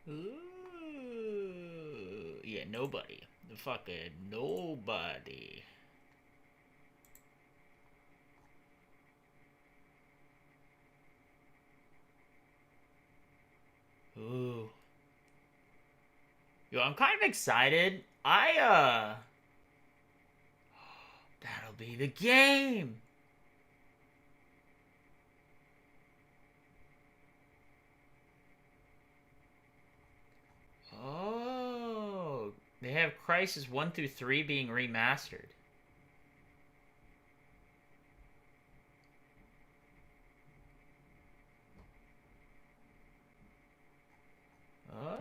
Ooh. Yeah, nobody. The fucking nobody. Ooh. Yo, I'm kind of excited. That'll be the game. Oh. They have Crisis 1 through 3 being remastered. Oh.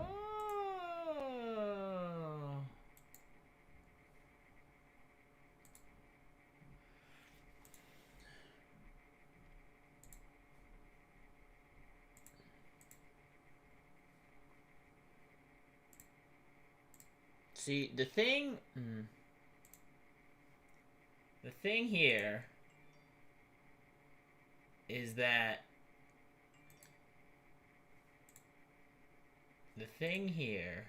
See, the thing here is that the thing here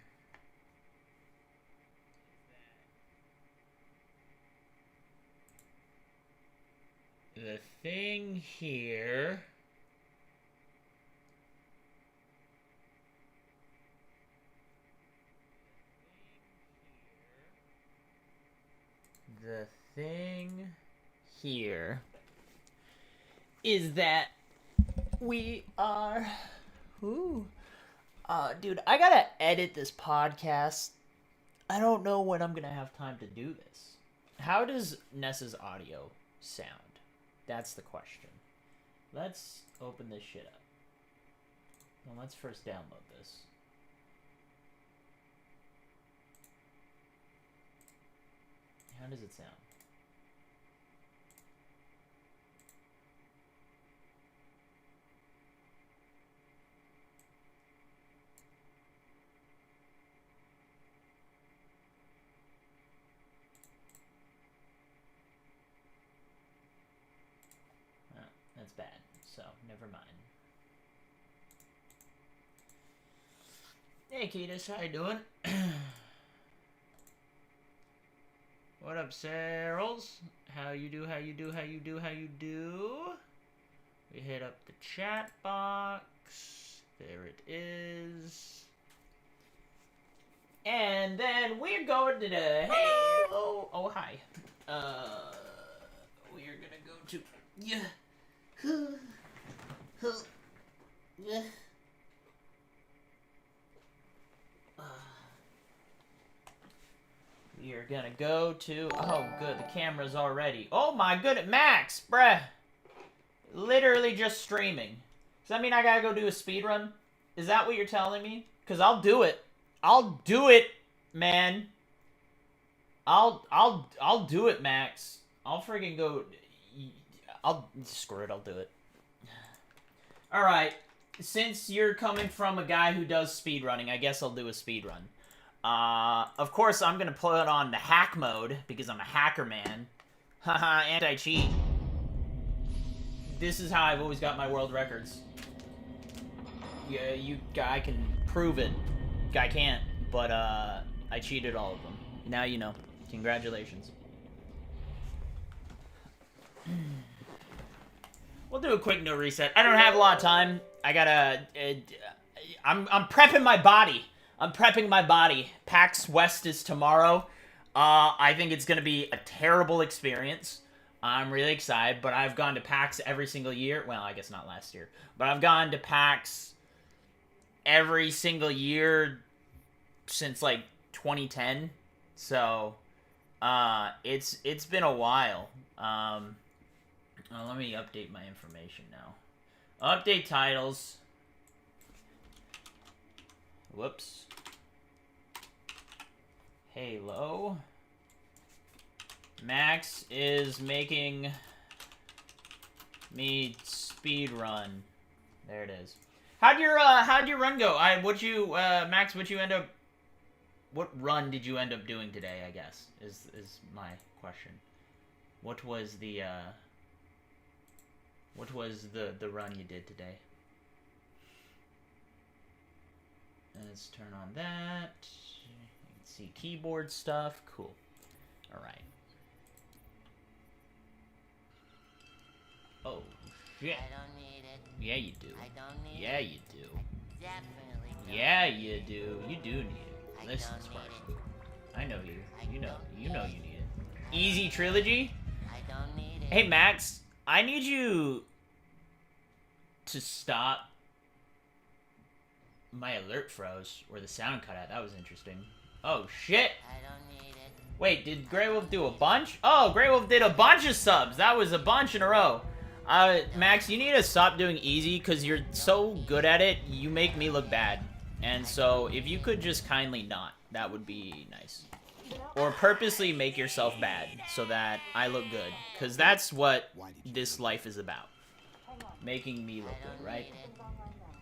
the thing here the thing here is that we are ooh dude, I gotta edit this podcast. I don't know when I'm gonna have time to do this. How does Nessa's audio sound? That's the question. Let's open this shit up. Well, let's first download this. How does it sound? That's bad, so never mind. Hey, Ketis, how you doing? What up, Sarles? How you do, how you do, how you do, how you do? We hit up the chat box. There it is. And then we're going to the... Hey, hello. Oh, hi. We're gonna go to... Yeah. Yeah. We are gonna go to... Oh, good. The camera's already... Oh, my goodness. Max, bruh. Literally just streaming. Does that mean I gotta go do a speed run? Is that what you're telling me? Because I'll do it. I'll do it, man. I'll do it, Max. I'll friggin' go... Screw it, I'll do it. Alright. Since you're coming from a guy who does speedrunning, I guess I'll do a speedrun. Of course, I'm gonna put on the hack mode, because I'm a hacker man. Haha, anti-cheat. This is how I've always got my world records. Yeah, I can prove it. I can't, but, I cheated all of them. Now you know. Congratulations. We'll do a quick no reset. I don't have a lot of time. I gotta... I'm prepping my body. I'm prepping my body. PAX West is tomorrow. I think it's gonna be a terrible experience. I'm really excited, but I've gone to PAX every single year. Well, I guess not last year. But I've gone to PAX every single year since, like, 2010. So, it's been a while. Let me update my information now. Update titles. Whoops. Halo. Max is making me speed run. There it is. How'd your run go? Max, what run did you end up doing today, I guess, is my question. What was the run you did today? Let's turn on that. You can see keyboard stuff. Cool. Alright. Oh, shit. I don't need it. Yeah, you do. I don't need Yeah, it. you do. Definitely don't. Yeah, you do. You do need it. I Listen, don't Sparky. need I know you. You know. don't You know need you need it. Easy trilogy? I don't need it. Hey, Max. I need you to stop. My alert froze, or the sound cut out. That was interesting. Oh, shit. I don't need it. Wait, did Grey Wolf do a bunch? Oh, Grey Wolf did a bunch of subs. That was a bunch in a row. Max, you need to stop doing easy, because you're so good at it, you make me look bad. And so, if you could just kindly not, that would be nice. Or purposely make yourself bad, so that I look good. Because that's what this life is about. Making me look good, right?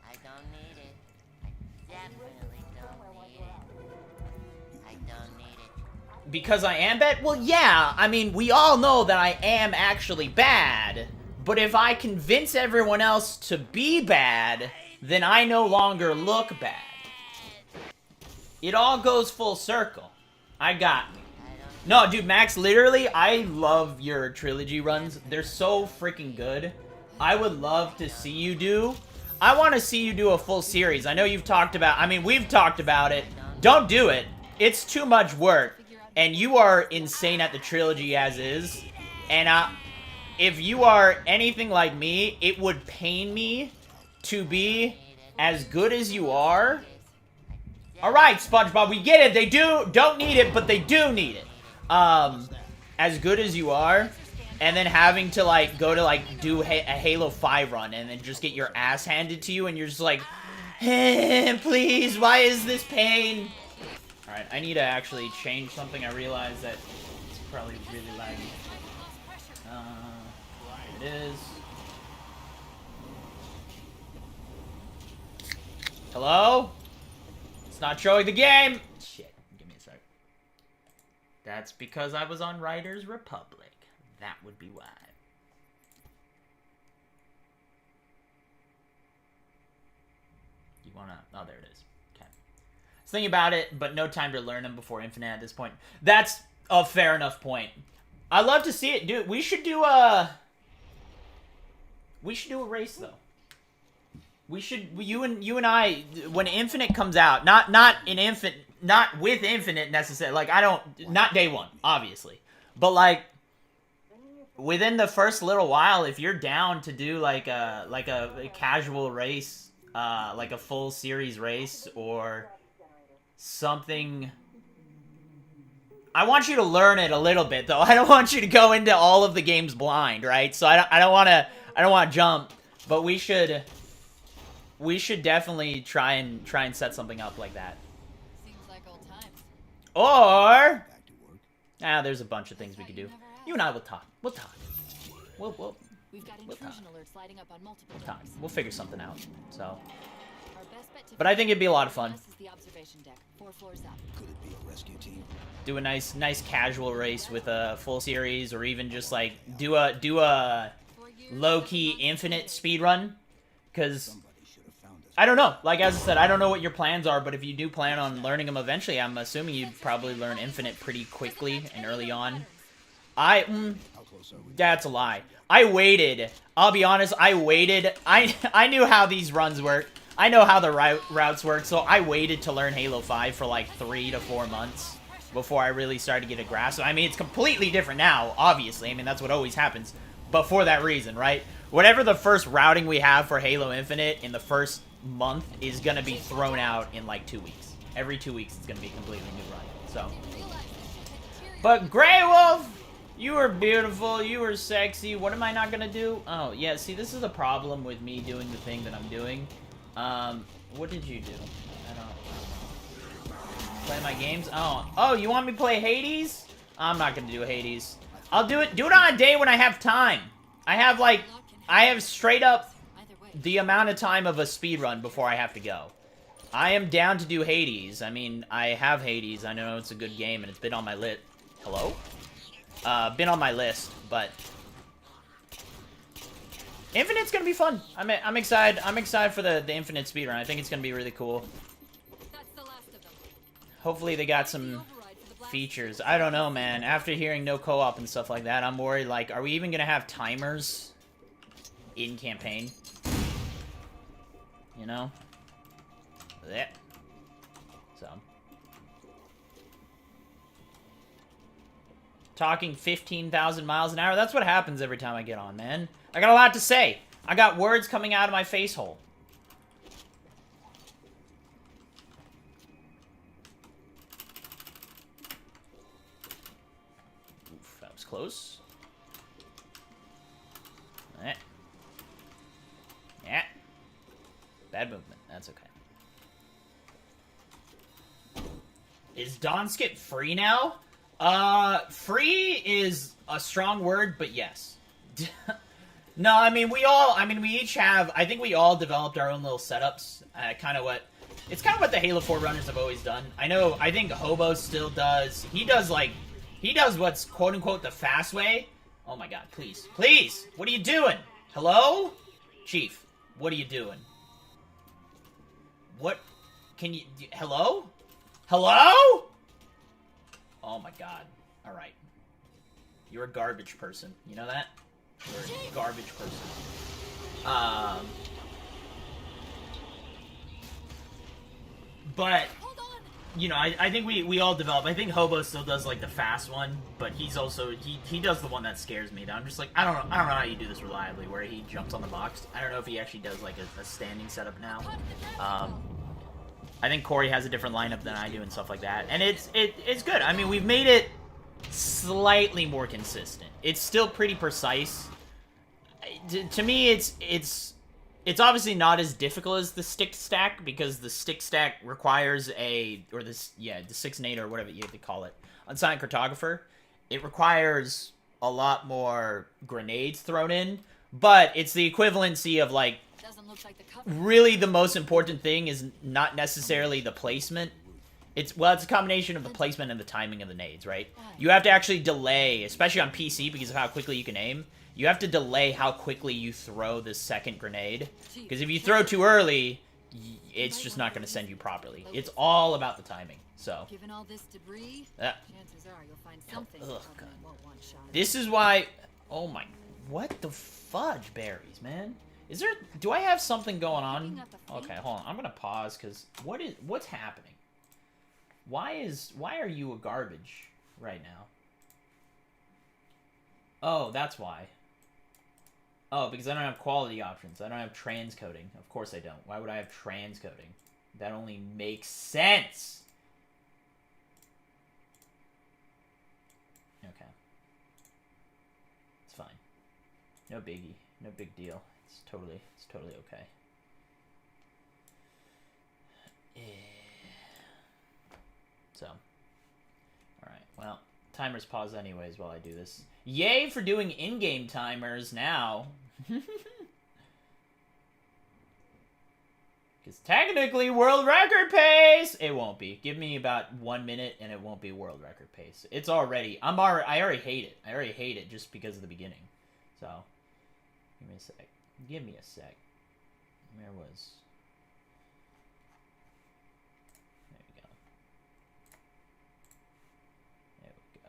I don't need it. I definitely don't need it. I don't need it. Because I am bad? Well, yeah, I mean, we all know that I am actually bad. But if I convince everyone else to be bad, then I no longer look bad. It all goes full circle. I got me. No, dude, Max, literally, I love your trilogy runs. They're so freaking good. I would love to see you do... I want to see you do a full series. I know you've talked about... I mean, we've talked about it. Don't do it. It's too much work. And you are insane at the trilogy as is. And if you are anything like me, it would pain me to be as good as you are. Alright, SpongeBob, we get it. They don't need it, but they do need it. As good as you are, and then having to, like, go to, like, do a Halo 5 run, and then just get your ass handed to you, and you're just like, hey, please, why is this pain? Alright, I need to actually change something. I realize that it's probably really laggy. It is. Hello? It's not showing the game! Shit, give me a sec. That's because I was on Riders Republic. That would be why. You wanna... Oh, there it is. Okay. I was thinking about it, but no time to learn them before Infinite at this point. That's a fair enough point. I'd love to see it, dude. We should do a... We should do a race, though. We should... You and I... When Infinite comes out... Not with Infinite, necessarily. Like, I don't... Not day one, obviously. But, like... Within the first little while, if you're down to do, like a casual race... like a full series race, or... something... I want you to learn it a little bit, though. I don't want you to go into all of the games blind, right? So I don't want to jump, but we should definitely try and set something up like that. Seems like old times. Or there's a bunch of things we could do. You and I will talk. We'll talk. We've got intrusion alerts lighting up on multiple We'll talk. doors. We'll figure something out. So, Our best bet to but I think it'd be a lot of fun. This is the observation deck, 4 floors up. Could it be a rescue team? Do a nice casual race with a full series, or even just like do a low-key Infinite speedrun, because Somebody should have found us. I don't know. Like, as I said, I don't know what your plans are, but if you do plan on learning them eventually, I'm assuming you'd probably learn Infinite pretty quickly and early on. How close are we? That's a lie. I waited. I'll be honest, I waited. I knew how these runs work. I know how the routes work, so I waited to learn Halo 5 for like 3 to 4 months before I really started to get a grasp. I mean, it's completely different now, obviously. I mean, that's what always happens. But for that reason, right? Whatever the first routing we have for Halo Infinite in the first month is going to be thrown out in like 2 weeks. Every 2 weeks, it's going to be a completely new run. So, but Grey Wolf, you were beautiful. You were sexy. What am I not going to do? Oh, yeah. See, this is a problem with me doing the thing that I'm doing. What did you do? I don't know. Play my games? Oh, you want me to play Hades? I'm not gonna do Hades. I'll do it on a day when I have time. I have straight up the amount of time of a speedrun before I have to go. I am down to do Hades. I mean, I have Hades. I know it's a good game, and it's been on my Hello? Been on my list, but... Infinite's gonna be fun. I'm excited. I'm excited for the Infinite speedrun. I think it's gonna be really cool. Hopefully they got some features. I don't know, man. After hearing no co-op and stuff like that, I'm worried, like, are we even gonna have timers in campaign? You know? Yeah. So. Talking 15,000 miles an hour. That's what happens every time I get on, man. I got a lot to say. I got words coming out of my face hole. Oof, that was close. Eh. Yeah. Bad movement. That's okay. Is Dawn Skip free now? Free is a strong word, but yes. No, I mean, we each have, I think we all developed our own little setups. It's kind of what the Halo 4 runners have always done. I think Hobo still does. He does what's quote-unquote the fast way. Oh my god, please. Please! What are you doing? Hello? Chief, what are you doing? What? Can you, hello? Hello? Oh my god. Alright. You're a garbage person. You know that? You're a garbage person. But, you know, I think we all develop. I think Hobo still does, like, the fast one, but he's also, he does the one that scares me. I'm just like, I don't know how you do this reliably, where he jumps on the box. I don't know if he actually does, like, a standing setup now. I think Corey has a different lineup than I do and stuff like that. And it's good. I mean, we've made it slightly more consistent. It's still pretty precise. To me, it's obviously not as difficult as the stick stack, because the stick stack requires the 6-8 or whatever you have to call it. On Silent Cartographer, it requires a lot more grenades thrown in, but it's the equivalency of, like, really the most important thing is not necessarily the placement. It's a combination of the placement and the timing of the nades, right? You have to actually delay, especially on PC because of how quickly you can aim. You have to delay how quickly you throw the second grenade. Because if you throw too early, it's just not going to send you properly. It's all about the timing. So, given all this debris, chances are you'll find something. Ugh, God. This is why. Oh my! What the fudge berries, man? Do I have something going on? Okay, hold on. I'm gonna pause because what's happening? Why are you a garbage right now? Oh, that's why. Oh, because I don't have quality options. I don't have transcoding. Of course I don't. Why would I have transcoding? That only makes sense. Okay. It's fine. No biggie. No big deal. It's totally okay. So. Alright, well, timer's paused anyways while I do this. Yay for doing in-game timers now. Because technically world record pace! It won't be. Give me about 1 minute and it won't be world record pace. It's already, I already hate it. I already hate it just because of the beginning. So, give me a sec. Give me a sec. Where was... There we go. There we go.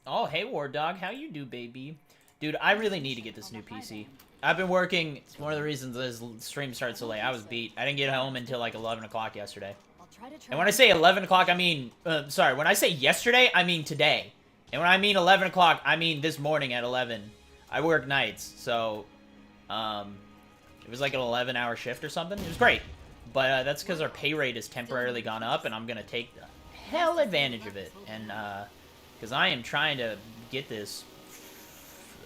Oh, hey, War Dog. How you do, baby? Dude, I really need to get this new PC. I've been working... It's one of the reasons this stream started so late. I was beat. I didn't get home until like 11 o'clock yesterday. And when I say 11 o'clock, I mean... sorry, when I say yesterday, I mean today. And when I mean 11 o'clock, I mean this morning at 11. I work nights, so... it was like an 11-hour shift or something. It was great. But that's because our pay rate has temporarily gone up, and I'm going to take the hell advantage of it. And, because I am trying to get this...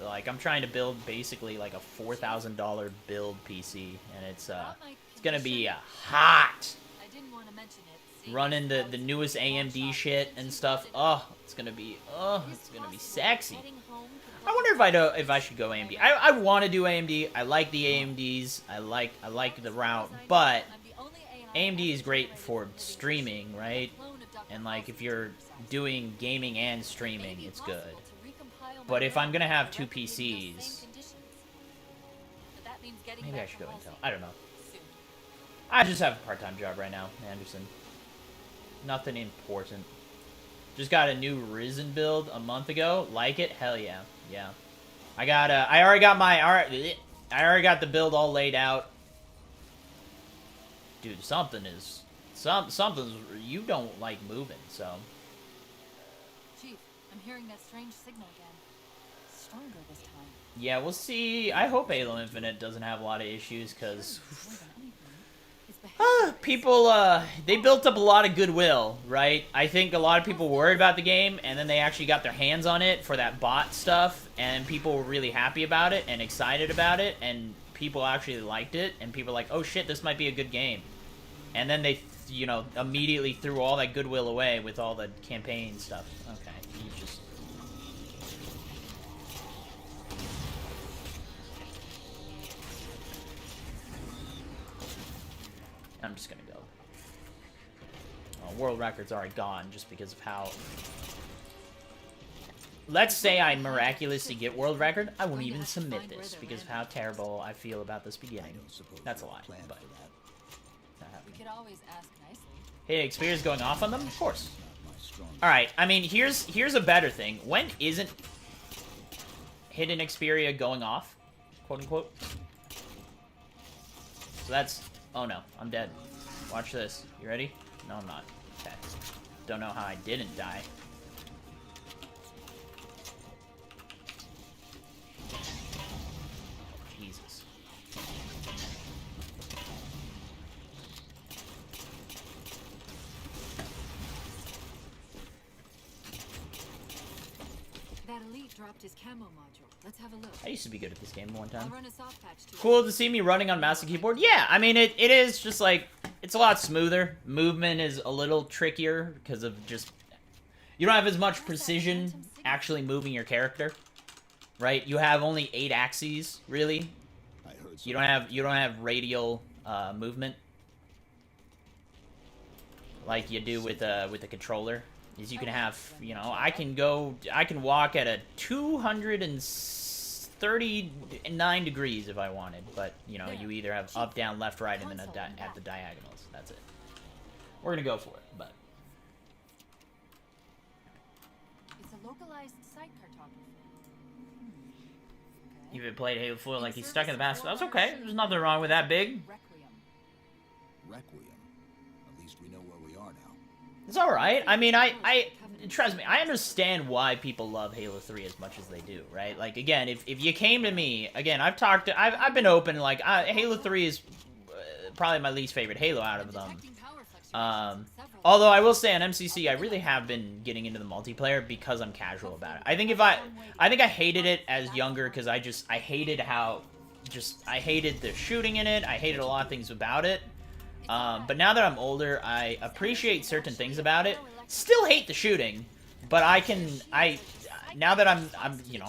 Like, I'm trying to build basically like a $4,000 build PC. And it's going to be hot. Running the newest AMD shit and stuff. Oh, it's gonna be sexy. I wonder if I should go AMD. I want to do AMD. I like the AMDs. I like the route, but AMD is great for streaming, right? And like if you're doing gaming and streaming, it's good. But if I'm gonna have two PCs, That means getting Maybe I back should to go Halsey. Intel. I don't know. Soon. I just have a part-time job right now, Anderson. Nothing important. Just got a new Risen build a month ago. Like it? Hell yeah. Yeah. I already got the build all laid out. Dude, something's, you don't like moving, so. Chief, I'm hearing that strange signal again. Stronger this time. Yeah, we'll see. I hope Halo Infinite doesn't have a lot of issues, because More than anything, it's behavior. people, they built up a lot of goodwill, right? I think a lot of people worried about the game, and then they actually got their hands on it for that bot stuff, and people were really happy about it and excited about it, and people actually liked it, and people were like, oh shit, this might be a good game. And then they, you know, immediately threw all that goodwill away with all the campaign stuff. Okay, you just... I'm just gonna go. Oh, world record's already gone just because of how... Let's say I miraculously get world record, I won't even submit this because of how terrible I feel about this beginning. That's a lie, but not We happening. could always ask nicely. Hey, Xperia's going off on them? Of course. Alright, I mean, here's a better thing. When isn't Hidden Xperia going off? Quote unquote. So that's... Oh no, I'm dead. Watch this. You ready? No, I'm not. Okay. Don't know how I didn't die. Jesus. That elite dropped his camo module. Let's have a look. I used to be good at this game one I'll time. run a soft patch to it. Cool to see me running on mouse and keyboard. Yeah, I mean, it is just like, it's a lot smoother. Movement is a little trickier because of just, you don't have as much precision actually moving your character, right? You have only 8 axes, really. I heard You don't have radial movement like you do with the controller. Is you can have, you know, I can walk at a 239 degrees if I wanted, but you know, you either have up, down, left, right, and then at the diagonals. That's it. We're gonna go for it, but It's a localized site cartography. if it played Halo 4 like he's stuck in the past, that's okay. There's nothing wrong with that big. Requiem. Requiem. At least we know where we are now. It's all right. I mean, I trust me. I understand why people love Halo 3 as much as they do, right? Like, again, if you came to me, again, I've been open. Like, Halo 3 is probably my least favorite Halo out of them. Detecting power fluctuations in several- Although I will say on MCC, I really have been getting into the multiplayer because I'm casual about it. I think I hated it as younger because I hated I hated the shooting in it. I hated a lot of things about it. But now that I'm older, I appreciate certain things about it. Still hate the shooting, but now that I'm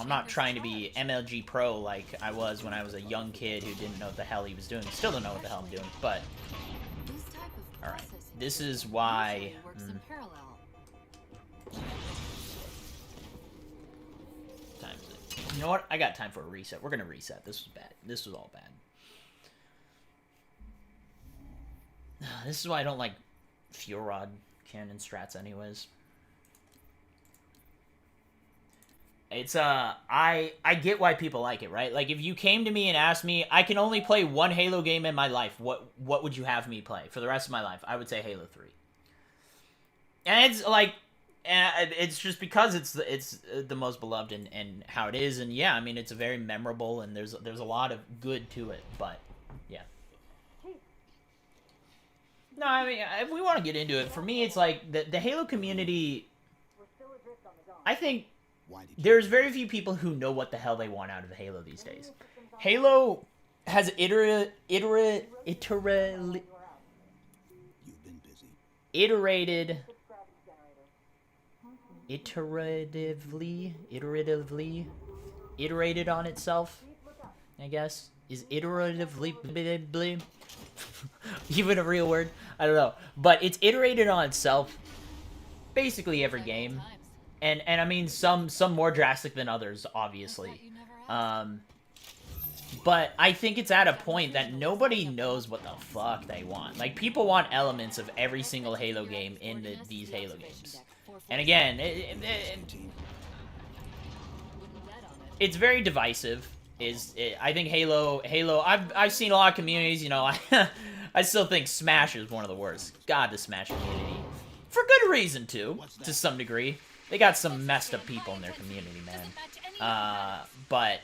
not trying to be MLG pro like I was when I was a young kid who didn't know what the hell he was doing. Still don't know what the hell I'm doing, but This type of all right. processing This is why. usually works in parallel. Times it. You know what? I got time for a reset. We're gonna reset. This was bad. This was all bad. This is why I don't like fuel rod cannon strats anyways. It's I get why people like it, right? Like if you came to me and asked me, I can only play one Halo game in my life, what would you have me play for the rest of my life? I would say Halo 3. And it's like it's just because it's the most beloved and how it is, and yeah, I mean it's a very memorable and there's a lot of good to it, but yeah. No, I mean, if we want to get into it, for me, it's like the Halo community. I think Why did there's very few people who know what the hell they want out of Halo these days. Halo has you've been busy? iterated on itself, I guess. Is iteratively even a real word? I don't know. But it's iterated on itself basically every game. And I mean some more drastic than others, obviously. But I think it's at a point that nobody knows what the fuck they want. Like, people want elements of every single Halo game in these Halo games. And again, it's very divisive. I think Halo, I've seen a lot of communities, you know, I still think Smash is one of the worst. God, the Smash community. For good reason, too, to some degree. They got some messed up people in their community, man. But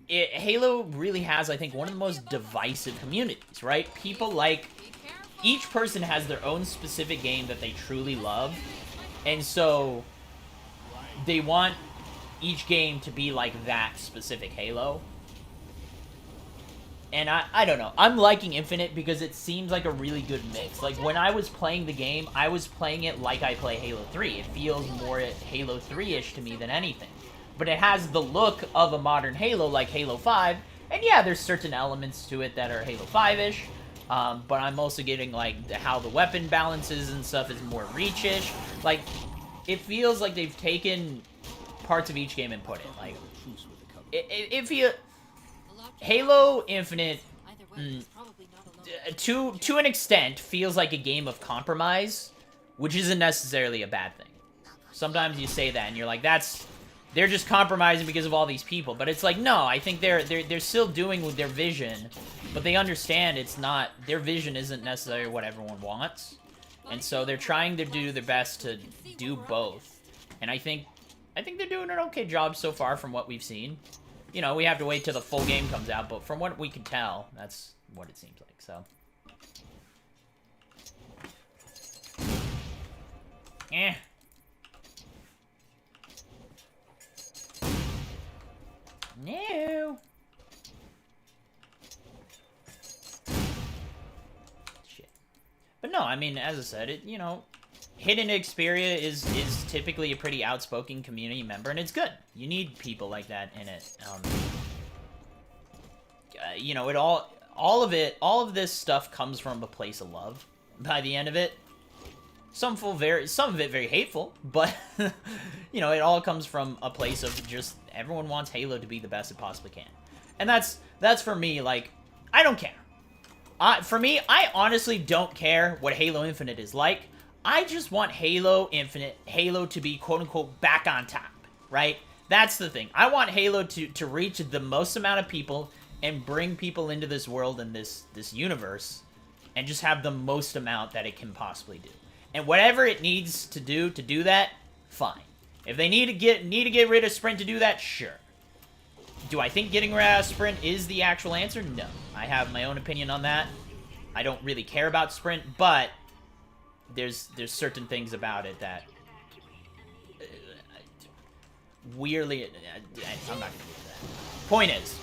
Halo really has, I think, one of the most divisive communities, right? People like... Each person has their own specific game that they truly love. And so, they want each game to be like that specific Halo. And I don't know. I'm liking Infinite because it seems like a really good mix. Like, when I was playing the game, I was playing it like I play Halo 3. It feels more Halo 3-ish to me than anything. But it has the look of a modern Halo, like Halo 5. And yeah, there's certain elements to it that are Halo 5-ish. But I'm also getting, like, how the weapon balances and stuff is more Reach-ish. Like, it feels like they've taken parts of each game and put it. Like, if you... Halo Infinite, to an extent, feels like a game of compromise, which isn't necessarily a bad thing. Sometimes you say that and you're like, they're just compromising because of all these people. But it's like, no, I think they're still doing with their vision, but they understand it's not, their vision isn't necessarily what everyone wants. And so they're trying to do their best to do both. And I think they're doing an okay job so far from what we've seen. You know, we have to wait till the full game comes out, but from what we can tell, that's what it seems like, so. Eh. No. Shit. But no, I mean, as I said, it, you know, Hidden Xperia is typically a pretty outspoken community member, and it's good. You need people like that in it. You know, all of this stuff comes from a place of love. By the end of it, some of it very hateful, but you know, it all comes from a place of just everyone wants Halo to be the best it possibly can, and that's for me. Like, I don't care. For me, I honestly don't care what Halo Infinite is like. I just want Halo Infinite, Halo to be quote-unquote back on top, right? That's the thing. I want Halo to reach the most amount of people and bring people into this world and this universe and just have the most amount that it can possibly do. And whatever it needs to do that, fine. If they need to get rid of Sprint to do that, sure. Do I think getting rid of Sprint is the actual answer? No. I have my own opinion on that. I don't really care about Sprint, but there's certain things about it that weirdly, I'm not gonna get to that. Point is,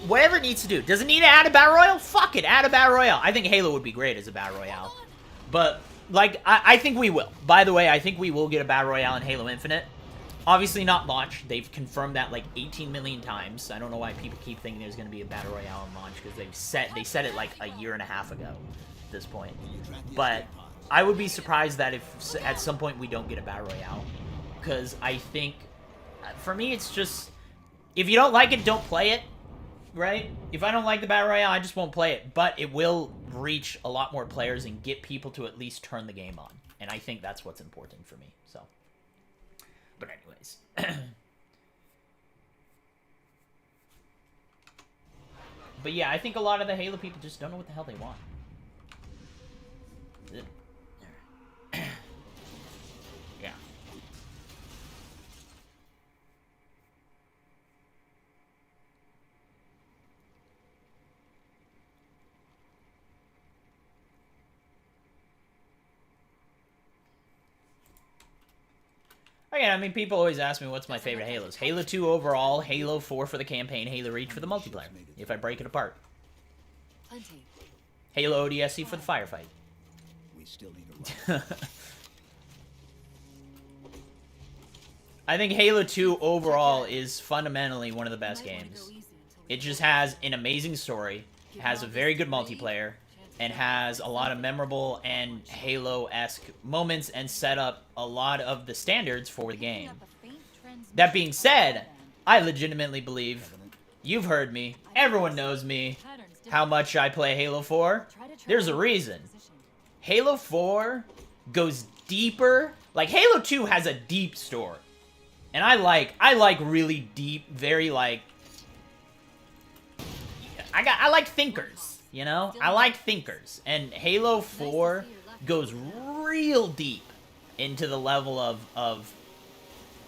whatever it needs to do. Does it need to add a Battle Royale? Fuck it, add a Battle Royale. I think Halo would be great as a Battle Royale. But, like, I think we will. By the way, I think we will get a Battle Royale in Halo Infinite. Obviously not launch. They've confirmed that like 18 million times. I don't know why people keep thinking there's going to be a Battle Royale in launch, because they said it like a year and a half ago at this point. But I would be surprised that if at some point we don't get a Battle Royale, because I think, for me, it's just, if you don't like it, don't play it, right? If I don't like the Battle Royale, I just won't play it, but it will reach a lot more players and get people to at least turn the game on, and I think that's what's important for me, so. But anyways. But yeah, I think a lot of the Halo people just don't know what the hell they want. Yeah. Again, I mean, people always ask me what's my favorite Halos. Halo 2 overall, Halo 4 for the campaign, Halo Reach for the multiplayer, if I break it apart. Plenty. Halo ODST for the firefight. We still need a run. I think Halo 2 overall is fundamentally one of the best games. It just has an amazing story, has a very good multiplayer, and has a lot of memorable and Halo-esque moments and set up a lot of the standards for the game. That being said, I legitimately believe You've heard me. Everyone knows me. How much I play Halo 4. There's a reason. Halo 4 goes deeper. Like, Halo 2 has a deep story. And I like really deep, very, like... I like thinkers, you know? I like thinkers. And Halo 4 goes real deep into the level of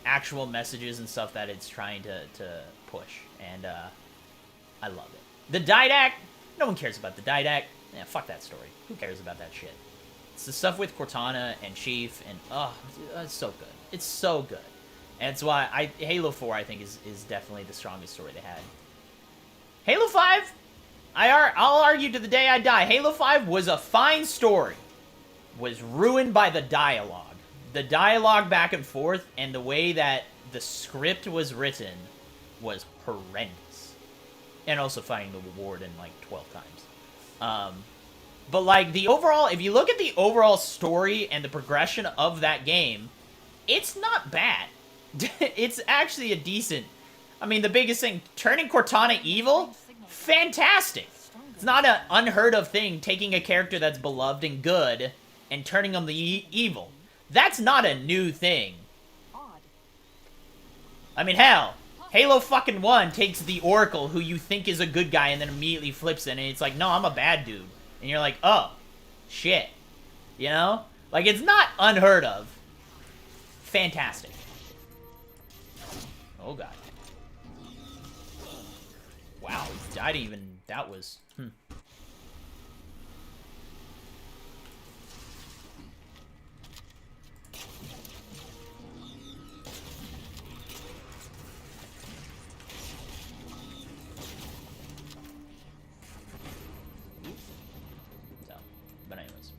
actual messages and stuff that it's trying to push. And, I love it. The Didac, no one cares about the Didac. Yeah, fuck that story. Who cares about that shit? It's the stuff with Cortana and Chief, and, oh, it's so good. It's so good. And it's why Halo 4, I think, is definitely the strongest story they had. Halo 5, I'll argue to the day I die, Halo 5 was a fine story. Was ruined by the dialogue. The dialogue back and forth, and the way that the script was written was horrendous. And also fighting the Warden, like, 12 times. But, like, the overall, if you look at the overall story and the progression of that game, it's not bad. It's actually a decent... I mean, the biggest thing, turning Cortana evil, fantastic. It's not an unheard of thing, taking a character that's beloved and good and turning them evil. That's not a new thing. I mean, hell, Halo fucking 1 takes the Oracle, who you think is a good guy, and then immediately flips it, and it's like, no, I'm a bad dude. And you're like, oh, shit. You know? Like, it's not unheard of. Fantastic. Oh, God. Wow, he died even... That was... So, but anyways.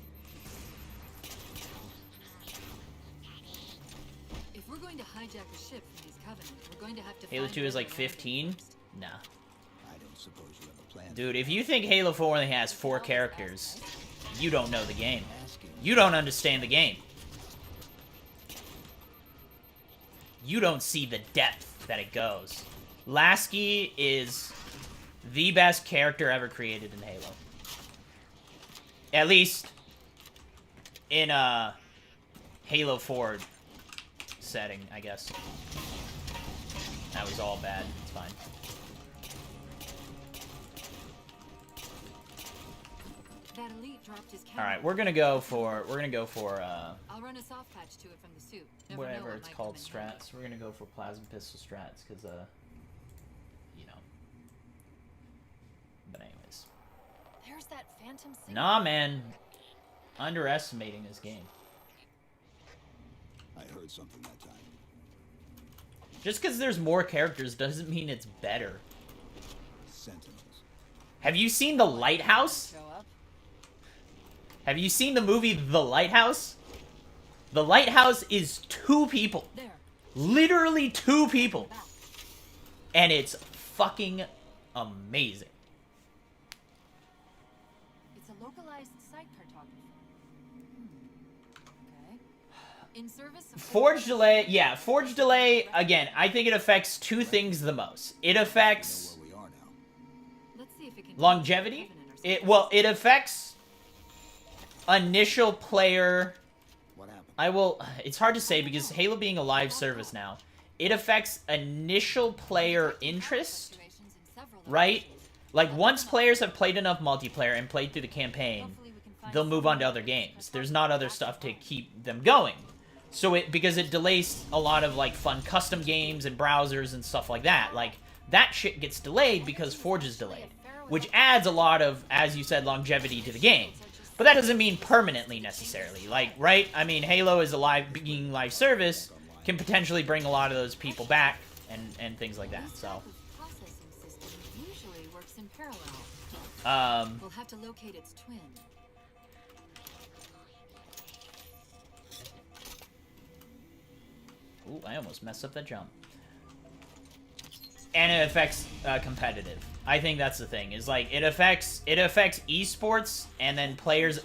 If we're going to hijack a ship from these Covenant, we're going to have to Halo find 2 is like where the 15? Nah. I don't suppose you have a plan. Dude, if you think Halo 4 only has 4 characters, you don't know the game. You don't understand the game. You don't see the depth that it goes. Lasky is the best character ever created in Halo. At least in a Halo 4 setting, I guess. That was all bad. It's fine. That elite dropped his All right, we're gonna go for I'll run a soft patch to it from the suit. Never know whatever what it's might called, come in handy. strats. We're gonna go for plasma pistol strats because you know. But anyways, There's that phantom signal. nah, man, underestimating this game. I heard something that time. Just because there's more characters doesn't mean it's better. Sentinels. Have you seen The Lighthouse? Show up. Have you seen the movie The Lighthouse? The Lighthouse is 2 people. There. Literally 2 people. Back. And it's fucking amazing. It's a localized site cartography. Okay. In service of Forge delay, yeah, forge delay, again, I think it affects 2 things the most. It affects Where we are now. Let's see if it can longevity. It affects initial player. What happened? It's hard to say because Halo being a live service now, it affects initial player interest, right? Like, once players have played enough multiplayer and played through the campaign, they'll move on to other games. There's not other stuff to keep them going. So because it delays a lot of, like, fun custom games and browsers and stuff like that. Like, that shit gets delayed because Forge is delayed, which adds a lot of, as you said, longevity to the game. But that doesn't mean permanently, necessarily. Like, right? I mean, Halo is being live service, can potentially bring a lot of those people back, and things like that, so. processing system usually works in parallel. We'll have to locate its twin. Ooh, I almost messed up that jump. And it affects competitive. I think that's the thing. Is like it affects esports and then players'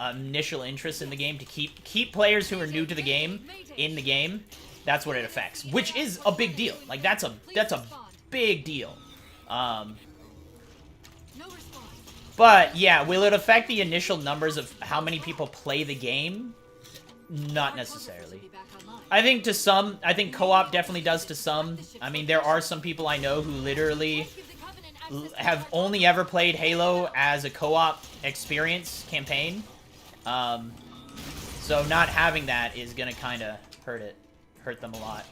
initial interest in the game to keep players who are new to the game in the game. That's what it affects, which is a big deal. Like that's a big deal. No response. But yeah, will it affect the initial numbers of how many people play the game? Not necessarily. I think to some, I think co-op definitely does to some. I mean, there are some people I know who literally have only ever played Halo as a co-op experience campaign. So not having that is gonna kind of hurt them a lot.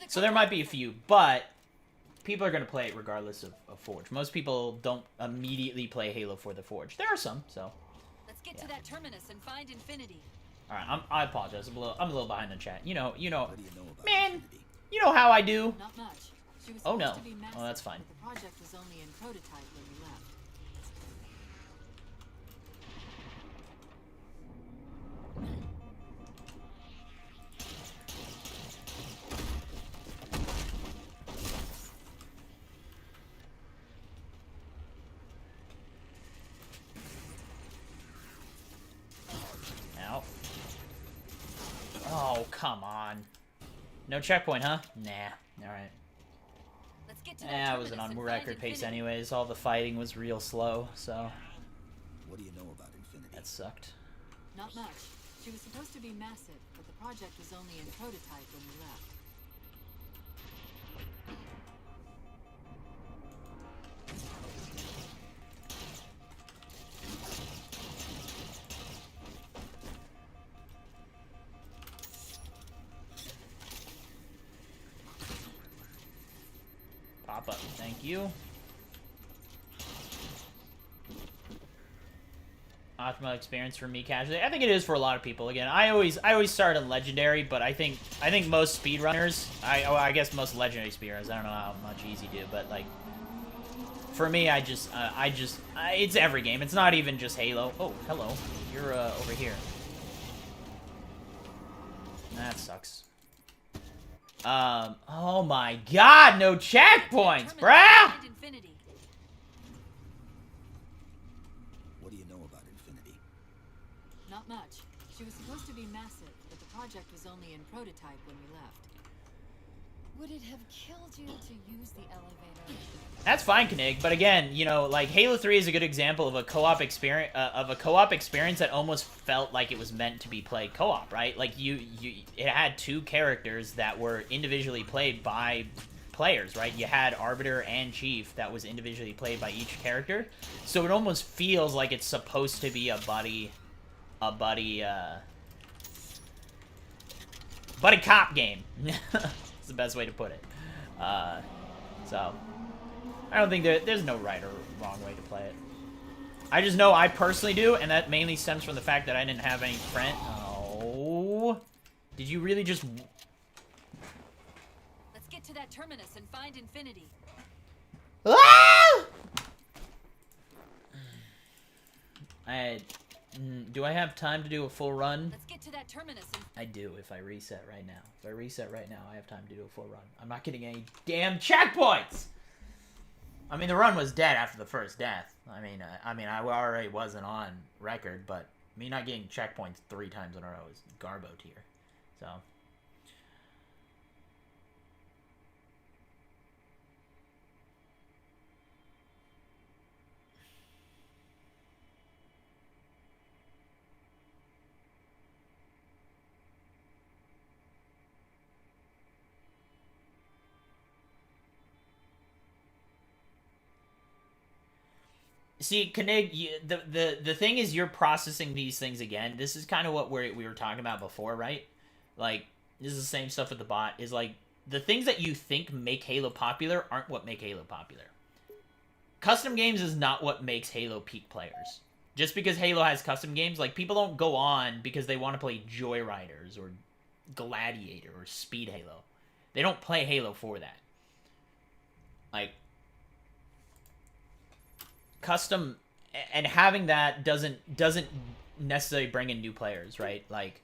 So there might be a few, but people are gonna play it regardless of Forge. Most people don't immediately play Halo for the Forge. There are some, so. Let's get to that terminus and find Infinity. All right, I apologize. I'm a little behind the chat. You know, What do you know about man. Infinity? You know how I do. Not much. She was Oh, no. supposed to be massive, Oh, that's fine. but the project was only in prototype when we left. Ow. Oh, come on. No checkpoint, huh? Nah. Alright. Let's get to that I wasn't terminus on and record find pace Infinity. anyways. All the fighting was real slow, so What do you know about Infinity? that sucked. Not much. She was supposed to be massive, but the project was only in prototype when we left. Pop up, thank you. Optimal experience for me casually. I think it is for a lot of people. Again, I always start in legendary, but I think most speedrunners, I guess most legendary speedrunners, I don't know how much easy do, but like for me, it's every game. It's not even just Halo. Oh, hello. You're over here. That sucks. Oh my god, no checkpoints, bruh! Find Infinity. What do you know about Infinity? Not much. She was supposed to be massive, but the project was only in prototype when we left. Would it have killed you to use the elevator? That's fine, Knig, but again, you know, like Halo 3 is a good example of a co-op experience that almost felt like it was meant to be played co-op, right? Like it had two characters that were individually played by players, right? You had Arbiter and Chief that was individually played by each character. So it almost feels like it's supposed to be a buddy cop game. It's the best way to put it. So I don't think there's no right or wrong way to play it. I just know I personally do, and that mainly stems from the fact that I didn't have any friend. Oh, did you really just? Let's get to that terminus and find Infinity. Ah! Do I have time to do a full run? Let's get to that terminus and I do if I reset right now. If I reset right now, I have time to do a full run. I'm not getting any damn checkpoints! I mean, the run was dead after the first death. I mean, I already wasn't on record, but me not getting checkpoints 3 times in a row is Garbo tier. So. See, Knig, the thing is you're processing these things again. This is kind of what we were talking about before, right? Like, this is the same stuff with the bot. Is like, the things that you think make Halo popular aren't what make Halo popular. Custom games is not what makes Halo peak players. Just because Halo has custom games, like, people don't go on because they want to play Joyriders or Gladiator or Speed Halo. They don't play Halo for that. Like, custom and having that doesn't necessarily bring in new players, right? Like,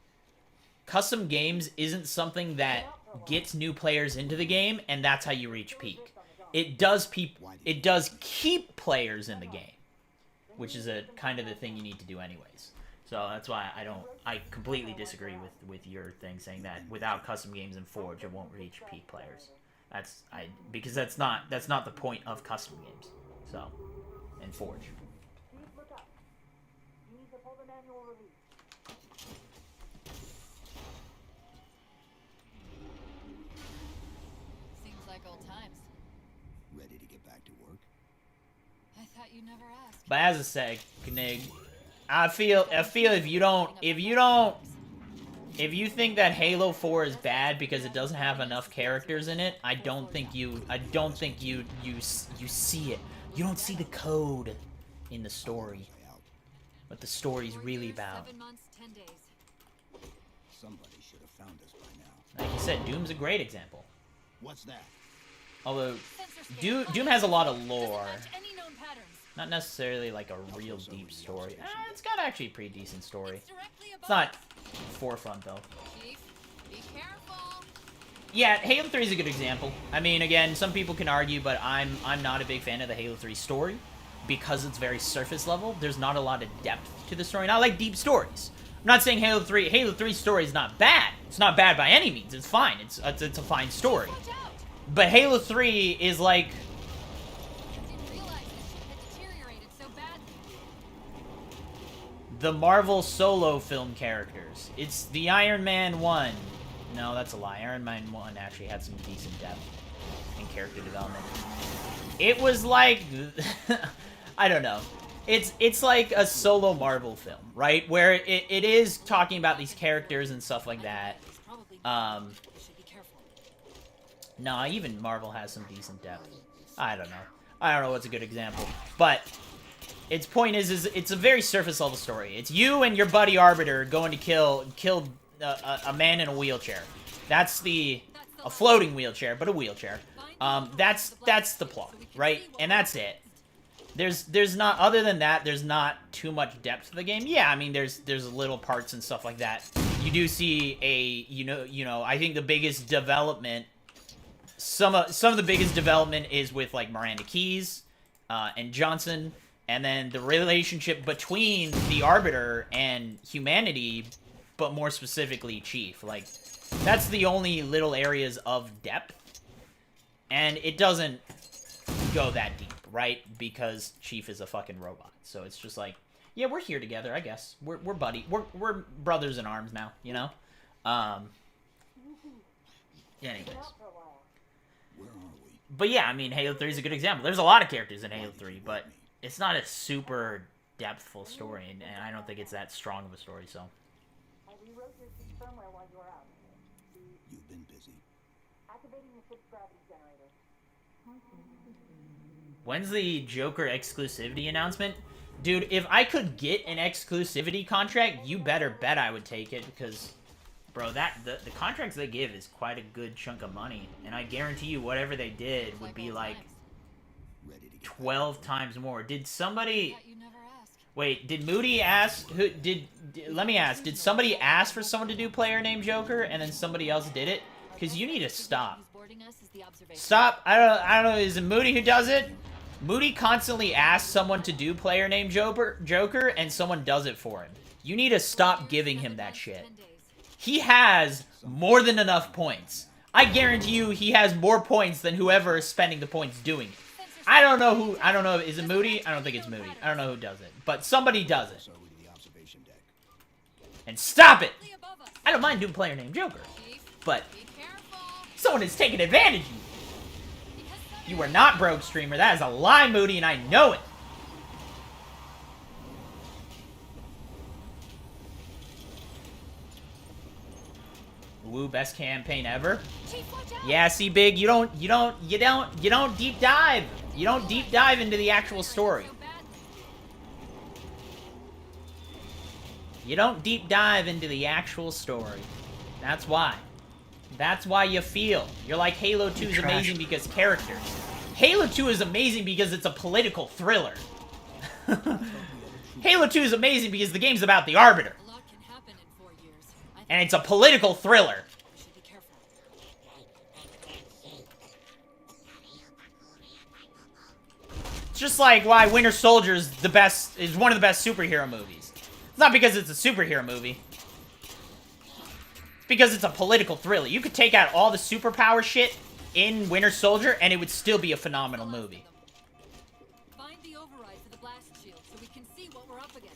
custom games isn't something that gets new players into the game, and that's how you reach peak. It does keep players in the game, which is a kind of the thing you need to do anyways. So that's why I completely disagree with your thing saying that without custom games in Forge, it won't reach peak players. Because that's not the point of custom games. So, and Forge. Seems like old times. Ready to get back to work? I thought you never asked. But as I say, Knig, I feel if you think that Halo 4 is bad because it doesn't have enough characters in it, I don't think you see it. You don't see the code in the story. What the story's 4 really years, about. 7 months, 10 days. Somebody should have found us by now. Like you said, Doom's a great example. What's that? Although Sensor scan. Doom has a lot of Doesn't lore. match any known patterns. Not necessarily like a real deep story. It's got actually a pretty decent story. It's directly above It's not us. forefront though. Chief, be careful. Yeah, Halo 3 is a good example. I mean, again, some people can argue, but I'm not a big fan of the Halo 3 story because it's very surface level. There's not a lot of depth to the story. Not like deep stories. I'm not saying Halo 3 story is not bad. It's not bad by any means. It's fine. It's a fine story. Watch out. But Halo 3 is like I didn't realize this ship had deteriorated so badly. the Marvel solo film characters. It's the Iron Man 1. No, that's a lie. Iron Man 1 actually had some decent depth in character development. It was like... I don't know. It's like a solo Marvel film, right? Where it is talking about these characters and stuff like that. It's probably Um, you should be careful. no, even Marvel has some decent depth. I don't know. I don't know what's a good example. But its point is it's a very surface level story. It's you and your buddy Arbiter going to kill a man in a wheelchair. That's a floating wheelchair, but a wheelchair. That's the plot, right? And that's it. There's not, other than that, there's not too much depth to the game. Yeah, I mean, there's little parts and stuff like that. You do see I think the biggest development, some of the biggest development is with like Miranda Keyes and Johnson, and then the relationship between the Arbiter and humanity, but more specifically Chief. Like, that's the only little areas of depth, and it doesn't go that deep, right? Because Chief is a fucking robot. So it's just like, yeah, we're here together, I guess. We're we're brothers in arms now, you know? Anyways. Where are we? But yeah, I mean, Halo 3 is a good example. There's a lot of characters in Halo 3, but it's not a super depthful story, and I don't think it's that strong of a story, so. I rewrote your ship's firmware while you were out. You've been busy. Activating the ship's gravity generator. When's the Joker exclusivity announcement? Dude, if I could get an exclusivity contract, you better bet I would take it, because, bro, the contracts they give is quite a good chunk of money, and I guarantee you whatever they did would be like Ready to get 12 times more. Did somebody... Thought you never asked. Wait, did Moody ask... Let me ask, did somebody ask for someone to do player named Joker, and then somebody else did it? Because you need to stop. Who's boarding us is the observation. Stop. I don't know, is it Moody who does it? Moody constantly asks someone to do player named Joker, and someone does it for him. You need to stop giving him that shit. 10 days. He has more than enough points. I guarantee you he has more points than whoever is spending the points doing it. I don't know, is it Moody? I don't think it's Moody. I don't know who does it. But somebody does it. so we to the observation deck. And stop it! Directly above us. I don't mind doing player named Joker. Chief, But be careful. someone is taking advantage of you. Because You are not broke, streamer. That is a lie, Moody, and I know it. Woo, best campaign ever. Chief, watch out. Yeah, see, Big, you don't deep dive. You don't deep dive into the actual story. So badly. You don't deep dive into the actual story. That's why. That's why you feel. You're like, Halo 2 is amazing because characters. Halo 2 is amazing because it's a political thriller. Halo 2 is amazing because the game's about the Arbiter. A lot can happen in 4 years. I think And it's a political thriller. we should be careful. It's just like why Winter Soldier is one of the best superhero movies. It's not because it's a superhero movie. It's because it's a political thriller. You could take out all the superpower shit, in Winter Soldier, and it would still be a phenomenal movie. Find the override for the blast shield so we can see what we're up against.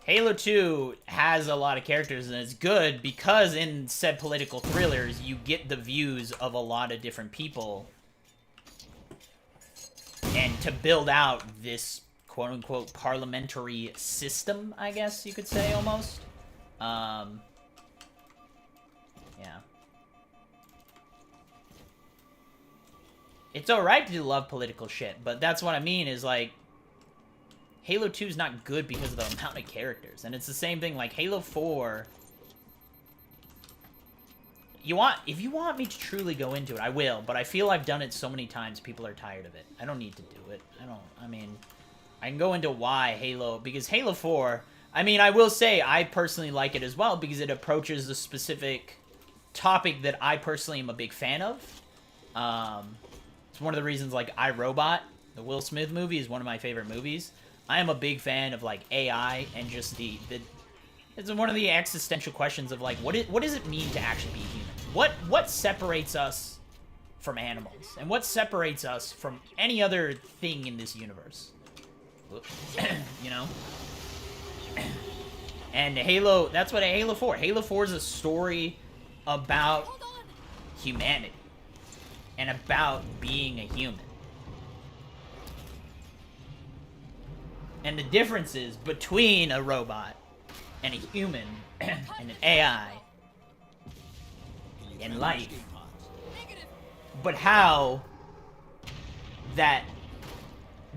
Halo 2 has a lot of characters, and it's good because in said political thrillers, you get the views of a lot of different people. And to build out this quote-unquote parliamentary system, I guess you could say, almost. Yeah. It's alright to love political shit, but that's what I mean is, like, Halo 2 is not good because of the amount of characters. And it's the same thing, like, Halo 4... If you want me to truly go into it, I will, but I feel I've done it so many times, people are tired of it. I don't need to do it. I mean, I can go into why Halo, because Halo 4, I mean, I will say, I personally like it as well, because it approaches a specific topic that I personally am a big fan of. It's one of the reasons, like, iRobot, the Will Smith movie, is one of my favorite movies. I am a big fan of, like, AI and just it's one of the existential questions of, like, what does it mean to actually be human? What separates us from animals? And what separates us from any other thing in this universe? You know? And Halo, that's what Halo 4. Halo 4 is a story about humanity. And about being a human. And the differences between a robot and a human and an AI in life. But how that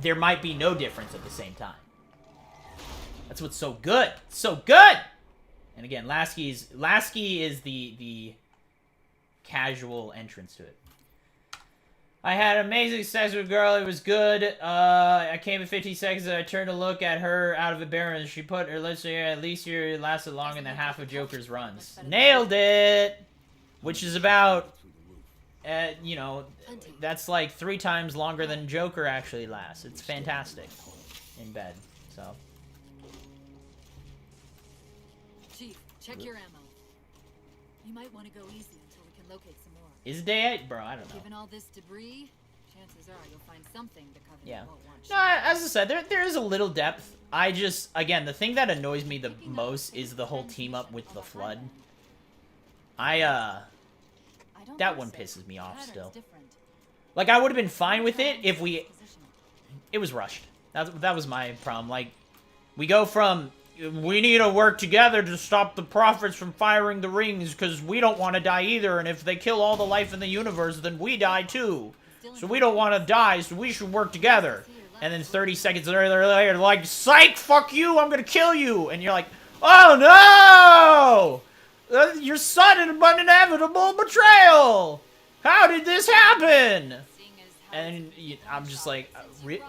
there might be no difference at the same time. That's what's so good. So good! And again, Lasky is the casual entrance to it. I had amazing sex with a girl. It was good. I came in 15 seconds and I turned to look at her out of embarrassment. She put her lips here. At least it lasted longer than half of Joker's runs. Nailed it! Which is about, you know, that's like 3 times longer than Joker actually lasts. It's fantastic. In bed, so. Chief, check your ammo. You might want to go easy until we can locate some more. Is it day 8? Bro, I don't know. Given all this debris, chances are you'll find something to cover Yeah. the won't want. No, as I said, there is a little depth. I just, again, the thing that annoys me the most is the whole team up with the Flood. That one pisses me off still. Like, I would have been fine with it if it was rushed. That was my problem. Like, we go from, we need to work together to stop the prophets from firing the rings because we don't want to die either, and if they kill all the life in the universe, then we die too. So we don't want to die, so we should work together. And then 30 seconds later, they're like, psych, fuck you, I'm gonna kill you. And you're like, oh no! Your sudden but inevitable betrayal! How did this happen? And I'm just like,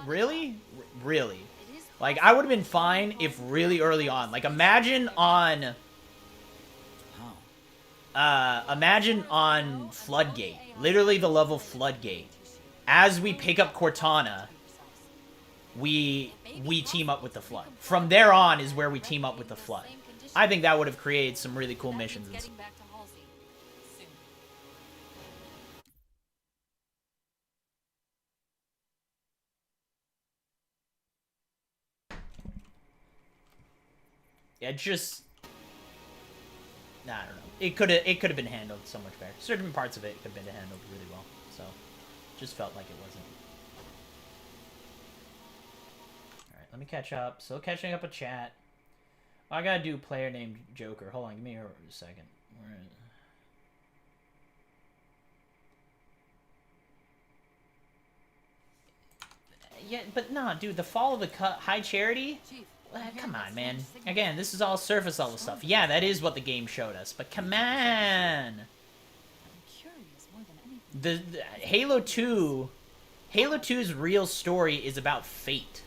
really? Really? Like, I would have been fine if really early on. Like, imagine on Floodgate. Literally the level Floodgate. As we pick up Cortana, we team up with the Flood. From there on is where we team up with the Flood. I think that would have created some really cool missions. Yeah, just, nah, I don't know. It could have been handled so much better. Certain parts of it could have been handled really well. So, just felt like it wasn't. All right, let me catch up. Still catching up with chat. Oh, I gotta do player named Joker. Hold on, give me a second. Where is it? Yeah, but nah, dude, the fall of the High Charity. Come on, man. Again, this is all surface level stuff. Yeah, that is what the game showed us, but come on. The Halo 2's real story is about fate.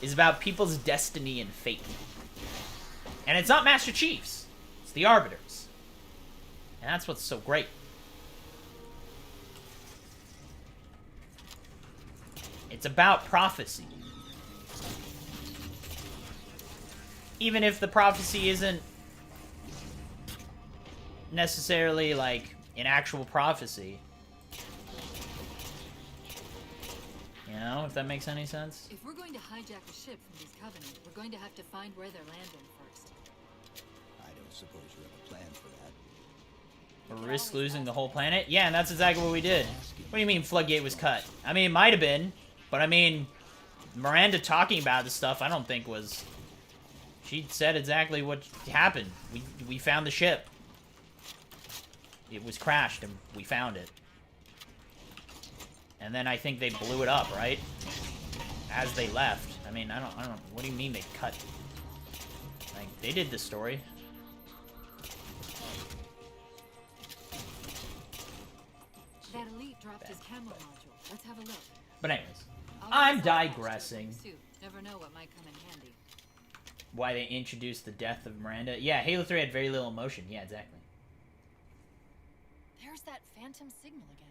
Is about people's destiny and fate. And it's not Master Chief's. It's the Arbiters. And that's what's so great. It's about prophecy. Even if the prophecy isn't necessarily, like, an actual prophecy. You know, if that makes any sense? If we're going to hijack a ship from these Covenant, we're going to have to find where they're landing first. I don't suppose you have a plan for that. Or risk losing the whole planet? Yeah, and that's exactly what we did. What do you mean Floodgate was cut? I mean, it might have been, but I mean, Miranda talking about this stuff, I don't think was... She said exactly what happened. We found the ship. It was crashed, and we found it. And then I think they blew it up, right? As they left. I mean, I don't, what do you mean they cut? Like, they did the story. That elite dropped his camera module. Let's have a look. But anyways, I'll I'm get some digressing. extra suit. Never know what might come in handy. Why they introduced the death of Miranda? Yeah, Halo 3 had very little emotion. Yeah, exactly. There's that phantom signal again.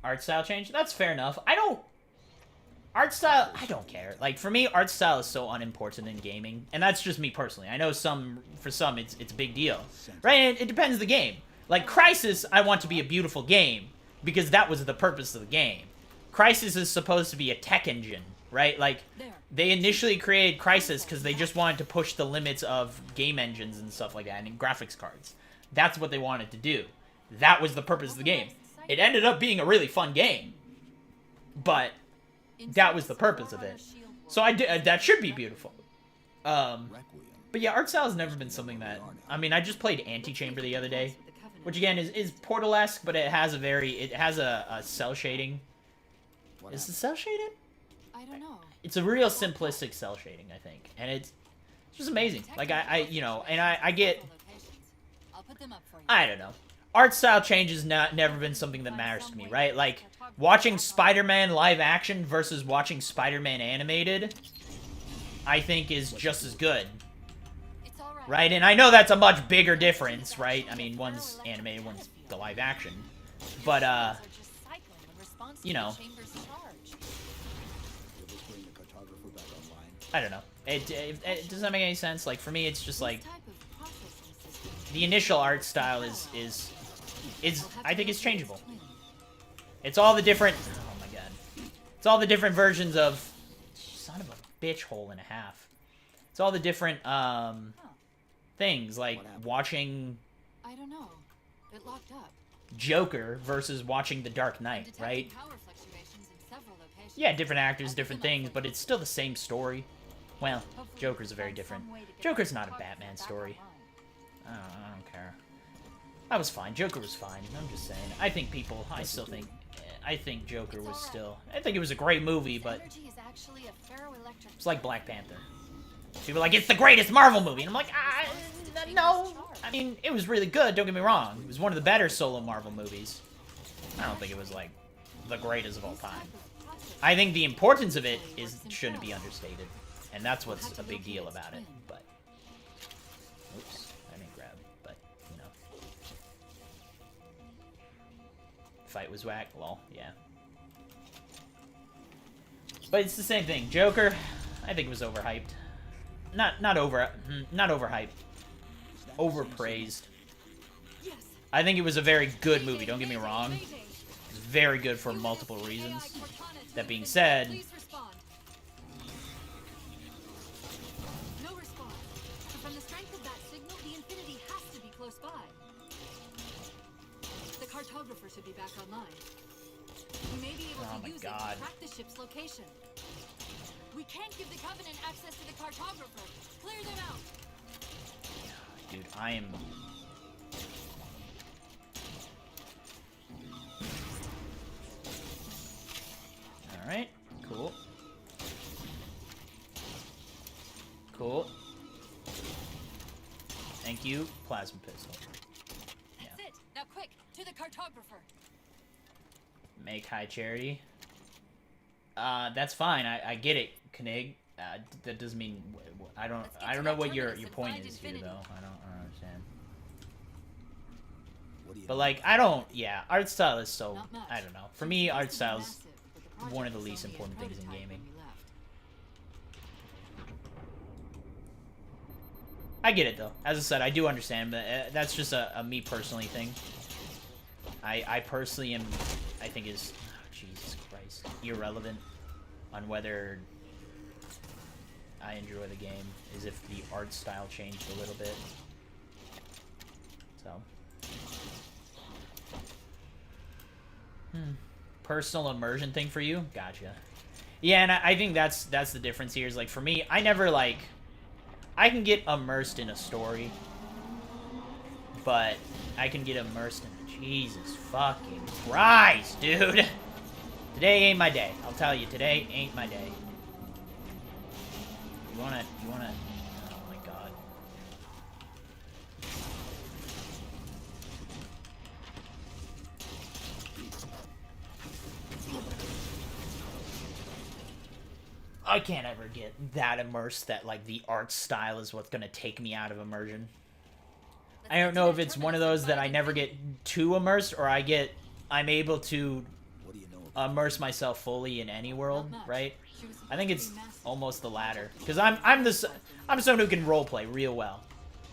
Art style change? That's fair enough. Art style, I don't care. Like, for me, art style is so unimportant in gaming. And that's just me personally. I know for some, it's a big deal. Right? It depends on the game. Like, Crysis, I want to be a beautiful game. Because that was the purpose of the game. Crysis is supposed to be a tech engine. Right? Like, they initially created Crysis because they just wanted to push the limits of game engines and stuff like that. And graphics cards. That's what they wanted to do. That was the purpose of the game. It ended up being a really fun game. But that was the purpose of it. So that should be beautiful. But yeah, art style has never been something that... I mean, I just played Antichamber the other day. Which again is Portal-esque, but it has a cell shading. Is it cell shaded? I don't know. It's a real simplistic cell shading, I think. And it's just amazing. Like, I get... I'll put them up for you. I don't know. Art style change has never been something that matters to me, right? Like, watching Spider-Man live action versus watching Spider-Man animated, I think is just as good. Right? And I know that's a much bigger difference, right? I mean, one's animated, one's the live action. But, you know. I don't know. It doesn't make any sense. Like, for me, it's just like... The initial art style is I think it's changeable. It's all the different... Oh my god. It's all the different versions of... Son of a bitch hole and a half. It's all the different, things, like watching... I don't know. It locked up. Joker versus watching The Dark Knight, right? Yeah, different actors, different things, but it's still the same story. Well, Joker's a very different... Joker's not a Batman story. I don't care. That was fine. Joker was fine. I'm just saying. I think Joker was still... I think it was a great movie, but... It's like Black Panther. People are like, it's the greatest Marvel movie! And I'm like, no! I mean, it was really good, don't get me wrong. It was one of the better solo Marvel movies. I don't think it was, like, the greatest of all time. I think the importance of it shouldn't be understated. And that's what's a big deal about it, but... Oops. I didn't grab, but, you know. Fight was whack? Lol, yeah. But it's the same thing. Joker, I think it was overhyped. Not overhyped. Overpraised. I think it was a very good movie, don't get me wrong. It was very good for multiple reasons. That being said... No response. From the strength of that signal, the Infinity has to be close by. The cartographer should be back online. We may be able to use it to track the ship's location. We can't give the Covenant access to the cartographer. Clear them out. Dude, I am... Alright, cool. Cool. Thank you, plasma pistol. That's it. Now quick, to the cartographer. Make high charity. That's fine. I get it, Knig. That doesn't mean I don't know what your point is here though. I don't understand. But like art style is so I don't know. For me, art styles one of the was least only important things in prototype gaming. when we left. I get it though. As I said, I do understand, but that's just a me personally thing. I personally am, I think is, oh, Jesus Christ, irrelevant on whether I enjoy the game, is if the art style changed a little bit. So. Personal immersion thing for you? Gotcha. Yeah, and I think that's the difference here, is like, for me, I never, like, I can get immersed in a story, but I can get immersed in, Jesus fucking Christ, dude. Today ain't my day. I'll tell you, today ain't my day. You wanna, oh my god. I can't ever get that immersed that, like, the art style is what's gonna take me out of immersion. I don't know if it's one of those that I never get too immersed, or I'm able to What do you know about immerse myself fully in any world, Not much. right? She was I think supposed it's to be massive. almost the latter, because I'm someone who can roleplay real well.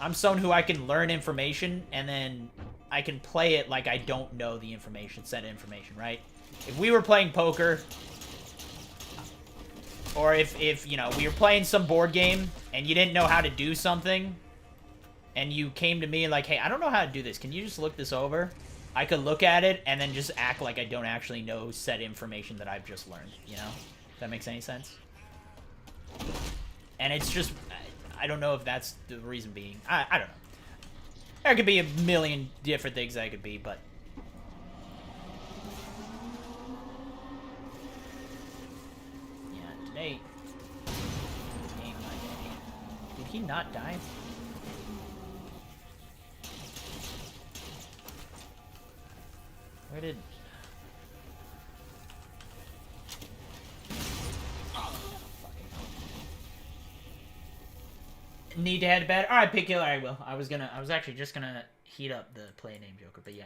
I'm someone who I can learn information and then I can play it like I don't know the set of information, right? If we were playing poker, or if you know, we were playing some board game and you didn't know how to do something, and you came to me like, hey, I don't know how to do this, can you just look this over? I could look at it and then just act like I don't actually know said information that I've just learned, you know? If that makes any sense? And it's just, I don't know if that's the reason being. I don't know. There could be a million different things that could be, but... Yeah, today ain't my day. Did he not die? Where did... Need to head to bed? Alright, Pick Killer, I will. I was actually just gonna heat up the play name Joker, but yeah,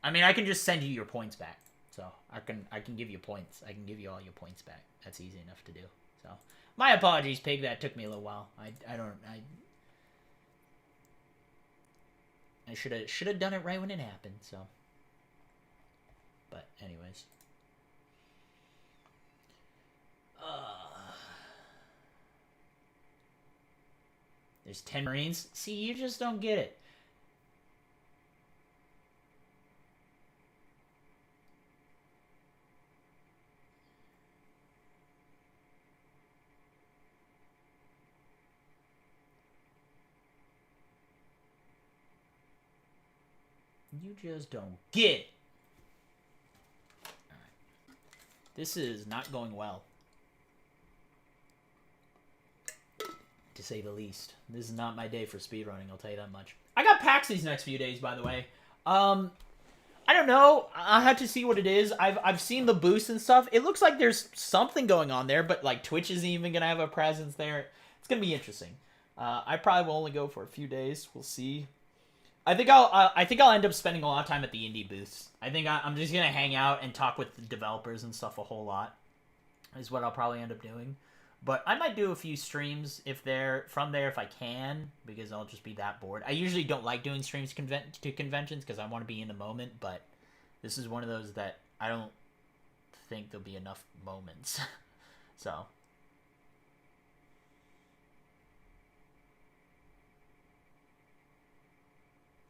I mean, I can just send you your points back. So, I can give you points. I can give you all your points back. That's easy enough to do. So, my apologies, Pig, that took me a little while. I should have done it right when it happened, so. But, anyways. There's 10 Marines? See, you just don't get it. You just don't get it. Alright. This is not going well. To say the least. This is not my day for speedrunning, I'll tell you that much. I got PAX these next few days, by the way. I don't know. I'll have to see what it is. I've seen the boost and stuff. It looks like there's something going on there, but like Twitch isn't even gonna have a presence there. It's gonna be interesting. I probably will only go for a few days. We'll see. I think I'll end up spending a lot of time at the indie booths. I think I'm just gonna hang out and talk with the developers and stuff a whole lot. Is what I'll probably end up doing. But I might do a few streams if I can, because I'll just be that bored. I usually don't like doing streams to conventions because I want to be in the moment, but this is one of those that I don't think there'll be enough moments. So.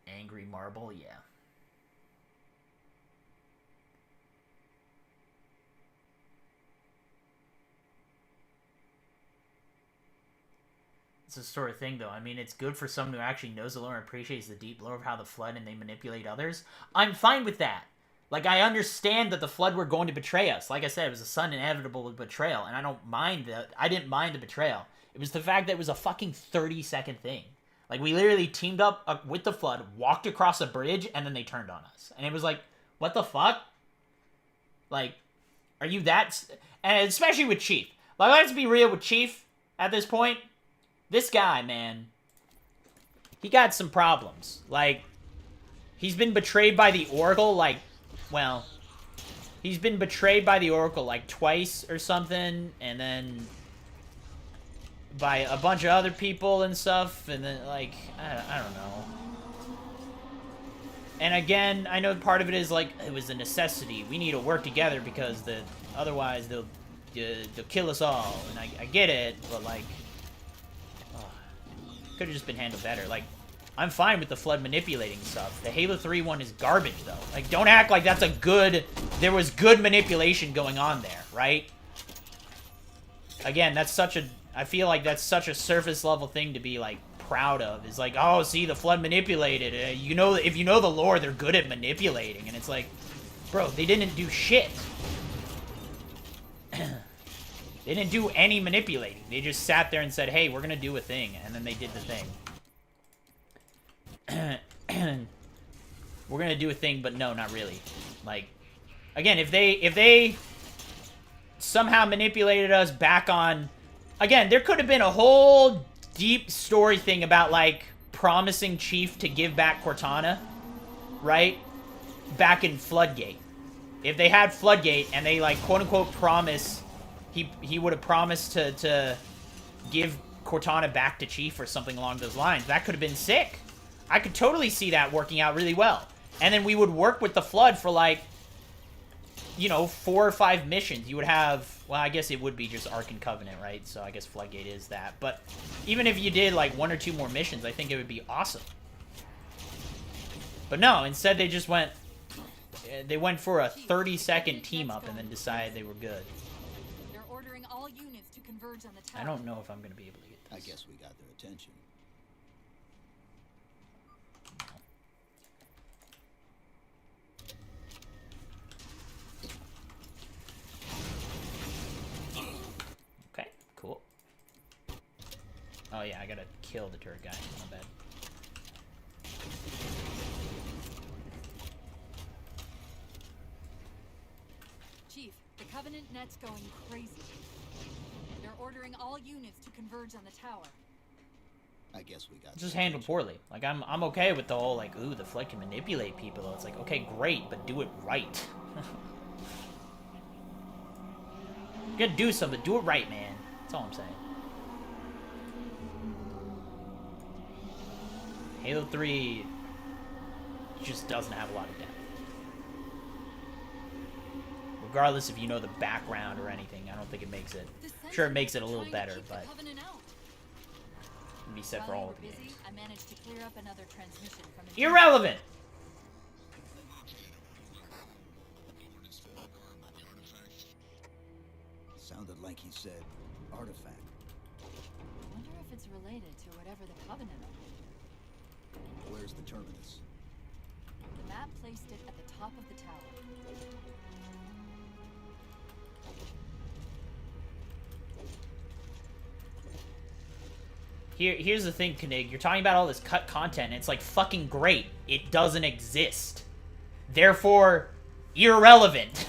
Angry Marble, yeah. It's the sort of thing, though. I mean, it's good for someone who actually knows the lore and appreciates the deep lore of how the Flood and they manipulate others. I'm fine with that. Like, I understand that the Flood were going to betray us. Like I said, it was a sudden inevitable betrayal, and I don't mind that. I didn't mind the betrayal. It was the fact that it was a fucking 30-second thing. Like, we literally teamed up with the Flood, walked across a bridge, and then they turned on us. And it was like, what the fuck? Like, are you that... And especially with Chief. Like, let's be real with Chief at this point. This guy, man, he got some problems. Like, he's been betrayed by the Oracle, like, well, He's been betrayed by the Oracle like twice or something, and then by a bunch of other people and stuff, and then like I don't know. And again, I know part of it is like it was a necessity. We need to work together because otherwise they'll kill us all. And I get it, but like, could have just been handled better. Like, I'm fine with the Flood manipulating stuff. The Halo 3 one is garbage though. Like, don't act like that's a good. There was good manipulation going on there, right? Again, that's such a. I feel like that's such a surface level thing to be like proud of. Is like, oh, see, the Flood manipulated. You know, if you know the lore, they're good at manipulating, and it's like, bro, they didn't do shit. They didn't do any manipulating. They just sat there and said, hey, we're gonna do a thing, and then they did the thing. We're gonna do a thing, but no, not really. Like, again, if they somehow manipulated us back on, again, there could have been a whole deep story thing about like promising Chief to give back Cortana, right? Back in Floodgate. If they had Floodgate and they like quote unquote promise, he would have promised to give Cortana back to Chief or something along those lines. That could have been sick. I could totally see that working out really well. And then we would work with the Flood for like, you know, 4 or 5 missions. You would have, well, I guess it would be just Ark and Covenant, right? So I guess Floodgate is that. But even if you did like 1 or 2 more missions, I think it would be awesome. But no, instead they just went, they went for a 30-second team up and then decided they were good. They're ordering all units to converge on the tower. I don't know if I'm going to be able to get this. I guess we got their attention. Okay, cool. Oh yeah, I gotta kill the turret guy. My bad. Chief, the Covenant net's going crazy. They're ordering all units to converge on the tower. I guess we got Just their handled attention. poorly. Like, I'm okay with the whole, like, ooh, the Flood can manipulate people. It's like, okay, great, but do it right. You gotta do something. Do it right, man. That's all I'm saying. Halo 3 just doesn't have a lot of depth. Regardless if you know the background or anything, I don't think it makes it. I'm sure it makes it a little better, but it can be said for all of the games. I managed to clear up another transmission from a Irrelevant! Sounded like he said artifact. I wonder if it's related to whatever the Covenant owned. Where's the terminus? The map placed it at the top of the tower. Here's the thing, Knig. You're talking about all this cut content, and it's like fucking great. It doesn't exist. Therefore, irrelevant.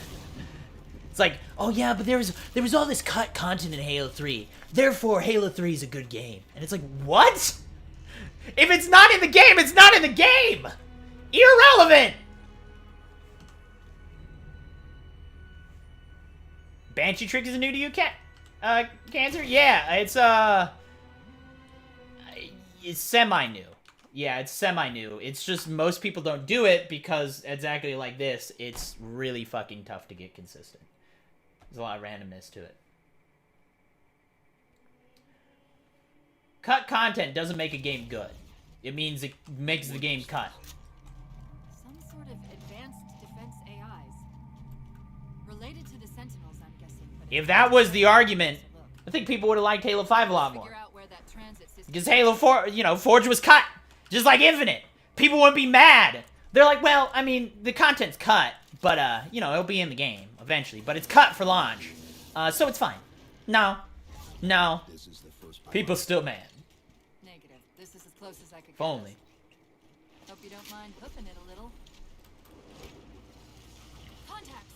It's like, oh yeah, but there was all this cut content in Halo 3. Therefore, Halo 3 is a good game. And it's like, what? If it's not in the game, it's not in the game! Irrelevant! Banshee Trick is new to you, Cancer? Yeah, it's semi-new. Yeah, it's semi-new. It's just most people don't do it because exactly like this, it's really fucking tough to get consistent. There's a lot of randomness to it. Cut content doesn't make a game good. It means it makes the game cut. Some sort of advanced defense AIs. Related to the Sentinels, I'm guessing. But If that was the argument, I think people would have liked Halo 5 a lot more. figure out where that transit system Because Halo 4, you know, Forge was cut. Just like Infinite. People wouldn't be mad. They're like, well, I mean, the content's cut, but, you know, it'll be in the game eventually. But it's cut for launch. So it's fine. No. This is the first People still mad. Negative. This is as close as I could If get. only. Hope you don't mind hoofing it a little. Contacts!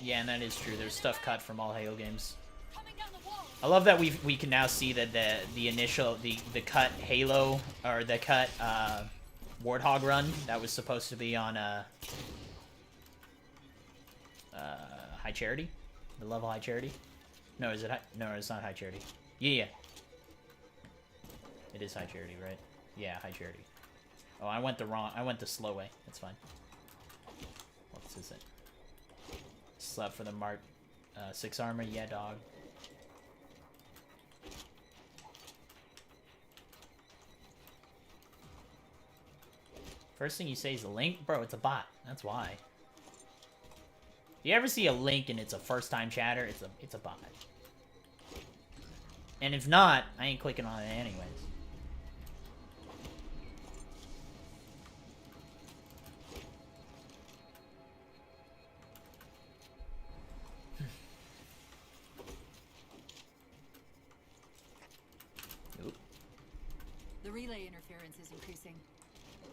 Yeah, and that is true. There's stuff cut from all Halo games. Coming down the wall! I love that we can now see that the initial the cut Halo or the cut Warthog run that was supposed to be on High Charity, the level High Charity. No, is it high? No, it's not High Charity. Yeah. It is High Charity, right? Yeah, High Charity. Oh, I went the slow way. That's fine. What's this? Slept for the Mark 6 armor. Yeah, dog. First thing you say is a link? Bro, it's a bot. That's why. If you ever see a link and it's a first-time chatter, it's a bot. And if not, I ain't clicking on it anyways. Oop. The relay interference is increasing.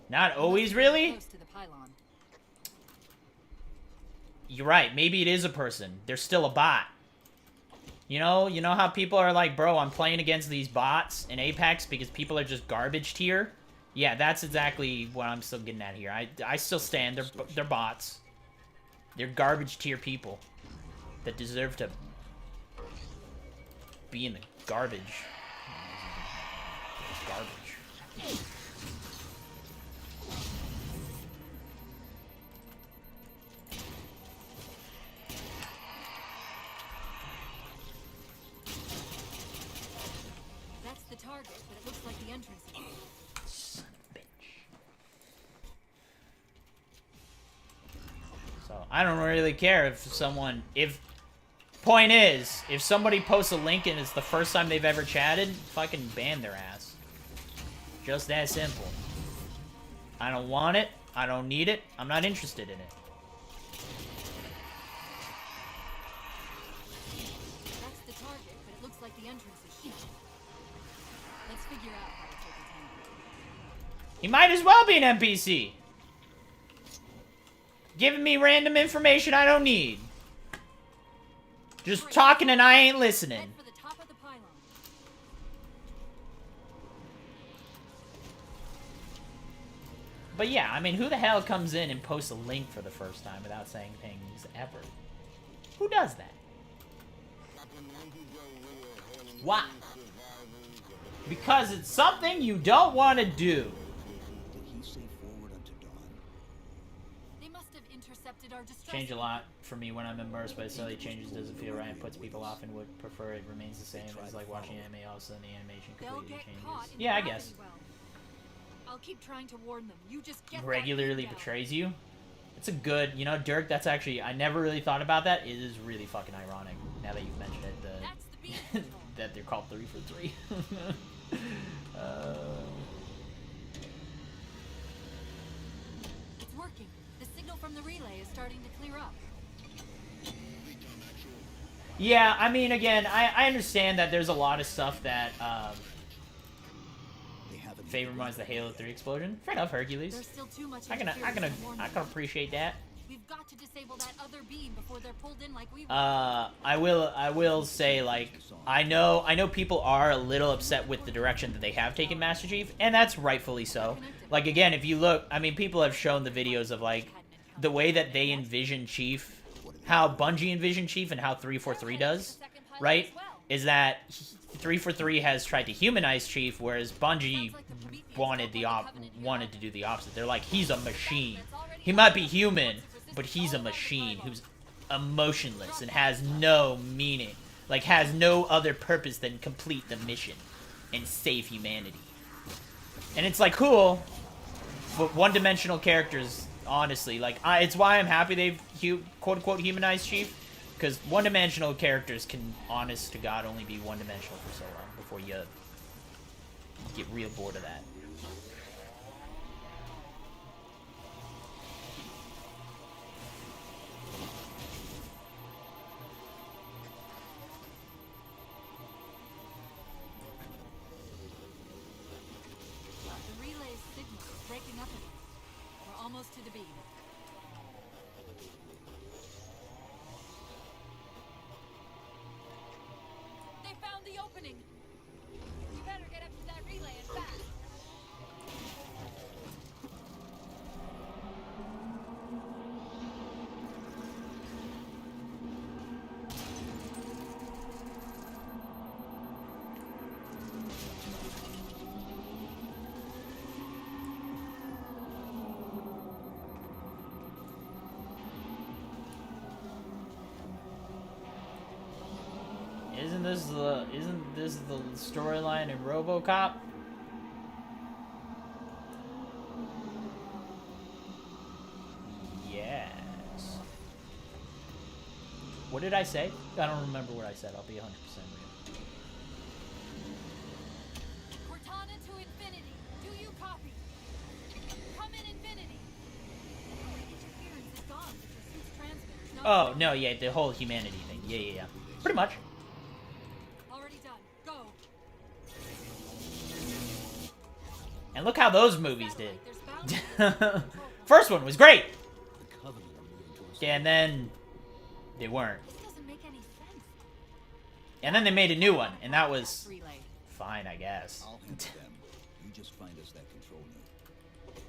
Not always, really? Close to the pylon. You're right. Maybe it is a person. They're still a bot. You know how people are like, bro, I'm playing against these bots in Apex because people are just garbage tier? Yeah, that's exactly what I'm still getting at here. I still stand. They're bots. They're garbage tier people that deserve to be in the garbage. Garbage. That's the target, but it looks like the entrance is. Son of a bitch. So, I don't really care if point is, if somebody posts a link and it's the first time they've ever chatted, fucking ban their ass. Just that simple. I don't want it. I don't need it. I'm not interested in it. That's the target, but it looks like the entrance is huge. Let's figure out how to take it down. He might as well be an NPC. Giving me random information I don't need. Just talking and I ain't listening. Head for the top of the pylon. But yeah, I mean, who the hell comes in and posts a link for the first time without saying things ever? Who does that? Why? Because it's something you don't want to do. Did he say forward unto dawn? They must have intercepted our distress. Change a lot for me when I'm immersed, but suddenly changes doesn't feel right and puts people off and would prefer it remains the same. It's like watching anime, all of a sudden the animation They'll completely get caught changes. in Yeah, I gravity guess. well. I'll keep trying to warn them. You just get Regularly that thing down. betrays you. It's a good, Dirk, that's actually, I never really thought about that. It is really fucking ironic, now that you've mentioned it, That's the beam control. that they're called 3 for 3. It's working. The signal from the relay is starting to clear up. Yeah, I mean, again, I understand that there's a lot of stuff that, They haven't favorites the Halo 3 explosion. Fair enough, Hercules. There's still too much I can interference to warn them. appreciate that. We've got to disable that other beam before they're pulled in like we were. I will say, like, I know people are a little upset with the direction that they have taken Master Chief, and that's rightfully so. Like, again, if you look, I mean, people have shown the videos of, like, the way that they envision Chief, how Bungie envisioned Chief and how 343 does, right? Is that 343 has tried to humanize Chief, whereas Bungie wanted to do the opposite. They're like, he's a machine. He might be human, but he's a machine who's emotionless and has no meaning. Like, has no other purpose than complete the mission and save humanity. And it's like, cool, but one-dimensional characters, honestly, like, it's why I'm happy they've quote-unquote humanized Chief, because one-dimensional characters can, honest to God, only be one-dimensional for so long before you get real bored of that. The relay's signal is breaking up again. We're almost to the beam. They found the opening. You better get up to that relay and fast. isn't this the storyline in RoboCop? Yes. What did I say? I don't remember what I said. I'll be 100% real. Cortana to Infinity. Do you copy? Come in Infinity. Interference is gone, but your suit's transmitter's not. Oh, no, yeah, the whole humanity thing. Yeah. Pretty much. Already done. Go. And look how those movies did. There's bound First one was great. The Covenant are moving towards And then they weren't. This doesn't make any sense. And then they made a new one, and that was Relay. fine, I guess. I'll handle them. You just find us that control node.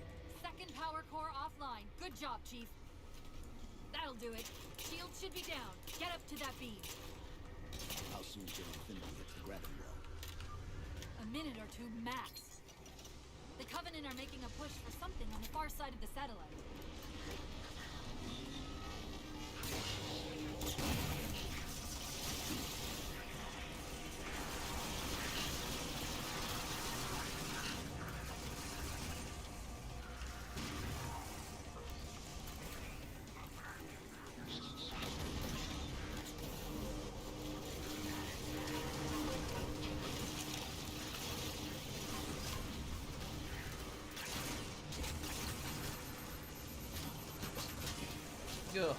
Second power core offline. Good job, Chief. That'll do it. Shield should be down. Get up to that beam. How soon till Infinity hits the gravity well? A minute or two max. The Covenant are making a push for something on the far side of the satellite. Go.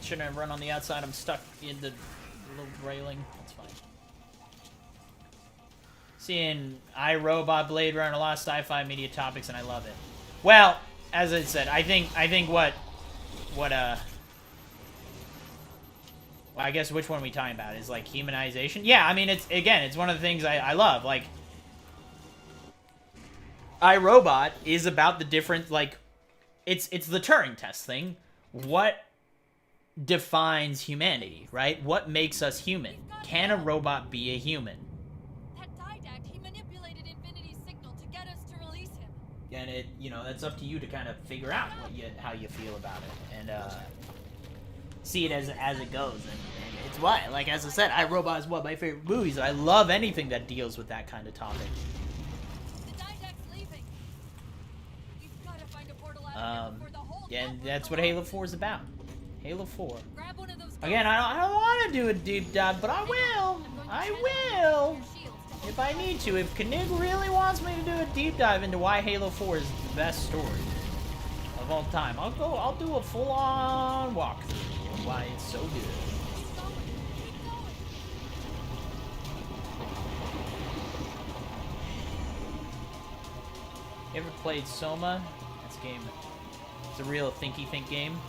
Shouldn't have run on the outside. I'm stuck in the little railing. That's fine. Seeing iRobot, Blade Runner, a lot of sci-fi media topics, and I love it. Well, as I said, I think what I guess which one are we talking about is like humanization. Yeah, I mean it's one of the things I love. Like iRobot is about the different, like, it's the Turing test thing. What defines humanity, right? What makes us human? Can a robot be a human? That Didact, he manipulated Infinity's signal to get us to release him. And it, that's up to you to kind of figure out how you feel about it and see it as it goes. And it's why, like as I said, iRobot is one of my favorite movies. I love anything that deals with that kind of topic. Yeah, and that's what Halo 4 is about. Halo 4. Grab one of those. Again, I don't want to do a deep dive, but I will. I will. If I need to. If Knig really wants me to do a deep dive into why Halo 4 is the best story of all time, I'll do a full-on walkthrough of why it's so good. You ever played Soma? That's a game. It's a real thinky think game.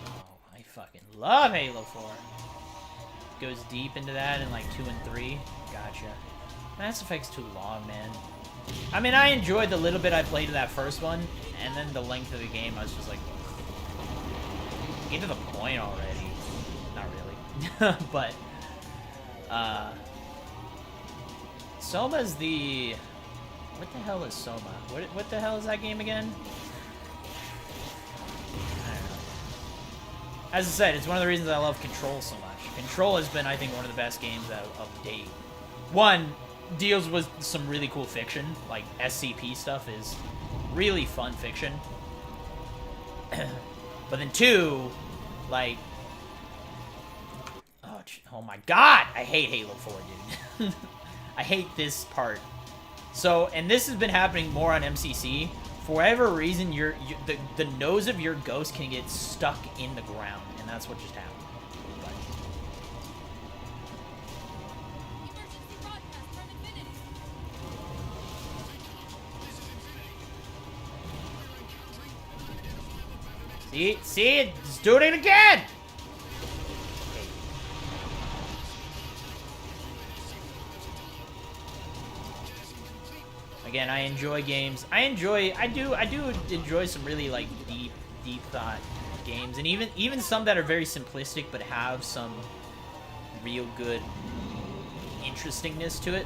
Oh, I fucking love Halo 4. Goes deep into that in like 2 and 3. Gotcha. Mass Effect's too long, man. I mean, I enjoyed the little bit I played of that first one, and then the length of the game, I was just like, get to the point already. Not really. But, Soma's the... What the hell is Soma? What the hell is that game again? I don't know. As I said, it's one of the reasons I love Control so much. Control has been, I think, one of the best games of date. One, deals with some really cool fiction. Like, SCP stuff is really fun fiction. But then two, like... Oh my god! I hate Halo 4, dude. I hate this part. So, and this has been happening more on MCC. For whatever reason, the nose of your ghost can get stuck in the ground, and that's what just happened. But. Emergency broadcast from Infinity. See, it's doing it again. Again, I enjoy games. I do enjoy some really like deep thought games, and even some that are very simplistic but have some real good interestingness to it.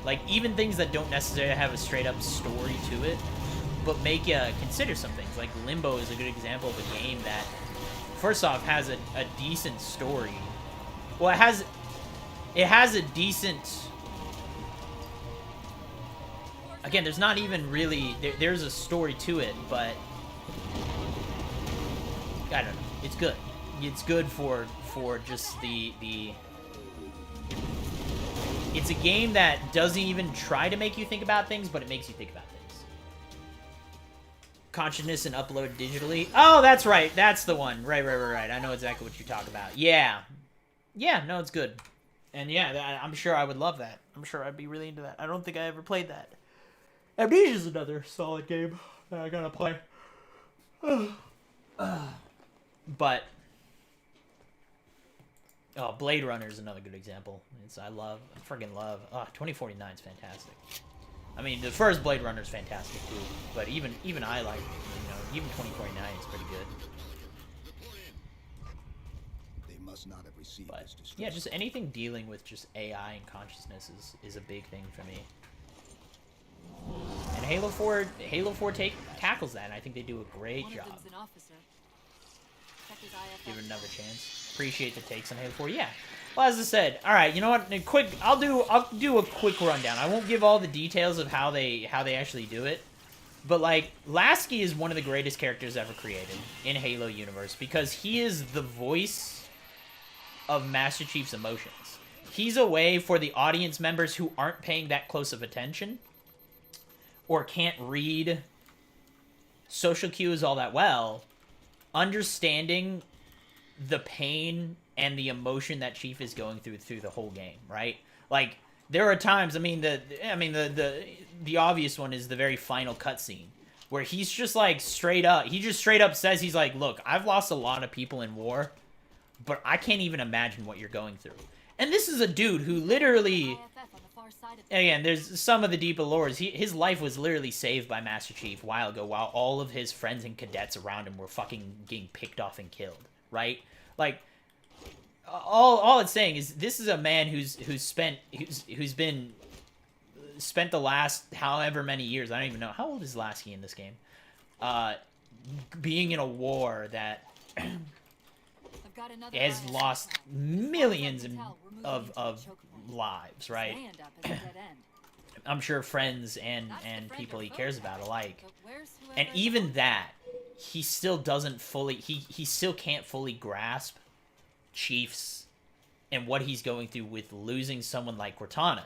Like even things that don't necessarily have a straight up story to it, but make you consider some things. Like Limbo is a good example of a game that first off, has a decent story. Well, it has a decent... Again, there's not even really... There's a story to it, but... I don't know. It's good. It's good for just the... It's a game that doesn't even try to make you think about things, but it makes you think about things. Consciousness and upload digitally. Oh, that's right. That's the one. Right. I know exactly what you talk about. Yeah. Yeah, no, it's good. And yeah, I'm sure I would love that. I'm sure I'd be really into that. I don't think I ever played that. Amnesia's another solid game that I gotta play. But... Oh, Blade Runner is another good example. I friggin' love. 2049 is fantastic. I mean, the first Blade Runner is fantastic too. But even I like, even 2049 is pretty good. They must not have received But this distress. yeah, just anything dealing with just AI and consciousness is a big thing for me. And Halo 4 tackles that, and I think they do a great job. One of them's an officer. Check his IFF. Give it another chance. Appreciate the takes on Halo 4. Yeah. Well, as I said, all right. You know what? I'll do a quick rundown. I won't give all the details of how they actually do it, but like Lasky is one of the greatest characters ever created in Halo universe because he is the voice of Master Chief's emotions. He's a way for the audience members who aren't paying that close of attention or can't read social cues all that well, understanding the pain and the emotion that Chief is going through the whole game, right? Like there are times, the obvious one is the very final cutscene where he's just like straight up says, he's like, look, I've lost a lot of people in war, but I can't even imagine what you're going through. And this is a dude who literally, again, there's some of the deeper lores. His life was literally saved by Master Chief a while ago while all of his friends and cadets around him were fucking getting picked off and killed, right? Like, all it's saying is this is a man who's been spent the last however many years, I don't even know, how old is Lasky in this game? Being in a war that has lost millions of lives, right? I'm sure friends and people he cares about alike. And even that, he still doesn't fully, he still can't fully grasp Chief's and what he's going through with losing someone like Cortana,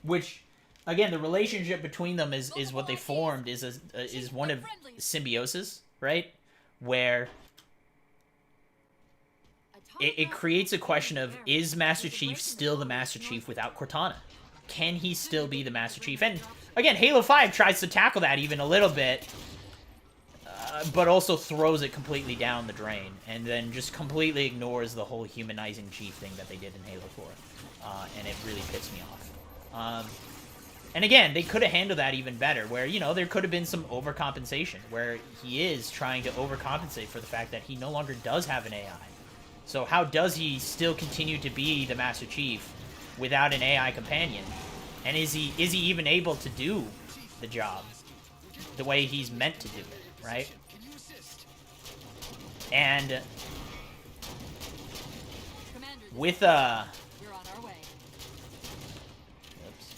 which, again, the relationship between them is what they formed is one of symbiosis, right? Where it creates a question of, is Master Chief still the Master Chief without Cortana? Can he still be the Master Chief? And again, Halo 5 tries to tackle that even a little bit, but also throws it completely down the drain, and then just completely ignores the whole humanizing Chief thing that they did in Halo 4. And it really pissed me off. And again, they could have handled that even better, where, there could have been some overcompensation, where he is trying to overcompensate for the fact that he no longer does have an AI. So how does he still continue to be the Master Chief without an AI companion? And is he even able to do the job the way he's meant to do it, right? And with We're on our way. Oops.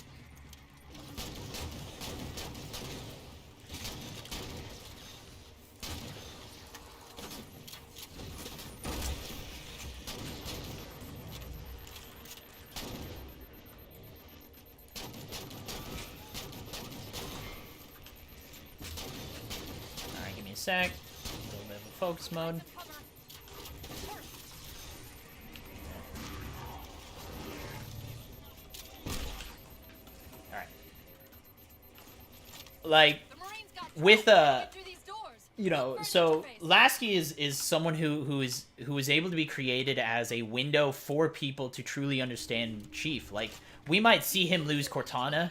Alright, give me a sec. A little bit of a focus mode. Like, with so Lasky is someone who is able to be created as a window for people to truly understand Chief. Like, we might see him lose Cortana,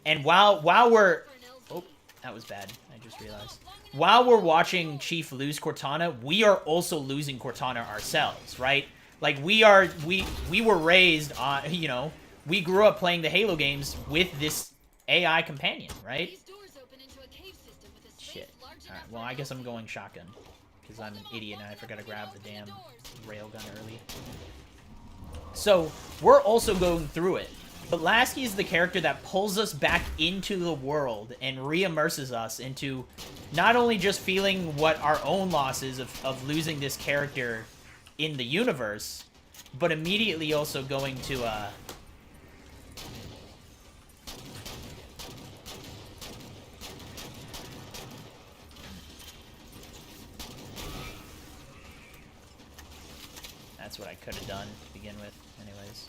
and while we're, oh, that was bad, I just realized. While we're watching Chief lose Cortana, we are also losing Cortana ourselves, right? Like, we were raised on, we grew up playing the Halo games with this AI companion, right? Shit. Alright, well, I guess I'm going shotgun. because I'm an idiot and I forgot to grab the damn railgun early. So, we're also going through it. But Lasky is the character that pulls us back into the world and re-immerses us into not only just feeling what our own loss is of losing this character in the universe, but immediately also going to, That's what I could have done to begin with, anyways.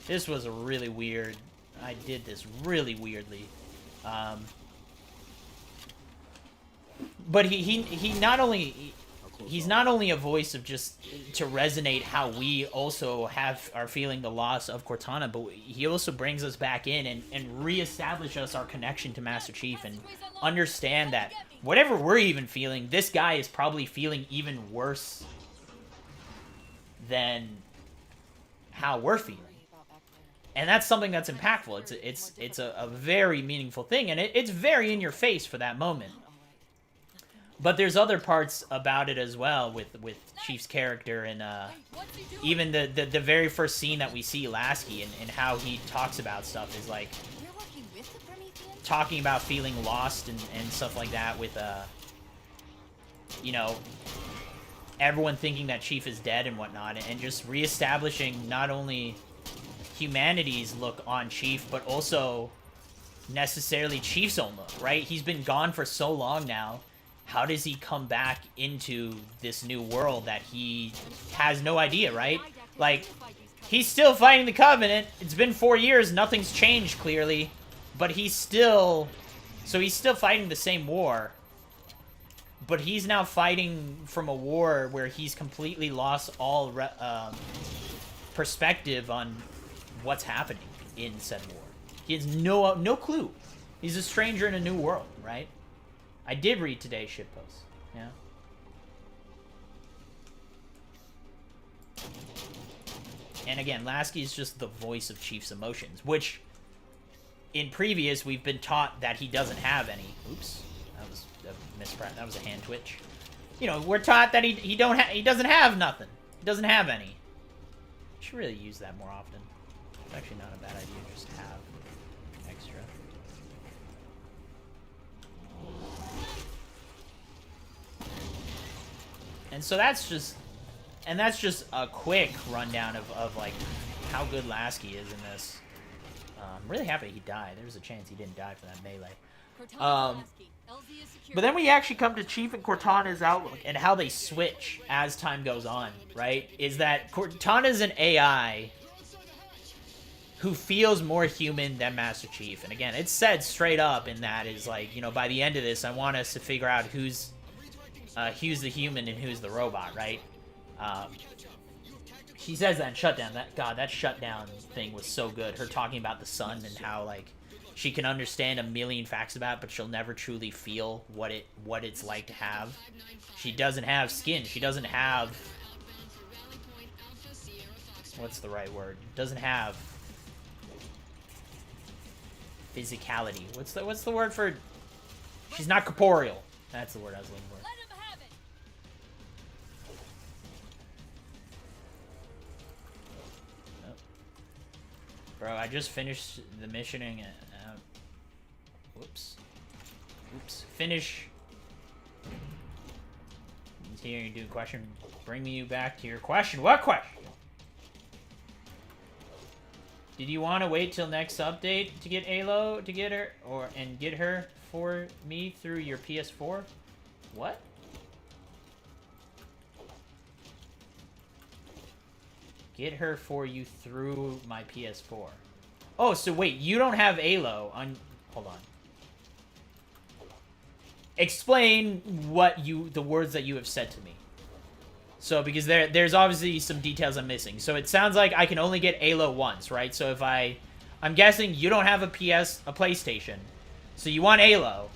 This was a really weird... I did this really weirdly. But he not only... He's not only a voice of just to resonate how we also are feeling the loss of Cortana, but he also brings us back in and reestablish us our connection to Master Chief and understand that whatever we're even feeling, this guy is probably feeling even worse than how we're feeling. And that's something that's impactful. It's a very meaningful thing, and it's very in your face for that moment. But there's other parts about it as well with Chief's character and even the very first scene that we see Lasky and how he talks about stuff is like talking about feeling lost and stuff like that with you know, everyone thinking that Chief is dead and whatnot, and just reestablishing not only humanity's look on Chief, but also necessarily Chief's own look, right? He's been gone for so long now. How does he come back into this new world that he has no idea, right? Like, he's still fighting the Covenant. It's been 4 years. Nothing's changed, clearly. But he's still... So he's still fighting the same war. But he's now fighting from a war where he's completely lost all perspective on what's happening in said war. He has no clue. He's a stranger in a new world, right? I did read today's shitpost, yeah. And again, Lasky is just the voice of Chief's emotions, which in previous we've been taught that he doesn't have any. Oops, that was a misprint. That was a hand twitch. You know, we're taught that he doesn't have nothing. He doesn't have any. Should really use that more often. It's actually not a bad idea just to have extra. And so that's just a quick rundown of like how good Lasky is in this. I'm really happy he died. There was a chance he didn't die for that melee. But then we actually come to Chief and Cortana's outlook and how they switch as time goes on, right? Is that Cortana's an AI who feels more human than Master Chief. And again, it's said straight up in that is like, you know, by the end of this, I want us to figure out who's the human and who's the robot, right? She says that in Shutdown. That Shutdown thing was so good. Her talking about the sun and how, like, she can understand a million facts about it, but she'll never truly feel what it's like to have. She doesn't have skin. She doesn't have... What's the right word? Doesn't have... physicality. What's the word for... She's not corporeal. That's the word I was looking for. Bro, I just finished the missioning. Whoops. Oops. Finish. Here you do a question. Bring you back to your question. What question? Did you want to wait till next update to get Alo to get her and get her for me through your PS4? What? Get her for you through my PS4. Oh, so wait, you don't have Alo on... Hold on. Explain the words that you have said to me. So, because there's obviously some details I'm missing. So it sounds like I can only get Alo once, right? So if I'm guessing you don't have a PlayStation. So you want Alo.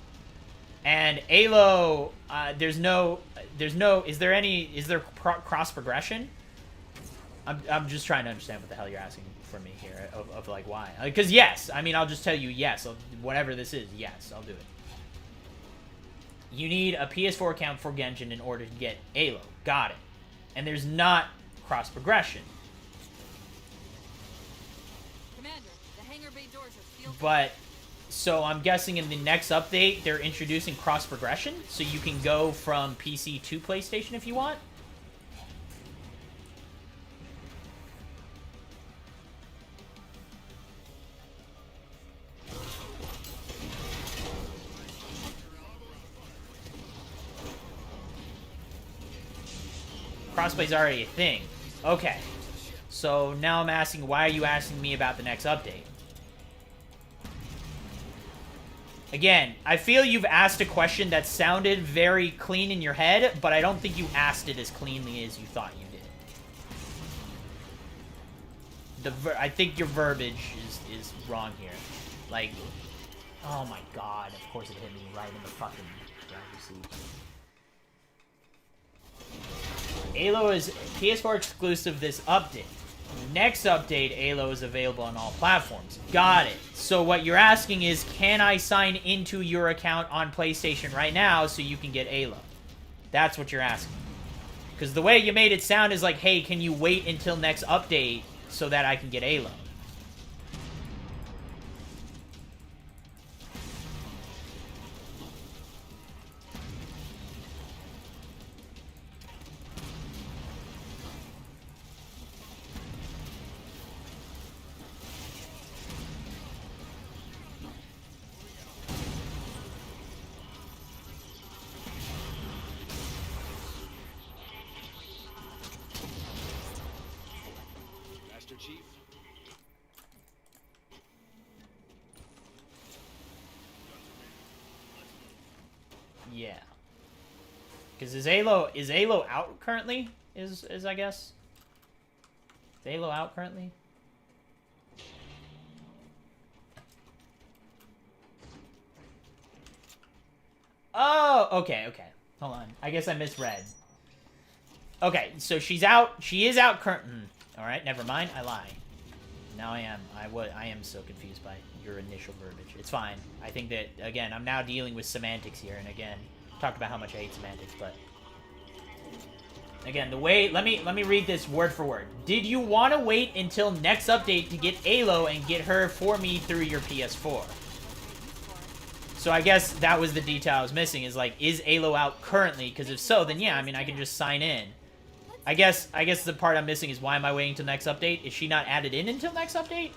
And Alo, is there cross progression? I'm just trying to understand what the hell you're asking for me here, of like, why? Because yes, I mean, I'll just tell you yes, whatever this is, yes, I'll do it. You need a PS4 account for Genshin in order to get Halo. Got it. And there's not cross progression. Commander, the hangar bay doors are sealed. But so I'm guessing in the next update they're introducing cross progression, so you can go from PC to PlayStation if you want. Crossplay's already a thing. Okay. So now I'm asking, why are you asking me about the next update? Again, I feel you've asked a question that sounded very clean in your head, but I don't think you asked it as cleanly as you thought you did. I think your verbiage is wrong here. Like, oh my god, of course it hit me right in the fucking driver's seat. Halo is PS4 exclusive this update. Next update, Halo is available on all platforms. Got it. So what you're asking is, can I sign into your account on PlayStation right now so you can get Halo? That's what you're asking. Because the way you made it sound is like, hey, can you wait until next update so that I can get Halo? Master Chief? Yeah. Because is Halo out currently? Is I guess? Is Halo out currently? Oh, okay. Hold on. I guess I misread. Okay, so she's out. She is out current. All right, never mind. I lie. Now I am. I am so confused by your initial verbiage. It's fine. I think that, again, I'm now dealing with semantics here, and again, talked about how much I hate semantics, but again, the way, let me read this word for word. Did you want to wait until next update to get Halo and get her for me through your PS4? So I guess that was the detail I was missing, is like, is Halo out currently? Because if so, then yeah, I mean, I can just sign in. I guess the part I'm missing is, why am I waiting till next update? Is she not added in until next update?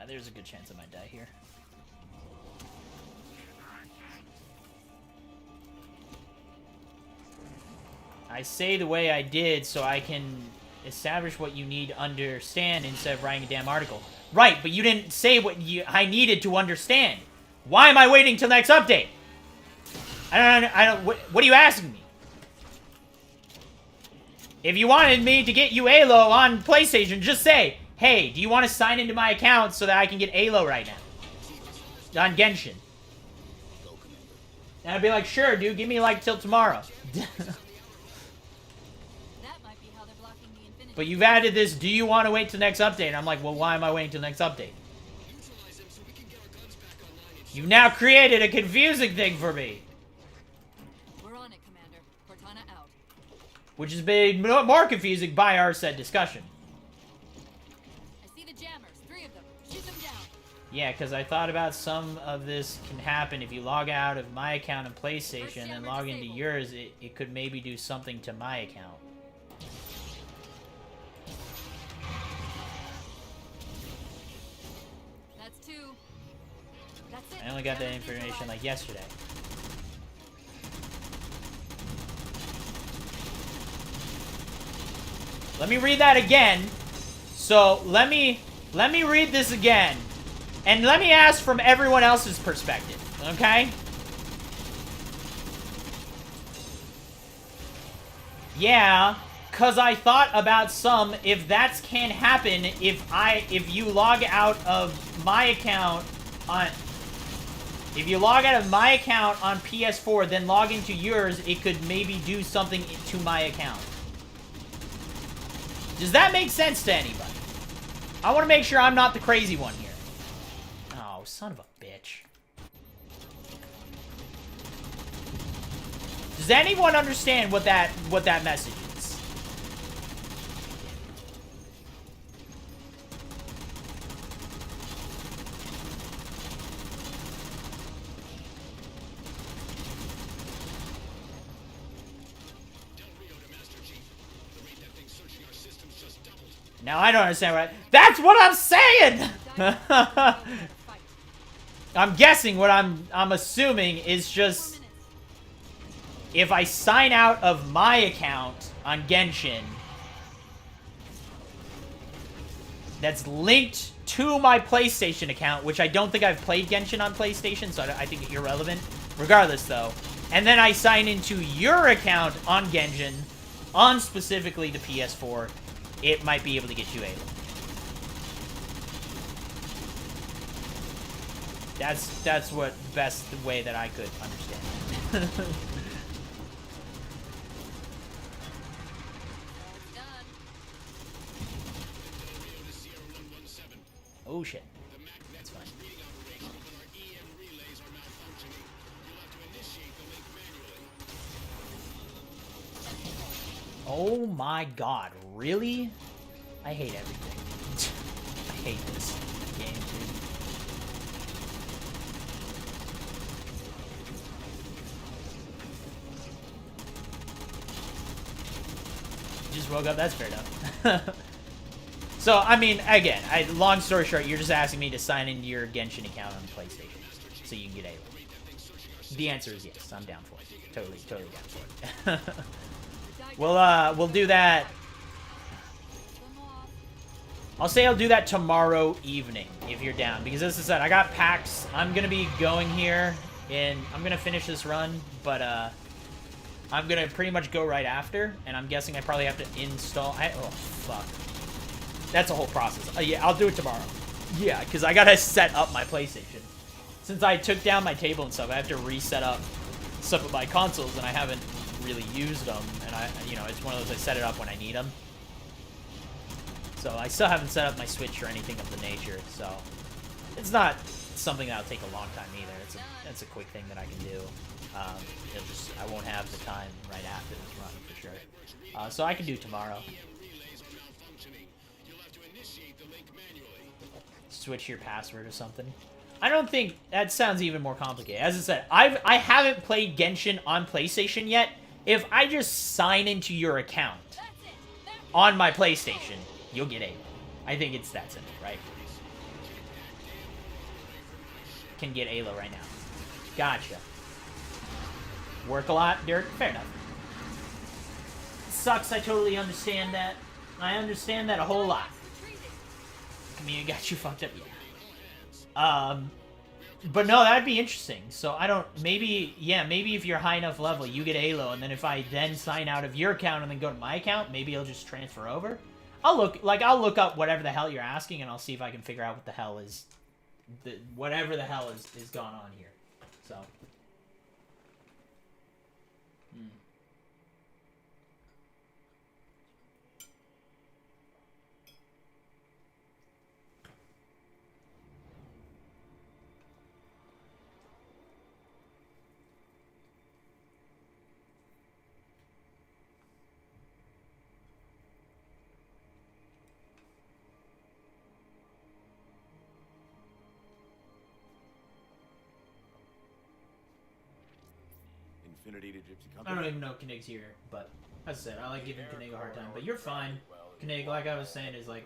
There's a good chance I might die here. I say the way I did so I can establish what you need to understand instead of writing a damn article. Right, but you didn't say what I needed to understand. Why am I waiting till next update? What are you asking me? If you wanted me to get you Halo on PlayStation, just say, hey, do you want to sign into my account so that I can get Halo right now? On Genshin. And I'd be like, sure, dude, give me, like, till tomorrow. That might be how they're blocking the Infinity. But you've added this, do you want to wait till next update? And I'm like, well, why am I waiting till next update? You've now created a confusing thing for me. We're on it, Commander. Cortana out. Which has been more confusing by our said discussion. Yeah, because I thought about some of this can happen if you log out of my account in PlayStation and log into yours, it could maybe do something to my account. That's two. That's it. I only got that information like yesterday. Let me read that again. So, let me read this again. And let me ask from everyone else's perspective, okay? Yeah, cause I thought about if that can happen if you log out of my account on PS4, then log into yours, it could maybe do something to my account. Does that make sense to anybody? I want to make sure I'm not the crazy one here. Oh, son of a bitch. Does anyone understand what that message is? Now I don't understand what that's what I'm saying! I'm guessing what I'm assuming is just if I sign out of my account on Genshin that's linked to my PlayStation account, which I don't think I've played Genshin on PlayStation, so I think it's irrelevant. Regardless, though. And then I sign into your account on Genshin, on specifically the PS4, it might be able to get you Aloy. That's what best way that I could understand. Oh shit. That's fine. Oh my god, really? I hate everything. I hate this game, dude. Just woke up, that's fair enough. So, I mean, again, long story short, you're just asking me to sign into your Genshin account on PlayStation so you can get Aloy. The answer is yes, I'm down for it. Totally down for it. We'll do that. I'll say I'll do that tomorrow evening, if you're down. Because as I said, I got PAX. I'm going to be going here, and I'm going to finish this run, but, I'm going to pretty much go right after, and I'm guessing I probably have to install... oh, fuck. That's a whole process. Yeah, I'll do it tomorrow. Yeah, because I gotta set up my PlayStation. Since I took down my table and stuff, I have to reset up some of my consoles, and I haven't really used them. And it's one of those I set it up when I need them. So I still haven't set up my Switch or anything of the nature. So it's not something that'll take a long time either. It's a quick thing that I can do. I won't have the time right after this run for sure. So I can do tomorrow. Switch your password or something. I don't think that sounds even more complicated. As I said, I haven't played Genshin on PlayStation yet. If I just sign into your account on my PlayStation, you'll get Aloy. I think it's that simple, right? Can get Aloy right now. Gotcha. Work a lot, Dirk? Fair enough. Sucks, I totally understand that. I understand that a whole lot. Camille got you fucked up. Yeah. But no, that'd be interesting. So I don't, maybe if you're high enough level, you get Aloy, and then if I then sign out of your account and then go to my account, maybe it'll just transfer over. I'll look up whatever the hell you're asking, and I'll see if I can figure out what the hell is, whatever the hell is going on here. So. I don't even know if Knig's here, but as I said, I like giving Knig a hard time. But you're fine. Knig, like I was saying, is like,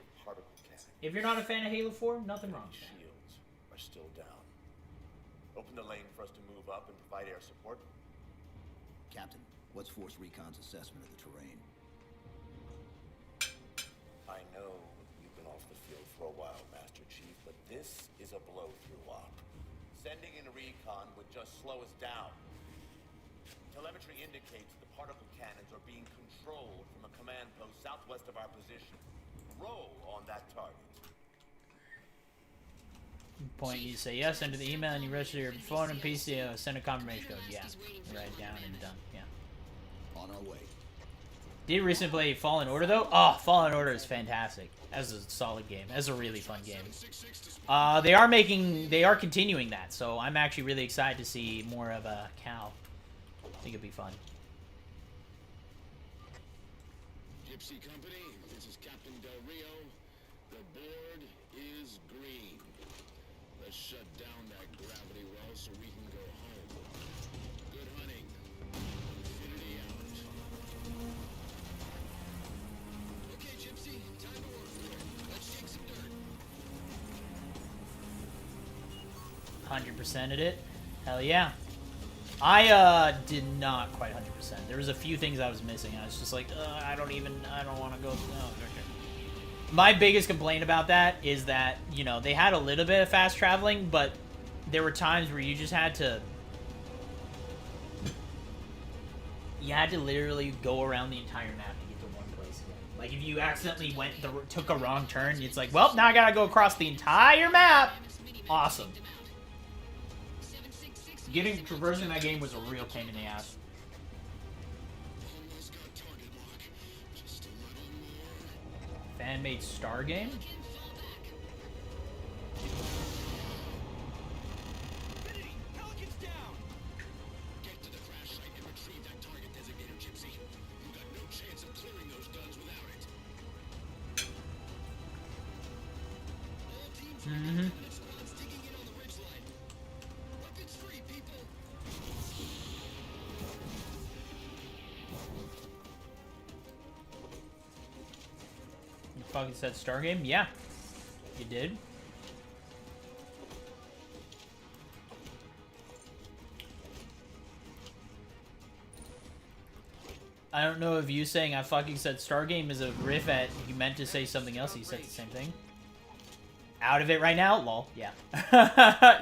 if you're not a fan of Halo 4, nothing wrong with that. Shields are still down. Open the lane for us to move up and provide air support. Captain, what's Force Recon's assessment of the terrain? I know you've been off the field for a while, Master Chief, but this is a blow-through op. Sending in a recon would just slow us down. Telemetry indicates the particle cannons are being controlled from a command post southwest of our position. Roll on that target. Point, you say yes, enter the email, and you register your phone and PC, send a confirmation code. Yeah, write down and done. Yeah. On our way. Did recently play Fallen Order though? Oh, Fallen Order is fantastic. That's a solid game. That's a really fun game. They are continuing that, so I'm actually really excited to see more of a Cal. I think it'd be fun. Gypsy Company, this is Captain Del Rio. The board is green. Let's shut down that gravity well so we can go home. Good hunting. Infinity out. Okay, Gypsy, time to work for it. Let's shake some dirt. 100%ed it. Hell yeah. I did not quite 100%. There was a few things I was missing. I was just like, I don't want to go. No, okay. My biggest complaint about that is that, you know, they had a little bit of fast traveling, but there were times where you just had to... You had to literally go around the entire map to get to one place again. Like, if you accidentally took a wrong turn, it's like, well, now I gotta go across the entire map! Awesome. Traversing that game was a real pain in the ass. Fan-made star game? Get to the crash site and retrieve that target designator, Gypsy. You got no chance of clearing those guns without it. All teams squads digging in on the ridgeline. Weapons free, people. You fucking said star game? Yeah. You did. I don't know if you saying I fucking said star game is a riff at you meant to say something else. You said the same thing. Out of it right now? Lol. Yeah.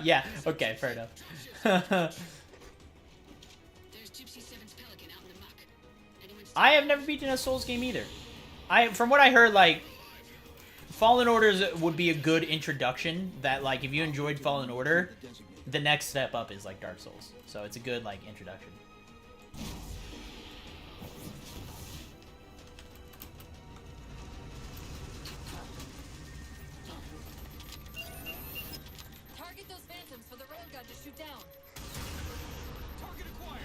Yeah. Okay, fair enough. I have never beaten a Souls game either. From what I heard, like, Fallen Orders would be a good introduction. That, like, if you enjoyed Fallen Order, the next step up is, like, Dark Souls. So it's a good, like, introduction. Target those phantoms for the railgun to shoot down. Target acquired.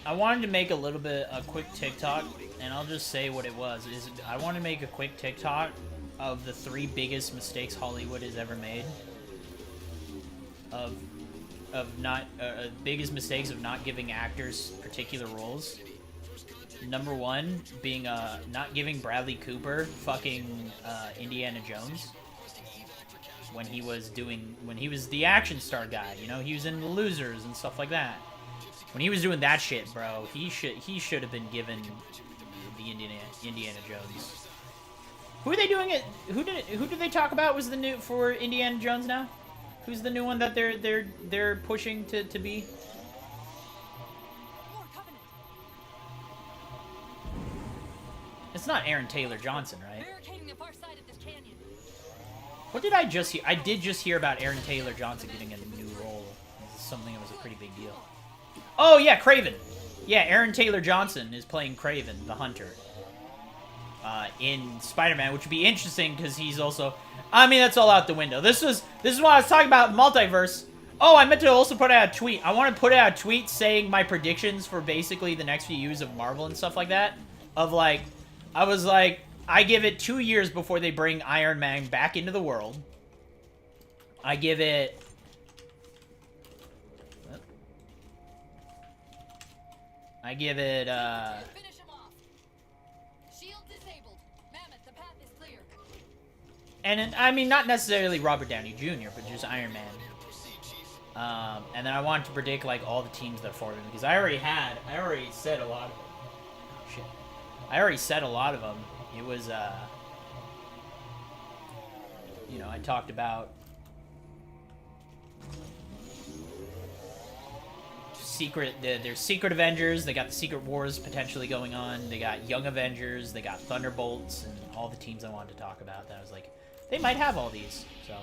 I wanted to make a quick TikTok, and I'll just say what it was. I want to make a quick TikTok of the 3 biggest mistakes Hollywood has ever made. Biggest mistakes of not giving actors particular roles. Number 1 being not giving Bradley Cooper fucking Indiana Jones when he was the action star guy. You know, he was in The Losers and stuff like that. When he was doing that shit, bro, he should have been given the Indiana Jones. Who are they doing it? Who did they talk about was the new for Indiana Jones now? Who's the new one that they're pushing to be? More Covenant. It's not Aaron Taylor Johnson, right? Barricading the far side of this canyon. What did I just hear? I did just hear about Aaron Taylor Johnson getting a new role. This is something that was a pretty big deal. Oh yeah, Kraven. Yeah, Aaron Taylor Johnson is playing Kraven, the Hunter, in Spider-Man, which would be interesting because he's also. I mean, that's all out the window. This is what I was talking about, multiverse. Oh, I meant to also put out a tweet. I want to put out a tweet saying my predictions for basically the next few years of Marvel and stuff like that. Of like, I was like, I give it 2 years before they bring Iron Man back into the world. I give it. Finish him off. Shield disabled. Mammoth, the path is clear. And I mean, not necessarily Robert Downey Jr., but just Iron Man. And then I wanted to predict like all the teams that are for him because I already said a lot of it. Oh, shit. I already said a lot of them. It was, you know, I talked about there's Secret Avengers, they got the Secret Wars potentially going on, they got Young Avengers, they got Thunderbolts, and all the teams I wanted to talk about that I was like, they might have all these, so.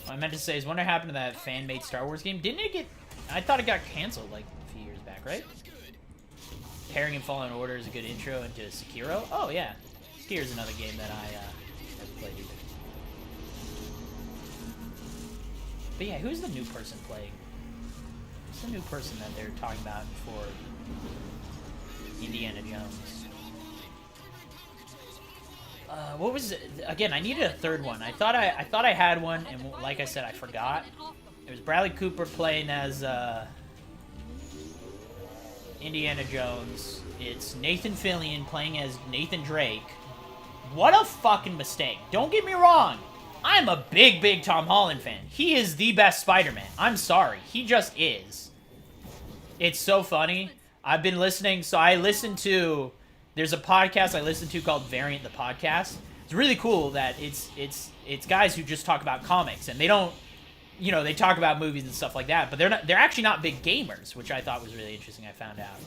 What I meant to say is, wonder what happened to that fan-made Star Wars game? Didn't it get, I thought it got canceled like a few years back, right? Pairing and Fallen Order is a good intro into Sekiro. Oh yeah, Sekiro's another game that I never played either. But yeah, who's the new person playing? Who's the new person that they're talking about for Indiana Jones? What was it? Again, I needed a third one. I thought I had one, and like I said, I forgot. It was Bradley Cooper playing as Indiana Jones. It's Nathan Fillion playing as Nathan Drake. What a fucking mistake. Don't get me wrong. I'm a big Tom Holland fan. He is the best Spider-Man. I'm sorry. He just is. It's so funny. I've been listening, so I listened to, there's a podcast I listen to called Variant the Podcast. It's really cool that it's guys who just talk about comics, and they don't, you know, they talk about movies and stuff like that, but they're actually not big gamers, which I thought was really interesting. I found out,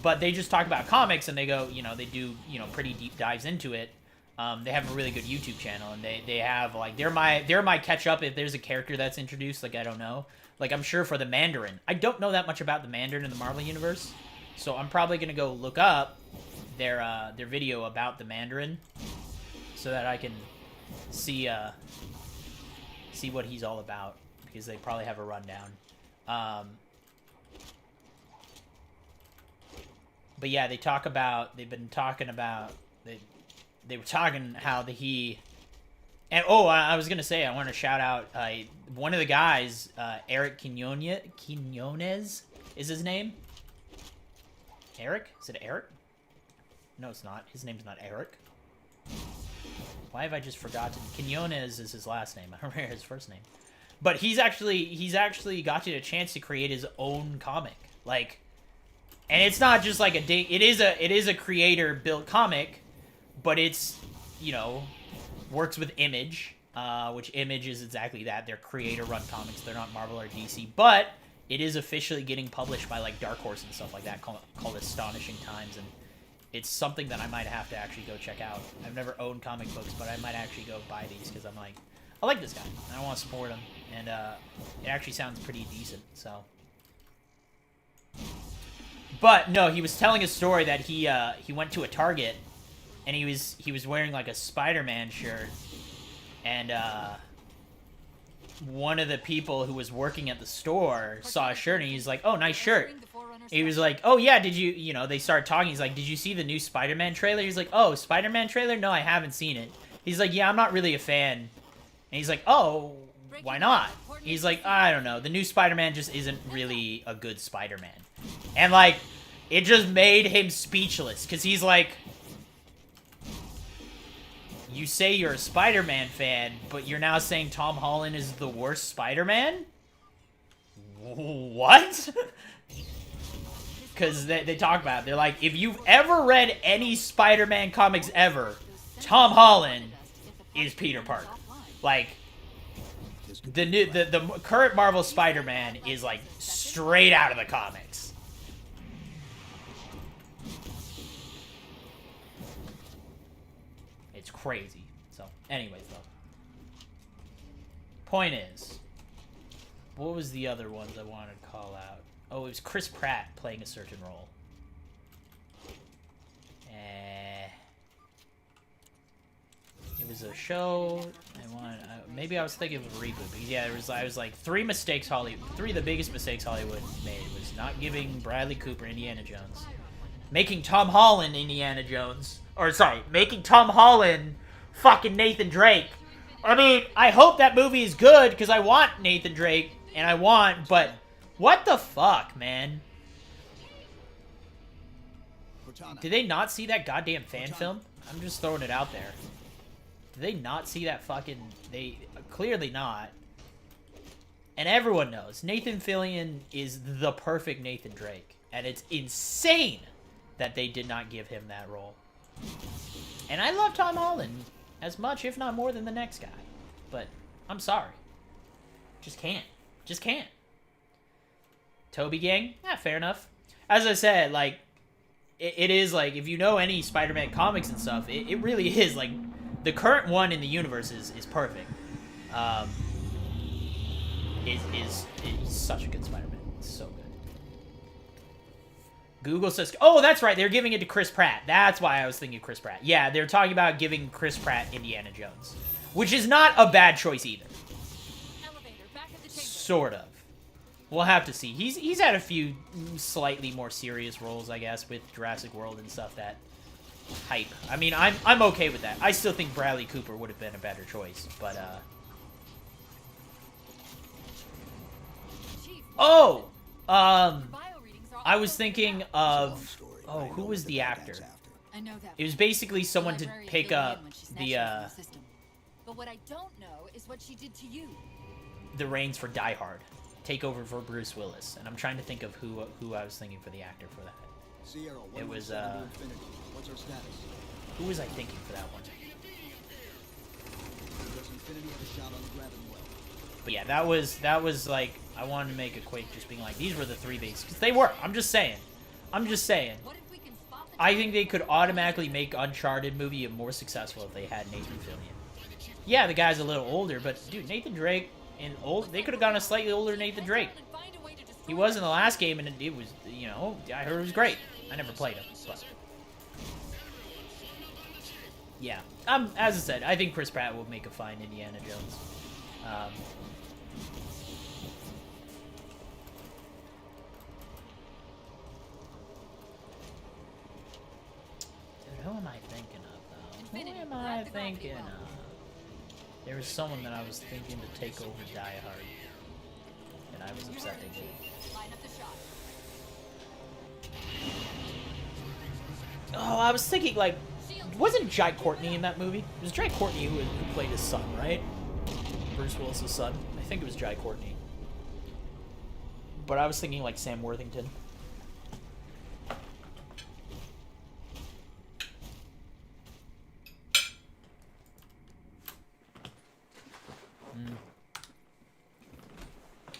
but they just talk about comics, and they go, you know, they do, you know, pretty deep dives into it. They have a really good YouTube channel, and they have like they're my catch up if there's a character that's introduced. Like I don't know, like I'm sure for the Mandarin, I don't know that much about the Mandarin in the Marvel universe, so I'm probably gonna go look up their video about the Mandarin so that I can see what he's all about, because they probably have a rundown. But yeah, they've been talking about they were talking how and I was gonna say, I want to shout out one of the guys, Eric Quinones is his name. Eric? Is it Eric? No, it's not. His name's not Eric. Why have I just forgotten? Quinones is his last name. I don't remember his first name. But he's actually got a chance to create his own comic. Like, and it's not just like it is a creator built comic, but it's, you know, works with Image, which Image is exactly that. They're creator-run comics. They're not Marvel or DC, but it is officially getting published by like Dark Horse and stuff like that, called Astonishing Times, and it's something that I might have to actually go check out. I've never owned comic books, but I might actually go buy these because I'm like, I like this guy, and I want to support him, and it actually sounds pretty decent. So, but no, he was telling a story that he went to a Target, and he was wearing like a Spider-Man shirt, and one of the people who was working at the store saw a shirt, and he's like, "Oh, nice shirt." He was like, "Oh yeah, did you know?" They started talking. He's like, "Did you see the new Spider-Man trailer?" He's like, "Oh, Spider-Man trailer? No, I haven't seen it." He's like, "Yeah, I'm not really a fan." And he's like, "Oh, why not?" He's like, "I don't know. The new Spider-Man just isn't really a good Spider-Man." And like, it just made him speechless, because he's like, you say you're a Spider-Man fan, but you're now saying Tom Holland is the worst Spider-Man? What? Because they talk about it. They're like, if you've ever read any Spider-Man comics ever, Tom Holland is Peter Parker. Like, the current Marvel Spider-Man is like straight out of the comics. It's crazy. So, anyways, though. Point is, what was the other ones I wanted to call out? Oh, it was Chris Pratt playing a certain role. It was a show. Maybe I was thinking of a reboot, because yeah, I was like, three of the biggest mistakes Hollywood made was not giving Bradley Cooper Indiana Jones, making Tom Holland Indiana Jones, or sorry, making Tom Holland fucking Nathan Drake. I mean, I hope that movie is good, because I want Nathan Drake, but what the fuck, man? Did they not see that goddamn fan film? I'm just throwing it out there. Did they not see that fucking... They... Clearly not. And everyone knows, Nathan Fillion is the perfect Nathan Drake. And it's insane that they did not give him that role. And I love Tom Holland as much, if not more, than the next guy. But I'm sorry. Just can't. Just can't. Toby gang? Yeah, fair enough. As I said, like, it is, like, if you know any Spider-Man comics and stuff, it really is, like, the current one in the universe is perfect. Is such a good Spider-Man. It's so good. Google says, oh, that's right, they're giving it to Chris Pratt. That's why I was thinking Chris Pratt. Yeah, they're talking about giving Chris Pratt Indiana Jones, which is not a bad choice either. Elevator, back at the chamber. Sort of. We'll have to see. He's had a few slightly more serious roles, I guess, with Jurassic World and stuff that hype. I mean, I'm okay with that. I still think Bradley Cooper would have been a better choice, but Chief, oh, bio readings are I all was over thinking the map. of who was the actor? I know that. It was basically The someone to librarian pick filled me up in when she snatched the you from the system. But what I don't know is what she did to you. reins for Die Hard, take over for Bruce Willis, and I'm trying to think of who I was thinking for the actor for that. Sierra, It was, 117 to Infinity. What's our status? Who was I thinking for that one? Does Infinity have a shot on the gravity well? But yeah, that was like, I wanted to make a quick, just being like, these were the three bases, because they were. I'm just saying. What if we can spot the I think they could automatically make Uncharted movie more successful if they had Nathan Fillion. Yeah, the guy's a little older, but dude, Nathan Drake and they could have gone a slightly older Nathan Drake. and find a way to destroy He was in the last game, and it was, you know, I heard it was great. I never played him, but yeah. As I said, I think Chris Pratt will make a fine Indiana Jones. Dude, who am I thinking of, though? Infinity, Who am grab I the gravity thinking well. of? There was someone that I was thinking to take over Die Hard, and I was upset they did. line up the shot. Oh, I was thinking, like, wasn't Jai Courtney in that movie? It was Jai Courtney who played his son, right? Bruce Willis' son. I think it was Jai Courtney. But I was thinking, like, Sam Worthington.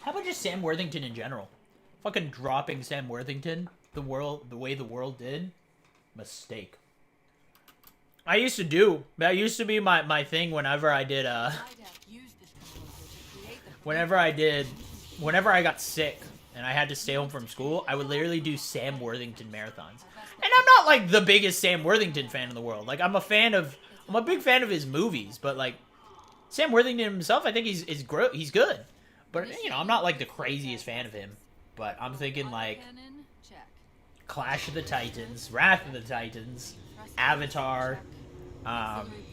How about just Sam Worthington in general? Fucking dropping Sam Worthington the way the world did? Mistake. That used to be my thing whenever I did, Hideout used this composer to create the whenever I got sick and I had to stay home from school, I would literally do Sam Worthington marathons. And I'm not, like, the biggest Sam Worthington fan in the world. Like, I'm a big fan of his movies, but, like, Sam Worthington himself, I think he's good. But, you know, I'm not, like, the craziest fan of him. But I'm thinking, like, cannon. Check. Clash of the Titans, Wrath of the Titans, Avatar,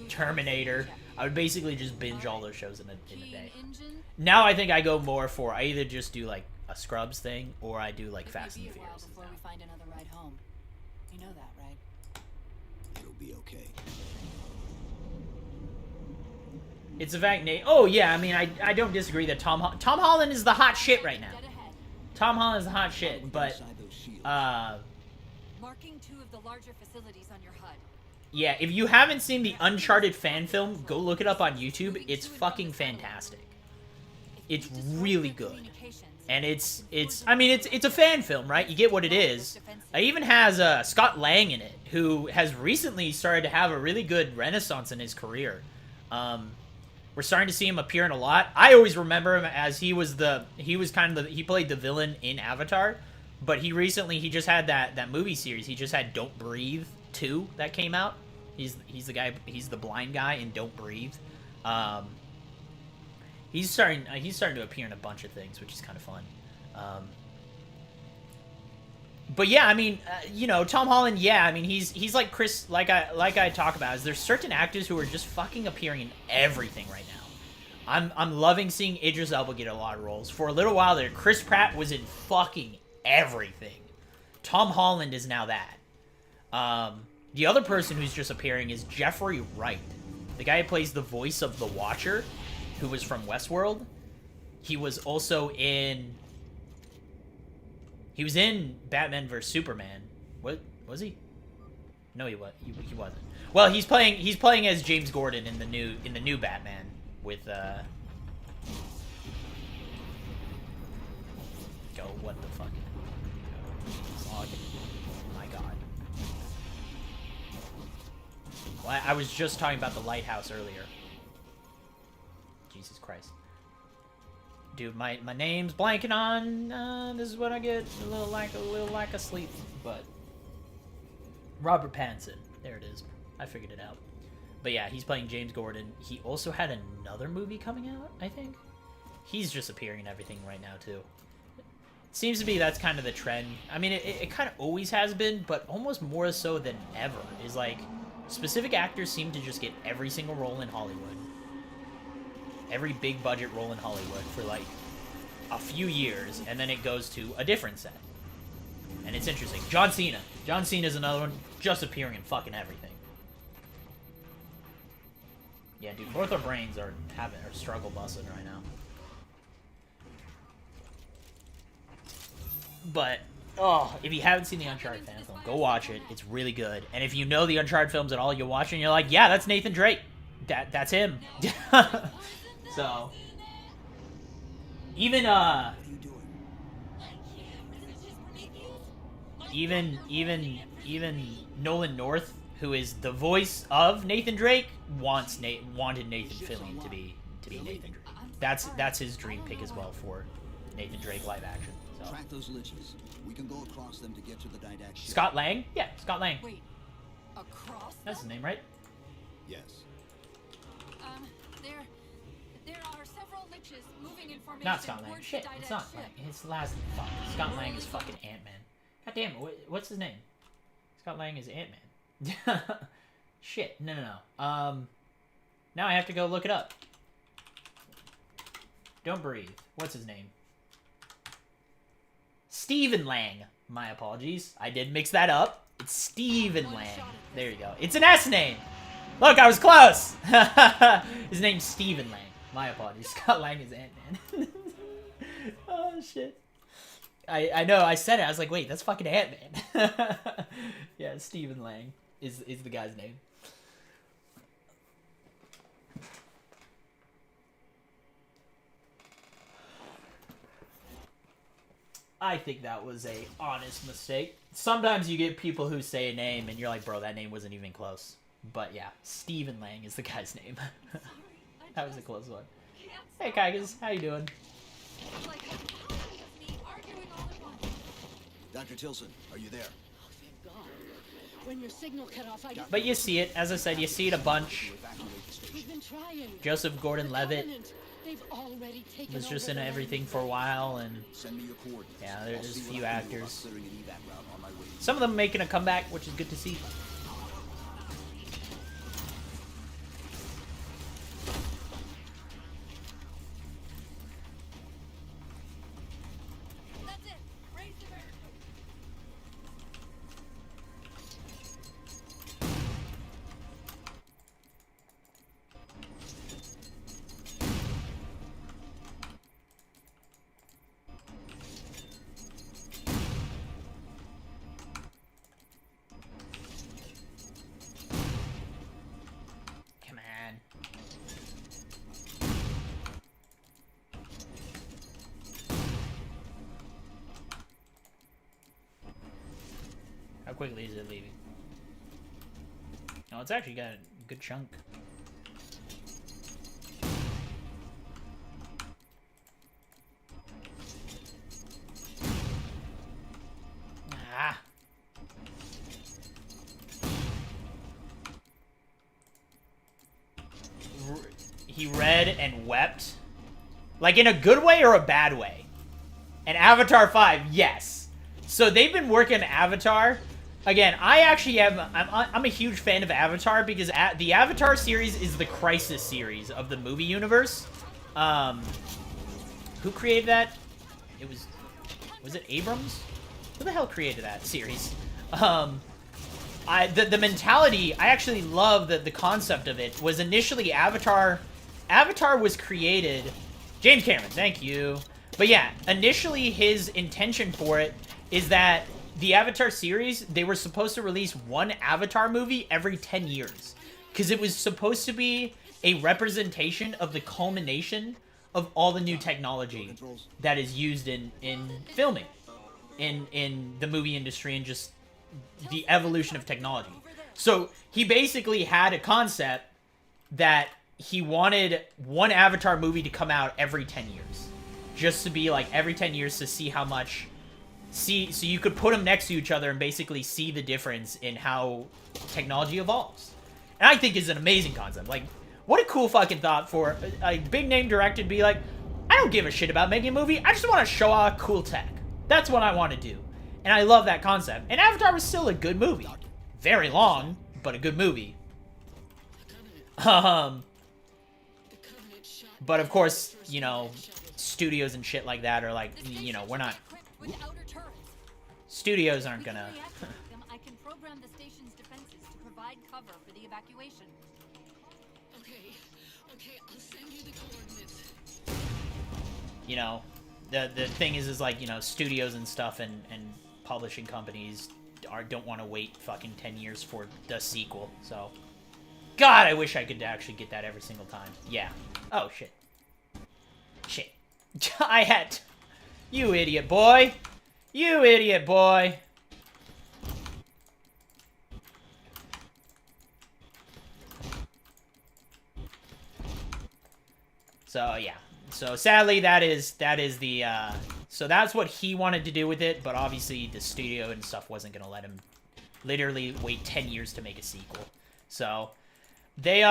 Terminator. I would basically just binge all those shows in a day. Engine. Now I think I go more for, I either just do, like, a Scrubs thing, or I do, like, Fast and It'll the be a while Furious. before we find another ride home. You know that, right? It'll be okay. It's a fact, Nate. Oh, yeah, I mean, I don't disagree that Tom Holland is the hot shit right now. Dead ahead. Tom Holland is the hot shit, but, Inside those shields. Marking 2 of the larger facilities on your HUD. yeah, if you haven't seen the Uncharted fan film, go look it up on YouTube. It's fucking fantastic. It's really good. And it's a fan film, right? You get what it is. It even has Scott Lang in it, who has recently started to have a really good renaissance in his career. We're starting to see him appear in a lot. I always remember him as he played the villain in Avatar, but he just had that movie series. He just had Don't Breathe 2 that came out. He's the blind guy in Don't Breathe. He's starting to appear in a bunch of things, which is kind of fun. But yeah, I mean, you know, Tom Holland. Yeah, I mean, he's like Chris. Like I talk about, is there's certain actors who are just fucking appearing in everything right now. I'm loving seeing Idris Elba get a lot of roles. For a little while there, Chris Pratt was in fucking everything. Tom Holland is now that. The other person who's just appearing is Jeffrey Wright, the guy who plays the voice of the Watcher, who was from Westworld. He was also in. He was in Batman vs Superman. What Was he? No, he was. He wasn't. Well, he's playing as James Gordon in the new Batman with Go. What the fuck? Log. My God. Well, I was just talking about the lighthouse earlier. Jesus Christ. Dude, my name's blanking on. This is what I get. A little lack of sleep, but Robert Pattinson. There it is. I figured it out. But yeah, he's playing James Gordon. He also had another movie coming out, I think. He's just appearing in everything right now too. Seems to be that's kind of the trend. I mean, it kind of always has been, but almost more so than ever. Is like specific actors seem to just get every single role in Hollywood. Every big budget role in Hollywood for like a few years, and then it goes to a different set. And it's interesting. John Cena. John Cena's another one, just appearing in fucking everything. Yeah, dude, both our brains are struggle busting right now. But oh, if you haven't seen the Uncharted fan film, go watch it. It's really good. And if you know the Uncharted films at all, you watch it and you're like, yeah, that's Nathan Drake. That's him. So, even Nolan North, who is the voice of Nathan Drake, wanted Nathan Fillion to be Nathan Drake. That's his dream pick as well for Nathan Drake live action. So. Track those liches. We can go across them to get to the didactic ship. Scott Lang? Yeah, Scott Lang. Wait, across? That's his name, right? Yes. There are several liches moving in formation. Not Scott Lang. towards Shit, the it's Didact not ship. Lang. It's the last. Fuck. Scott Lang is fucking Ant-Man. God damn it. What's his name? Scott Lang is Ant-Man. Shit. No. Now I have to go look it up. Don't breathe. What's his name? Stephen Lang. My apologies. I did mix that up. It's Stephen Lang. There you go. It's an S name. Look, I was close. His name's Stephen Lang. My apologies. Scott Lang is Ant-Man. Oh, shit. I know, I said it. I was like, wait, that's fucking Ant-Man. Yeah, Stephen Lang is the guy's name. I think that was a honest mistake. Sometimes you get people who say a name and you're like, bro, that name wasn't even close. But yeah, Stephen Lang is the guy's name. That was a close one. Hey, Kaigas, how you doing? Dr. Tilson, are you there? Oh, thank God. When your signal cut off, I But you see it, as I said, you see it a bunch. We've been trying. Joseph Gordon-Levitt They've already taken was just over in the everything for a while, and Send me your coordinates. yeah, I'll there's see a what few I can do about actors. clearing an evac route on my way to Some of them making a comeback, which is good to see. That's it. Raise the barricade. Come on. How quickly is it leaving? No, it's actually got a good chunk. Ah. He read and wept. Like in a good way or a bad way? And Avatar 5, yes. So they've been working on Avatar. Again, I actually am, I'm a huge fan of Avatar because the Avatar series is the Crisis series of the movie universe. Who created that? Was it Abrams? Who the hell created that series? The mentality, I actually love the concept of it, was initially Avatar was created, James Cameron, thank you. But yeah, initially his intention for it is that the Avatar series, they were supposed to release one Avatar movie every 10 years. Because it was supposed to be a representation of the culmination of all the new technology that is used in filming, in the movie industry, and just the evolution of technology. So he basically had a concept that he wanted one Avatar movie to come out every 10 years. Just to be like every 10 years to see how much... so you could put them next to each other and basically see the difference in how technology evolves. And I think is an amazing concept. Like, what a cool fucking thought for a big name director to be like, I don't give a shit about making a movie. I just want to show off cool tech. That's what I want to do. And I love that concept. And Avatar was still a good movie. Very long, but a good movie. But of course, you know, studios and shit like that are like, you know, we're not... Studios aren't gonna... I can program the station's defenses to provide cover for the evacuation. Okay, I'll send you the coordinates. You know, the thing is like, you know, studios and stuff and publishing companies don't want to wait fucking 10 years for the sequel, so... God, I wish I could actually get that every single time. Yeah. Oh, shit. Shit. I had... You idiot boy! You idiot boy! So, yeah. So, sadly, that is the, so that's what he wanted to do with it, but obviously the studio and stuff wasn't gonna let him literally wait 10 years to make a sequel. So, they've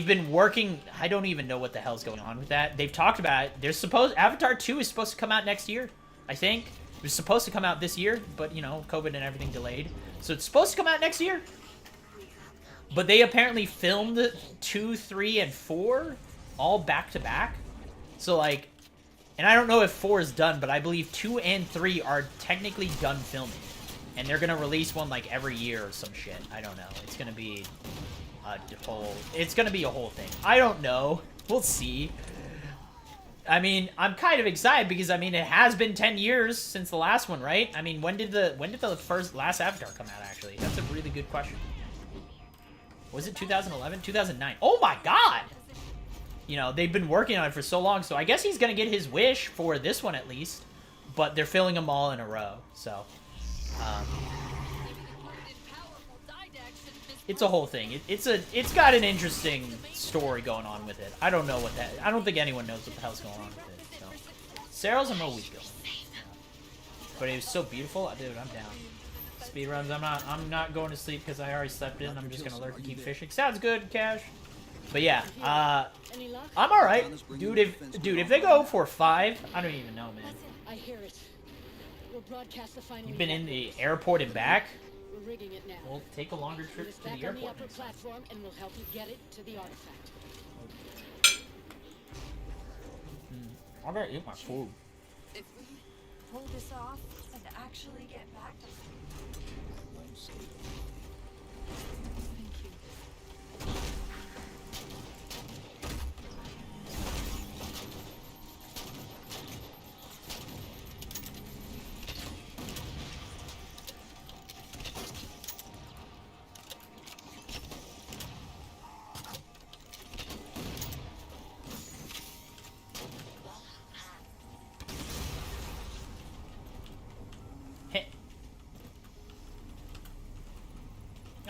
been working... I don't even know what the hell's going on with that. They've talked about it. Avatar 2 is supposed to come out next year, I think. It was supposed to come out this year, but, you know, COVID and everything delayed. So it's supposed to come out next year. But they apparently filmed 2, 3, and 4 all back-to-back. So, like... And I don't know if 4 is done, but I believe 2 and 3 are technically done filming. And they're gonna release one, like, every year or some shit. I don't know. It's gonna be... It's gonna be a whole thing. I don't know. We'll see. I mean, I'm kind of excited because, I mean, it has been 10 years since the last one, right? I mean, when did the last Avatar come out, actually? That's a really good question. Was it 2011? 2009? Oh my god! You know, they've been working on it for so long, so I guess he's gonna get his wish for this one at least. But they're filling them all in a row, so... It's a whole thing. It's got an interesting story going on with it. I don't know what that... I don't think anyone knows what the hell's going on with it. So. Sarah's a Moeco. But it was so beautiful. Dude, I'm down. Speedruns, I'm not going to sleep because I already slept in. I'm just gonna lurk and keep fishing. Sounds good, Cash. But yeah, I'm alright. Dude, if they go for 5, I don't even know, man. I hear it. We'll broadcast the final. You've been in the airport and back? We're rigging it now. We'll take a longer trip to the Back on airport the upper next time. platform, and we'll help you get it to the artifact. I gotta eat my food. If we pull this off and actually get back to... Thank you.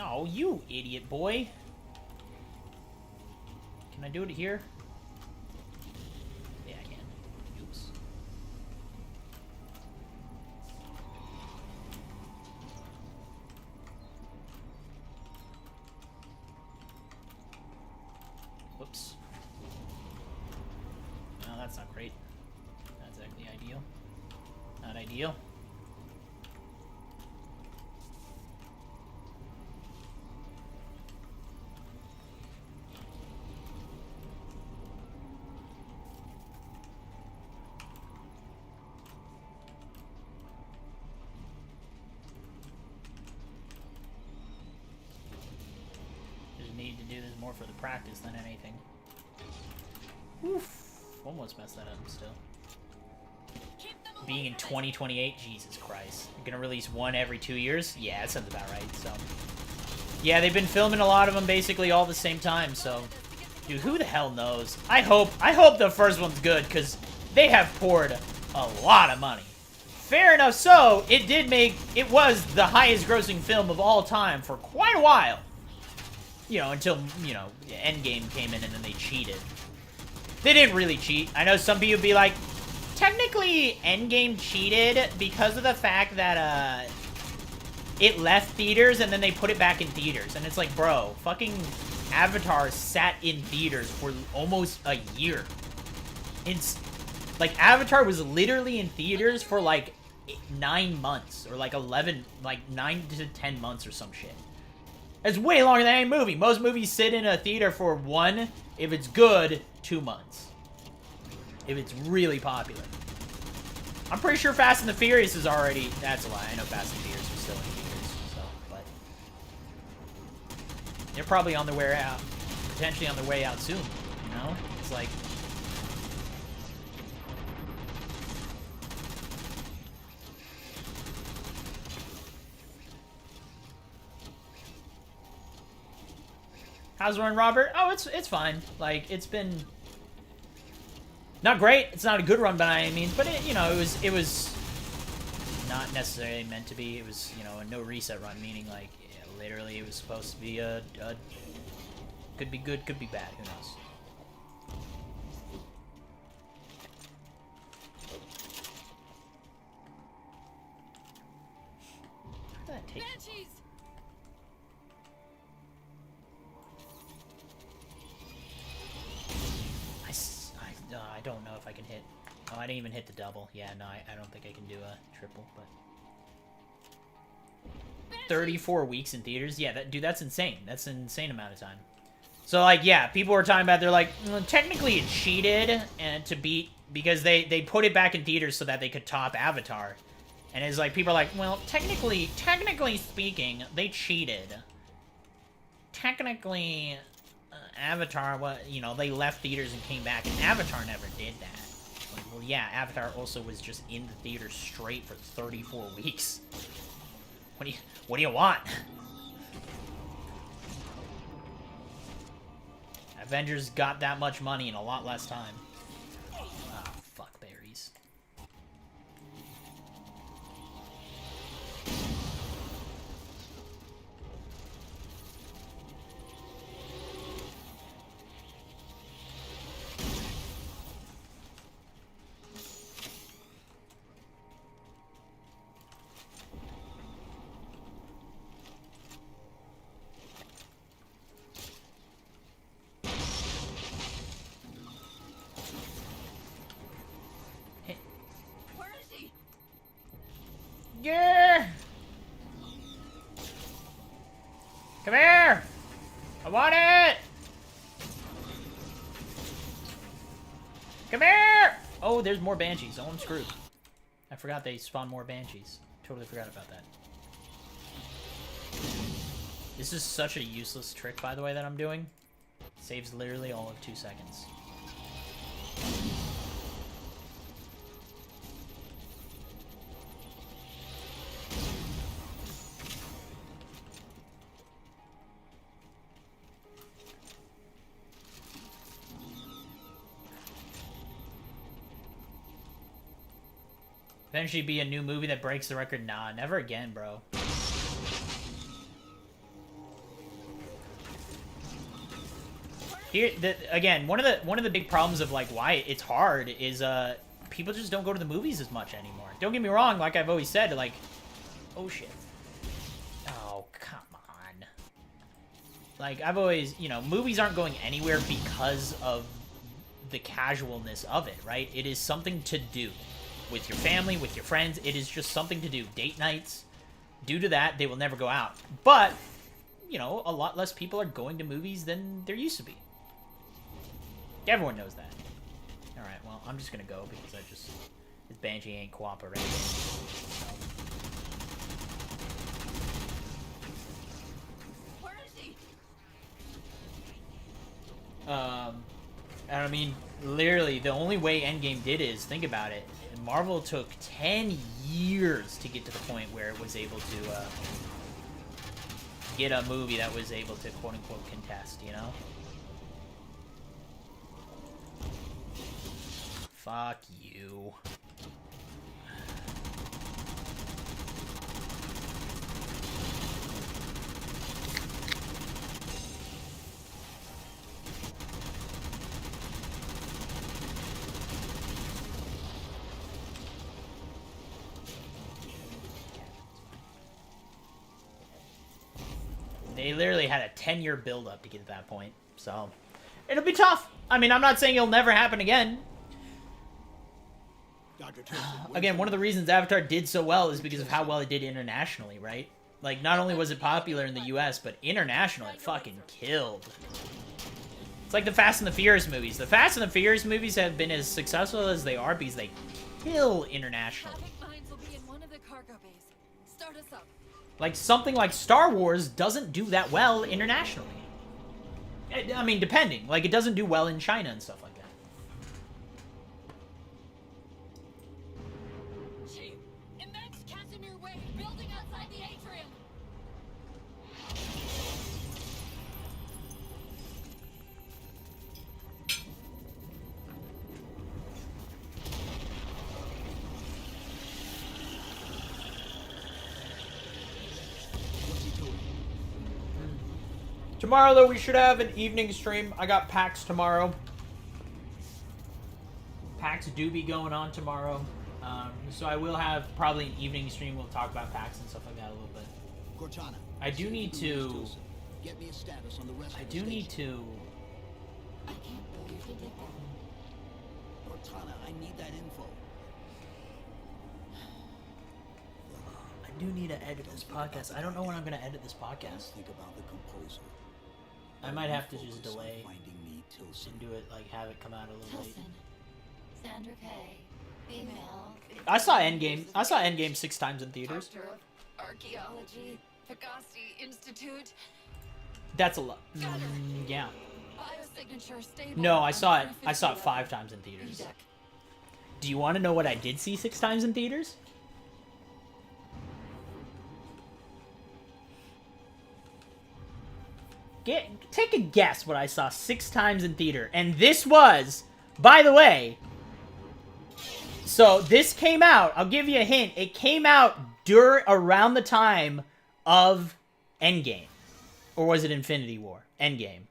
Oh, you idiot boy. Can I do it here? Yeah, I can. Oops. Whoops. No, that's not great. That's actually ideal. Not ideal. Need to do this more for the practice than anything. Oof. Almost messed that up still. Keep them being in 2028. Jesus Christ. You're gonna release one every 2 years? Yeah, that sounds about right, so. Yeah, they've been filming a lot of them basically all at the same time, so. Dude, who the hell knows? I hope the first one's good, because they have poured a lot of money. Fair enough so, it was the highest grossing film of all time for quite a while. You know, until, you know, Endgame came in and then they cheated. They didn't really cheat. I know some people be like, technically Endgame cheated because of the fact that, it left theaters and then they put it back in theaters. And it's like, bro, fucking Avatar sat in theaters for almost a year. It's, like, Avatar was literally in theaters for, like, 9 months. Or, like, 11, like, 9 to 10 months or some shit. It's way longer than any movie. Most movies sit in a theater for 1, if it's good, 2 months. If it's really popular. I'm pretty sure Fast and the Furious is already... That's a lie. I know Fast and the Furious are still in theaters, so... But... they're probably on their way out. Potentially on their way out soon, you know? It's like... How's it going, Robert? Oh, it's fine. Like, it's been... not great. It's not a good run by any means, but it, you know, it was not necessarily meant to be. It was, you know, a no reset run, meaning like, yeah, literally it was supposed to be a could be good, could be bad, who knows. How did that take so long? I don't know if I can hit... oh, I didn't even hit the double. Yeah, no, I don't think I can do a triple, but... 34 weeks in theaters? Yeah, dude, that's insane. That's an insane amount of time. So, like, yeah, people were talking about, they're like, well, technically it cheated and to beat... because they put it back in theaters so that they could top Avatar. And it's like, people are like, well, technically speaking, they cheated. Technically... Avatar, what, you know, they left theaters and came back, and Avatar never did that. Like, well, yeah, Avatar also was just in the theater straight for 34 weeks. What do you want? Avengers got that much money in a lot less time. Oh, fuck berries. Yeah! Come here! I want it! Come here! Oh, there's more banshees. Oh, I'm screwed. I forgot they spawn more banshees. Totally forgot about that. This is such a useless trick, by the way, that I'm doing. Saves literally all of 2 seconds. Eventually be a new movie that breaks the record. Nah, never again, bro. Here, again, one of the big problems of like why it's hard is people just don't go to the movies as much anymore. Don't get me wrong, like I've always said, like, oh shit, oh come on, like I've always, you know, movies aren't going anywhere because of the casualness of it, right? It is something to do. With your family, with your friends, it is just something to do. Date nights. Due to that, they will never go out. But, you know, a lot less people are going to movies than there used to be. Everyone knows that. Alright, well, I'm just gonna go because this Banshee ain't cooperating. So. Where is he? I mean, literally, the only way Endgame did is, think about it, Marvel took 10 years to get to the point where it was able to get a movie that was able to quote-unquote contest, you know? Fuck you. They literally had a 10-year build-up to get to that point, so it'll be tough. I mean, I'm not saying it'll never happen again. Again, one of the reasons Avatar did so well is because of how well it did internationally, right? Like, not only was it popular in the US, but international, it fucking killed. It's like the Fast and the Furious movies. The Fast and the Furious movies have been as successful as they are because they kill internationally. Traffic mines will be in one of the cargo bays. Start us up. Like, something like Star Wars doesn't do that well internationally. I mean, depending. Like, it doesn't do well in China and stuff like that. Chief, immense Casimir wave building outside the atrium. Tomorrow, though, we should have an evening stream. I got PAX tomorrow. PAX do be going on tomorrow. So I will have probably an evening stream. We'll talk about PAX and stuff like that a little bit. Cortana, I do need to... get me a status on the rest I of the do need station. to... I can't believe you did that. Cortana, I need that info. I do need to edit this podcast. I don't know when I'm going to edit this podcast. Think about the composer. I might have to just Focus on delay finding me Tilson. and do it, like, have it come out a little late. Tilson. Sandra Kay. Female. I saw Endgame. I saw Endgame 6 times in theaters. Doctor of Archaeology. Pegasi Institute. That's a lot. Yeah. Biosignature stable. No, I saw it. on I saw it 50 5 times in theaters. Deck. Do you want to know what I did see 6 times in theaters? Take a guess what I saw 6 times in theater. And this was, by the way, so this came out, I'll give you a hint, it came out around the time of Endgame. Or was it Infinity War? Endgame.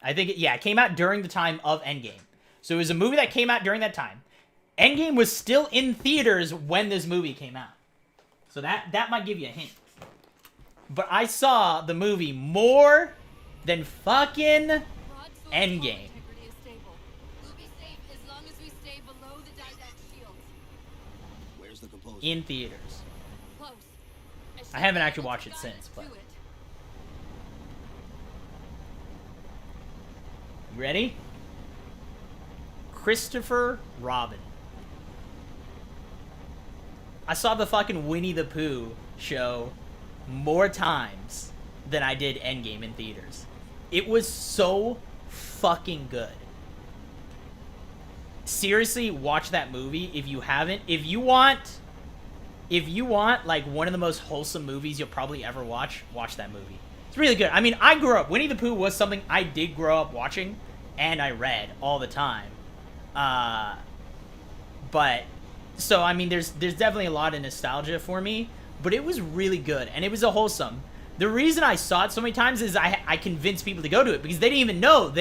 I think, it came out during the time of Endgame. So it was a movie that came out during that time. Endgame was still in theaters when this movie came out. So that might give you a hint. But I saw the movie more than fucking Broadsword Endgame. integrity is stable. We'll be safe as long as we stay below the Didact shield. Where's the composer? In theaters. Close. I haven't actually watched it since, but... You ready? Christopher Robin. I saw the fucking Winnie the Pooh show more times than I did Endgame in theaters. It was so fucking good. Seriously, watch that movie if you haven't. If you want like one of the most wholesome movies you'll probably ever watch that movie. It's really good. I mean, I grew up, Winnie the Pooh was something I did grow up watching and I read all the time. But so I mean there's definitely a lot of nostalgia for me, but it was really good and it was a wholesome. The reason I saw it so many times is I convinced people to go to it because they didn't even know.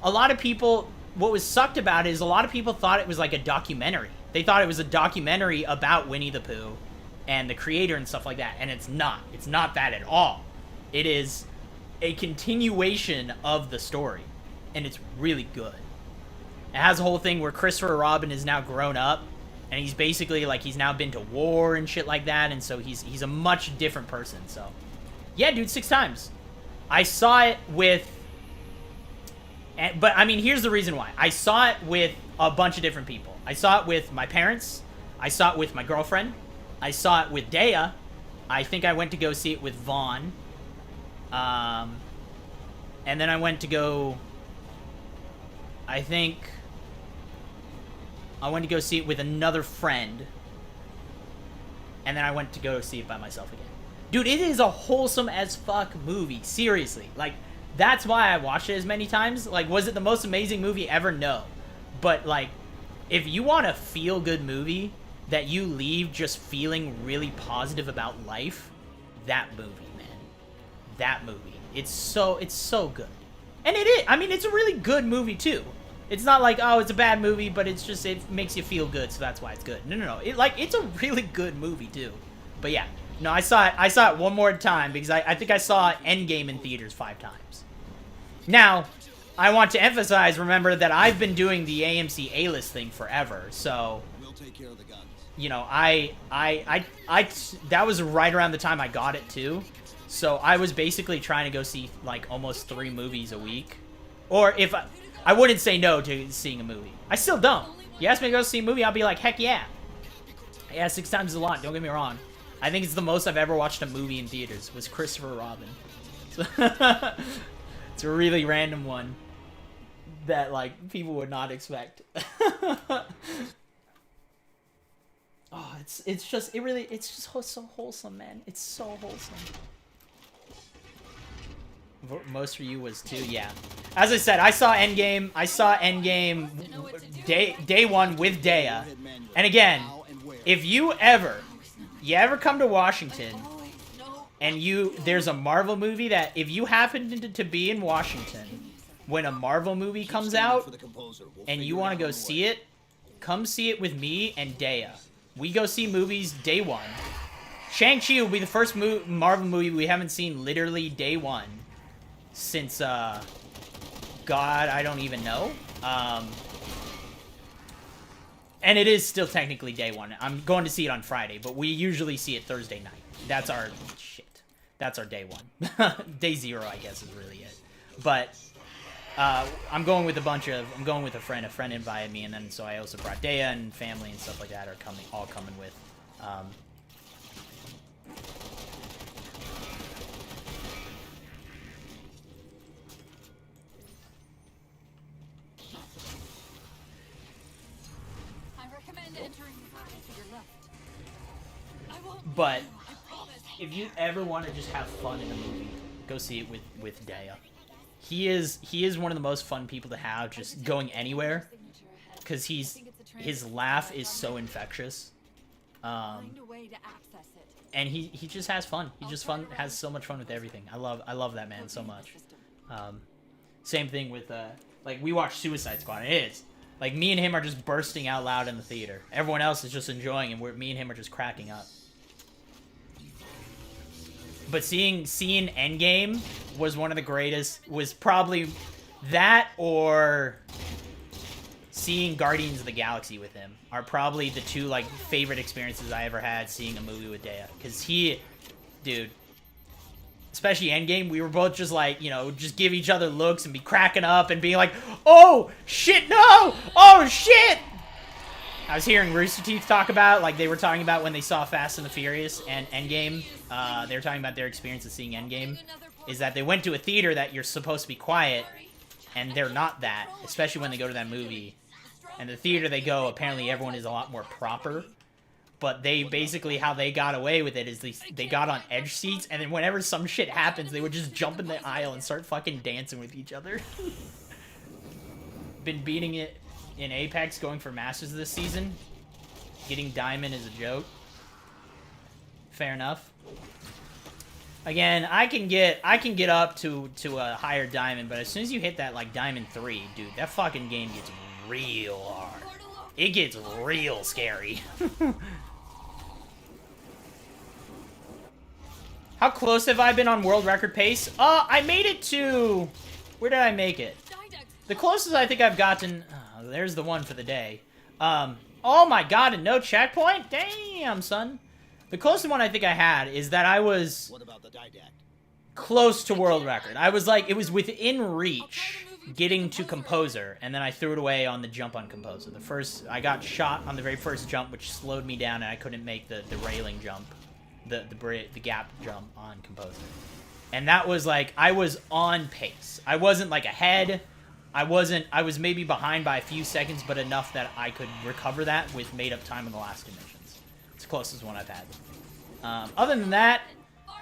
A lot of people, what was sucked about it is a lot of people thought it was like a documentary. They thought it was a documentary about Winnie the Pooh and the creator and stuff like that, and it's not. It's not that at all. It is a continuation of the story, and it's really good. It has a whole thing where Christopher Robin is now grown up, and he's basically like he's now been to war and shit like that, and so he's a much different person. So, yeah, dude, 6 times. I saw it with, but I mean, here's the reason why. I saw it with a bunch of different people. I saw it with my parents. I saw it with my girlfriend. I saw it with Dea. I think I went to go see it with Vaughn. And then I went to go, I think I went to go see it with another friend. And then I went to go see it by myself again. Dude, it is a wholesome as fuck movie. Seriously. Like, that's why I watched it as many times. Like, was it the most amazing movie ever? No. But, like, if you want a feel-good movie that you leave just feeling really positive about life, that movie, man. That movie. It's so good. And it is. I mean, it's a really good movie, too. It's not like, oh, it's a bad movie, but it's just, it makes you feel good, so that's why it's good. No. It's a really good movie, too. But yeah. No, I saw it one more time, because I think I saw Endgame in theaters 5 times. Now, I want to emphasize, remember, that I've been doing the AMC A-list thing forever, so... We'll take care of the guns. You know, that was right around the time I got it, too. So I was basically trying to go see, like, almost 3 movies a week. Or if I wouldn't say no to seeing a movie. I still don't. You ask me to go see a movie, I'll be like, heck yeah. Yeah, 6 times is a lot, don't get me wrong. I think it's the most I've ever watched a movie in theaters, was Christopher Robin. It's a really random one that, like, people would not expect. Oh, it's just so wholesome, man. It's so wholesome. Most for you was too, yeah. As I said, I saw Endgame day 1 with Dea. And again, if you ever come to Washington and there's a Marvel movie that if you happen to be in Washington when a Marvel movie comes out and you want to go see it, come see it with me and Dea. We go see movies day 1. Shang-Chi will be the first Marvel movie we haven't seen literally day 1 since, God, I don't even know. And it is still technically day 1. I'm going to see it on Friday, but we usually see it Thursday night. That's our day 1. Day 0, I guess, is really it. But I'm going with a friend. A friend invited me, and then so I also brought Dea and family and stuff like that are all coming with. But if you ever want to just have fun in a movie, go see it with Dea. He is one of the most fun people to have just going anywhere, because his laugh is so infectious, and he just has fun. He just has so much fun with everything. I love that man so much. Same thing with like we watched Suicide Squad. And it is like me and him are just bursting out loud in the theater. Everyone else is just enjoying, and me and him are just cracking up. But seeing Endgame was one of the greatest. Was probably that, or seeing Guardians of the Galaxy with him are probably the 2 like favorite experiences I ever had seeing a movie with Dea. Because dude, especially Endgame, we were both just like, you know, just give each other looks and be cracking up and being like, oh shit, no, oh shit. I was hearing Rooster Teeth talk about, like, they were talking about when they saw Fast and the Furious and Endgame. They were talking about their experience of seeing Endgame. Is that they went to a theater that you're supposed to be quiet, and they're not that, especially when they go to that movie. And the theater they go, apparently everyone is a lot more proper. But they basically, how they got away with it is they got on edge seats, and then whenever some shit happens, they would just jump in the aisle and start fucking dancing with each other. Been beating it in Apex, going for Masters this season. Getting Diamond is a joke. Fair enough. Again, I can get up to a higher Diamond, but as soon as you hit that, like, Diamond 3, dude, that fucking game gets real hard. It gets real scary. How close have I been on world record pace? I made it to... Where did I make it? The closest I think I've gotten... Oh, there's the one for the day. Oh my god, and no checkpoint? Damn, son. The closest one I think I had is that I was... What about the didact? Close to world record. I was like, it was within reach getting to Composer, and then I threw it away on the jump on Composer. I got shot on the very first jump, which slowed me down, and I couldn't make the railing jump. The gap jump on Composer. And that was like, I was on pace. I wasn't like ahead. I was maybe behind by a few seconds, but enough that I could recover that with made-up time in the last two missions. It's the closest one I've had. Other than that,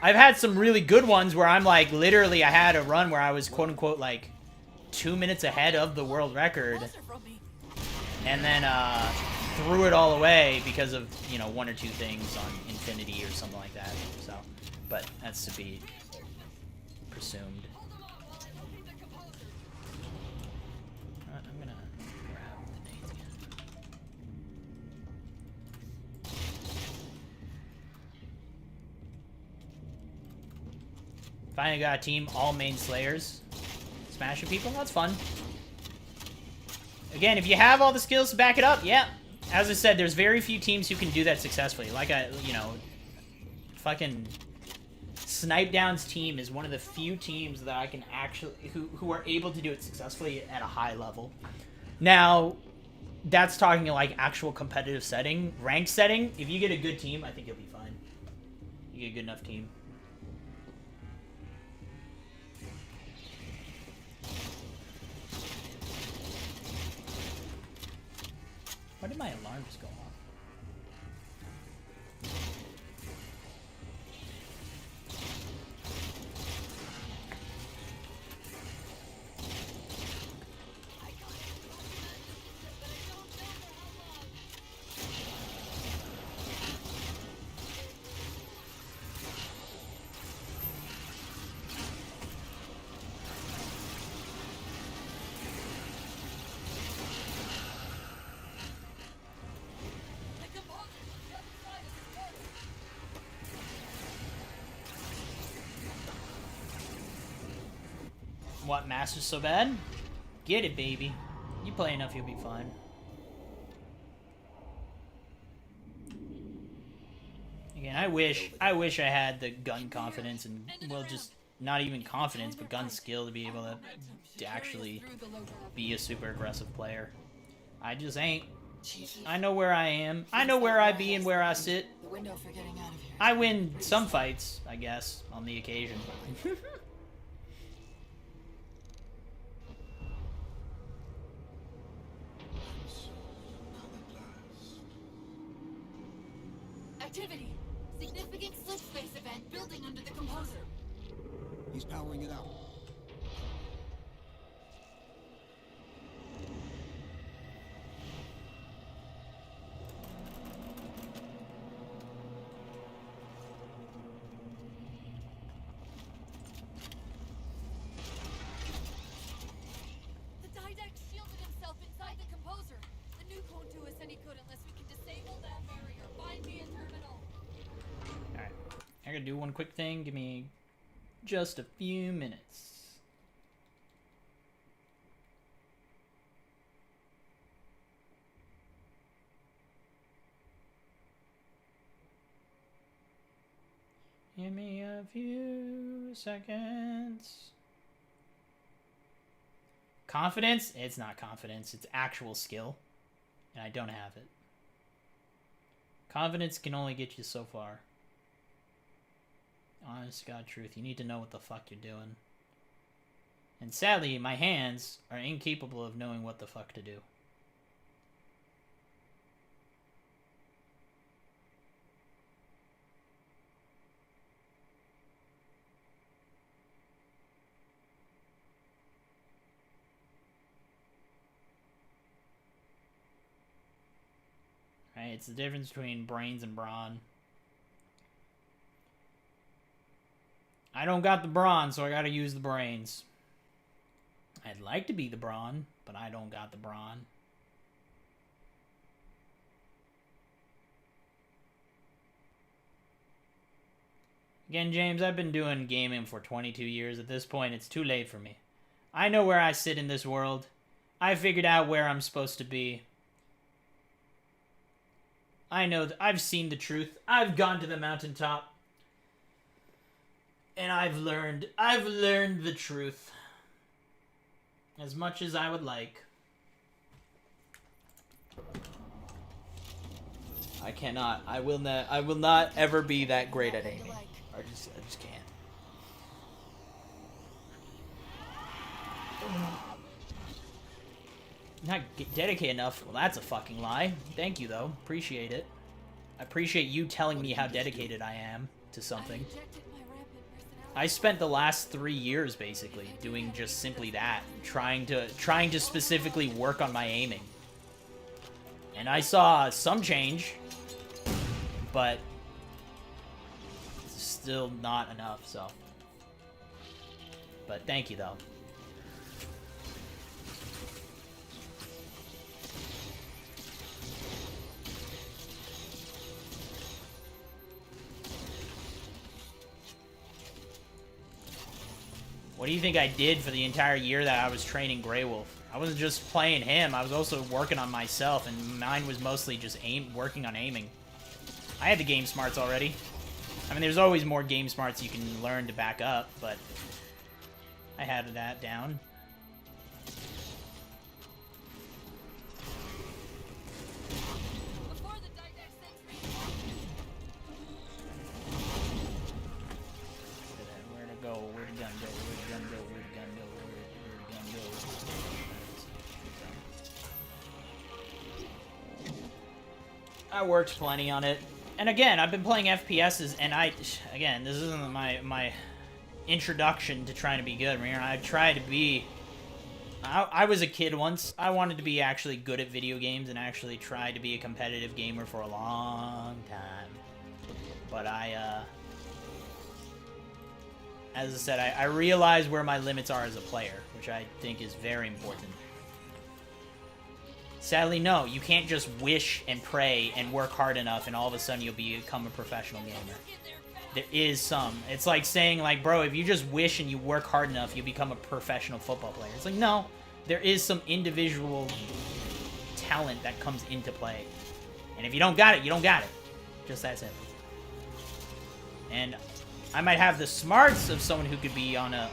I've had some really good ones where I'm like, literally, I had a run where I was quote-unquote like 2 minutes ahead of the world record, and then threw it all away because of, you know, one or two things on Infinity or something like that. So, but that's to be presumed. I'm gonna grab the nades again. Finally got a team, all main slayers. Smashing people, that's fun. Again, if you have all the skills to back it up, yeah. As I said, there's very few teams who can do that successfully. Like, you know, fucking Snipe Down's team is one of the few teams that I can actually, who are able to do it successfully at a high level. Now, that's talking like actual competitive setting, ranked setting. If you get a good team, I think you'll be fine. You get a good enough team. Why did my alarm just go off? What, Master's so bad? Get it, baby. You play enough, you'll be fine. Again, I wish I had the gun confidence and, well, just not even confidence, but gun skill to be able to actually be a super aggressive player. I just ain't. I know where I am. I know where I be and where I sit. I win some fights, I guess, on the occasion. Activity. Significant slip space event building under the composer. He's powering it out. The Didact shielded himself inside the composer. The nuke won't do us any good unless we can disable that barrier. Find me a terminal. Alright. I gotta do one quick thing. Give me just a few minutes. Give me a few seconds. Confidence? It's not confidence. It's actual skill. And I don't have it. Confidence can only get you so far. Honest to God truth. You need to know what the fuck you're doing. And sadly, my hands are incapable of knowing what the fuck to do. Right, it's the difference between brains and brawn. I don't got the brawn, so I gotta use the brains. I'd like to be the brawn, but I don't got the brawn. Again, James, I've been doing gaming for 22 years. At this point, it's too late for me. I know where I sit in this world. I figured out where I'm supposed to be. I know that I've seen the truth. I've gone to the mountaintop. And I've learned the truth. As much as I would like. I cannot. I will not ever be that great at aiming. I just can't. Not dedicated enough. Well, that's a fucking lie. Thank you, though. Appreciate it. I appreciate you telling me how dedicated I am to something. I spent the last 3 years, basically, doing just simply that. Trying to specifically work on my aiming. And I saw some change, but still not enough, so. But thank you, though. What do you think I did for the entire year that I was training Grey Wolf? I wasn't just playing him, I was also working on myself, and mine was mostly just working on aiming. I had the game smarts already. I mean, there's always more game smarts you can learn to back up, but I had that down. Where'd it go? Where'd the gun go? Where'd the gun go? Where'd the gun go? Where'd the gun go? I worked plenty on it. And again, I've been playing FPSs, and again, this isn't my introduction to trying to be good. I tried to be... I was a kid once. I wanted to be actually good at video games and actually tried to be a competitive gamer for a long time. But as I said, I realize where my limits are as a player, which I think is very important. Sadly, no, you can't just wish and pray and work hard enough and all of a sudden you'll become a professional gamer. There is some. It's like saying, like, bro, if you just wish and you work hard enough, you'll become a professional football player. It's like, no, there is some individual talent that comes into play. And if you don't got it, you don't got it. Just that simple. And I might have the smarts of someone who could be on an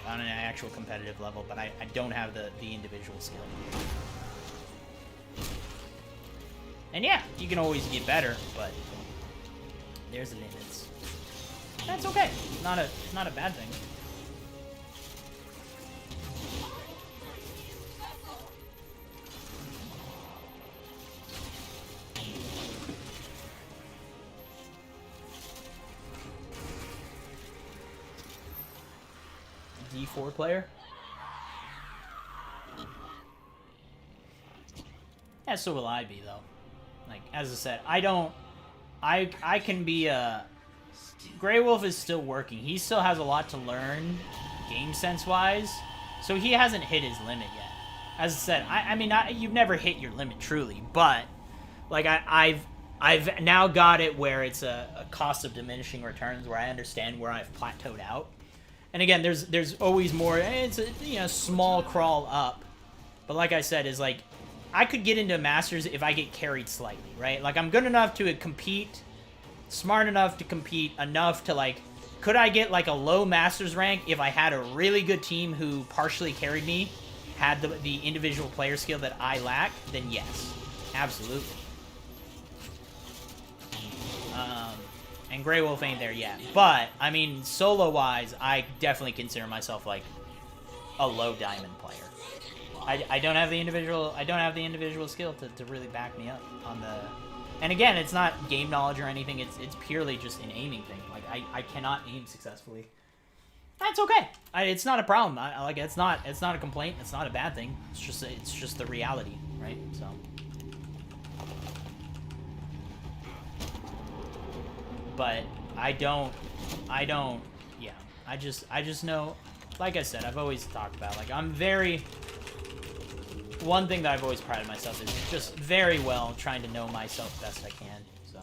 actual competitive level, but I don't have the individual skill. And yeah, you can always get better, but there's limits. That's okay. It's not a bad thing. D4 player? Yeah, so will I be, though. Like, as I said, I can be a... Grey Wolf is still working. He still has a lot to learn, game sense-wise, so he hasn't hit his limit yet. As I said, I mean, you've never hit your limit, truly, but, like, I've now got it where it's a cost of diminishing returns, where I understand where I've plateaued out. And again, there's always more, it's a, small crawl up, but like I said, is like, I could get into Masters if I get carried slightly, right? Like, I'm good enough to compete, smart enough to compete, enough to, like, could I get, like, a low Masters rank if I had a really good team who partially carried me, had the individual player skill that I lack? Then yes, absolutely. And Grey Wolf ain't there yet. But, I mean, solo-wise, I definitely consider myself, like, a low diamond player. I don't have the individual skill to really back me up on the... And again, it's not game knowledge or anything, it's purely just an aiming thing. Like, I cannot aim successfully. That's okay. It's not a problem. Like, it's not a complaint, it's not a bad thing. It's just the reality, right? So... But I don't, yeah, I just know, like I said, I've always talked about, like, one thing that I've always prided myself is just very well trying to know myself best I can, so.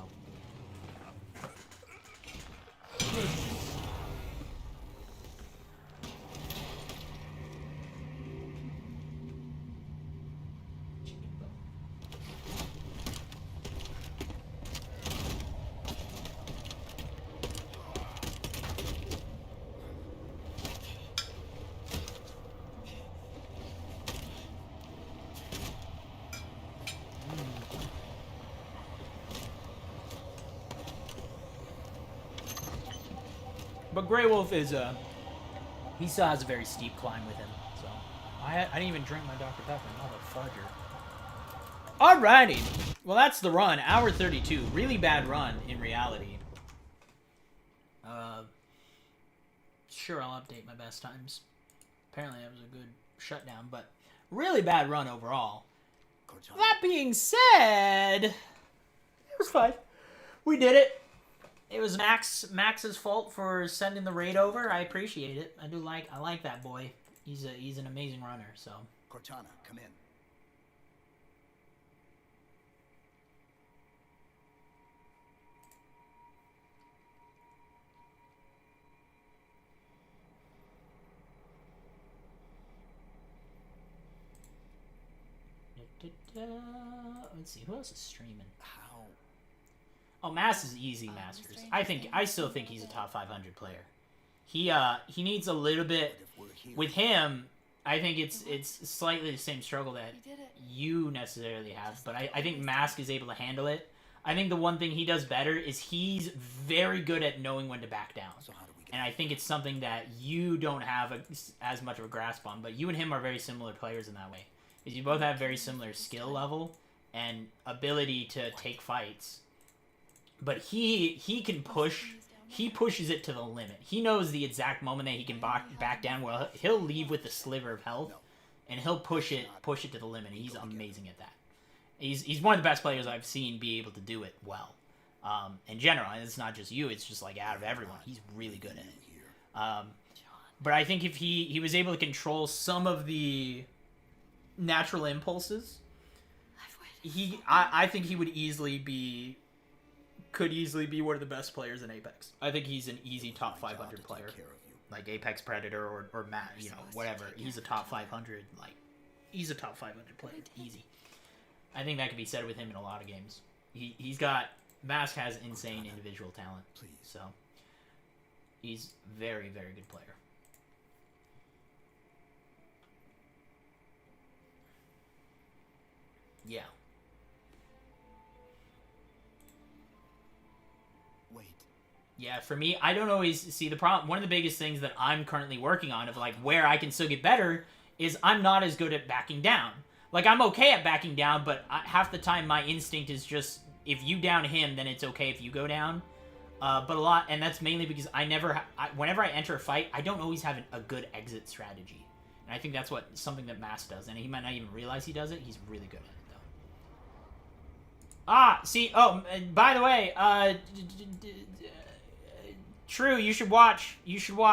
But Grey Wolf is he still has a very steep climb with him, so I didn't even drink my Dr. Pepper. Motherfucker. Alrighty. Well, that's the run. Hour 32. Really bad run in reality. Sure, I'll update my best times. Apparently, that was a good shutdown, but really bad run overall. That being said, it was fine. We did it. It was Max's fault for sending the raid over. I appreciate it. I like that boy. He's an amazing runner. So Cortana, come in. let's see who else is streaming. How? Oh, Mass is easy, Masters. I still think he's a top 500 player. He needs a little bit with him. I think it's slightly the same struggle that you necessarily have, but I think Mask is able to handle it. I think the one thing he does better is he's very good at knowing when to back down. And I think it's something that you don't have as much of a grasp on, but you and him are very similar players in that way. Is you both have very similar skill level and ability to take fights. But he can push. He pushes it to the limit. He knows the exact moment that he can back down. Well, he'll leave with a sliver of health, and he'll push it to the limit. He's amazing at that. He's one of the best players I've seen be able to do it well. In general, and it's not just you. It's just like out of everyone, he's really good at it. But I think if he was able to control some of the natural impulses, I think he would could easily be one of the best players in Apex. I think he's an easy top 500 player, like Apex Predator or Matt, whatever. He's a top 500, he's a top 500 player, easy. I think that could be said with him in a lot of games. Mask has insane individual talent, so he's very, very good player. Yeah. Wait. Yeah, for me, I don't always see the problem. One of the biggest things that I'm currently working on of where I can still get better is I'm not as good at backing down. I'm okay at backing down, but half the time my instinct is just, if you down him, then it's okay if you go down. And that's mainly because whenever I enter a fight, I don't always have a good exit strategy. And I think that's something that Mask does, and he might not even realize he does it. He's really good at it. By the way, True, you should watch Anthony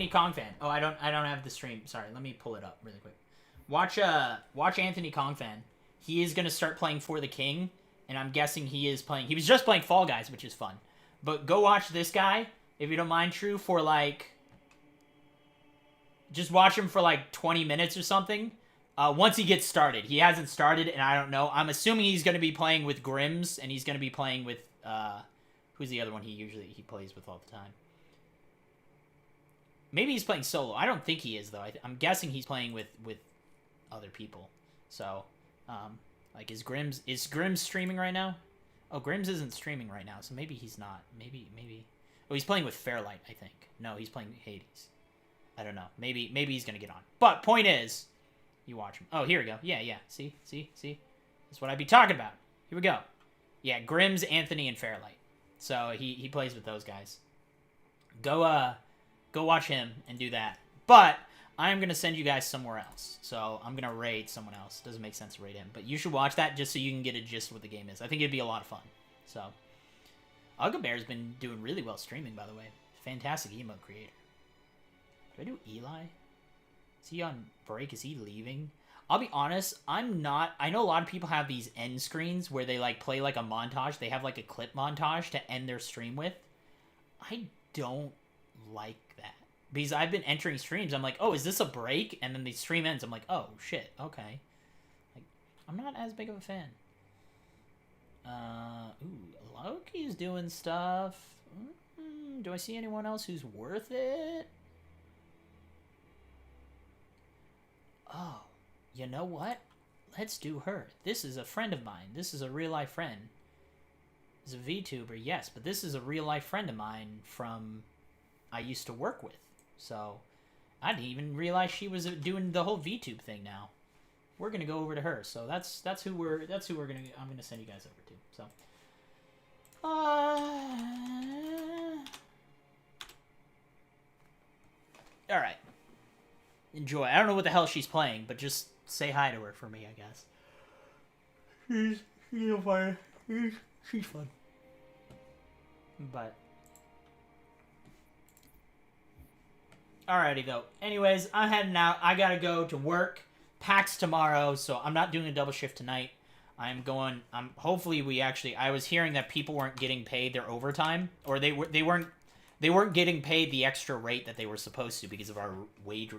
Kongfan. Oh, I don't have the stream. Sorry, let me pull it up really quick. Watch Anthony Kongfan. He is gonna start playing For the King, and I'm guessing he was just playing Fall Guys, which is fun. But go watch this guy, if you don't mind, True, for just watch him for 20 minutes or something. Once he gets started. He hasn't started, and I don't know. I'm assuming he's going to be playing with Grims, and he's going to be playing with, who's the other one he plays with all the time? Maybe he's playing solo. I don't think he is, though. I'm guessing he's playing with other people. So, is Grims streaming right now? Oh, Grims isn't streaming right now, so maybe he's not. Maybe. Oh, he's playing with Fairlight, I think. No, he's playing Hades. I don't know. Maybe he's going to get on. But, point is, you watch him. Oh, here we go. Yeah. See? That's what I'd be talking about. Here we go. Yeah, Grims, Anthony, and Fairlight. So he plays with those guys. Go watch him and do that. But I'm going to send you guys somewhere else. So I'm going to raid someone else. Doesn't make sense to raid him. But you should watch that just so you can get a gist of what the game is. I think it'd be a lot of fun. So Ugga Bear's been doing really well streaming, by the way. Fantastic emote creator. Do I do Eli? Is he on break? Is he leaving? I'll be honest, I'm not. I know a lot of people have these end screens where they play a montage. They have a clip montage to end their stream with. I don't like that. Because I've been entering streams. I'm like, oh, is this a break? And then the stream ends. I'm like, oh, shit, okay. I'm not as big of a fan. Loki's doing stuff. Do I see anyone else who's worth it? Oh, you know what? Let's do her. This is a friend of mine. This is a real-life friend. This is a VTuber, yes, but this is a real-life friend of mine from I used to work with. So, I didn't even realize she was doing the whole VTube thing now. We're gonna go over to her, so that's who we're gonna I'm gonna send you guys over to. So, all right, enjoy. I don't know what the hell she's playing, but just say hi to her for me, I guess. She's fun. She's fun. But alrighty though. Anyways, I'm heading out. I gotta go to work. PAX tomorrow, so I'm not doing a double shift tonight. Hopefully we actually. I was hearing that people weren't getting paid their overtime, or they weren't getting paid the extra rate that they were supposed to because of our wage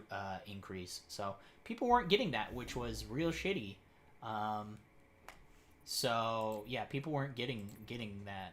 increase. So people weren't getting that, which was real shitty. So yeah, people weren't getting that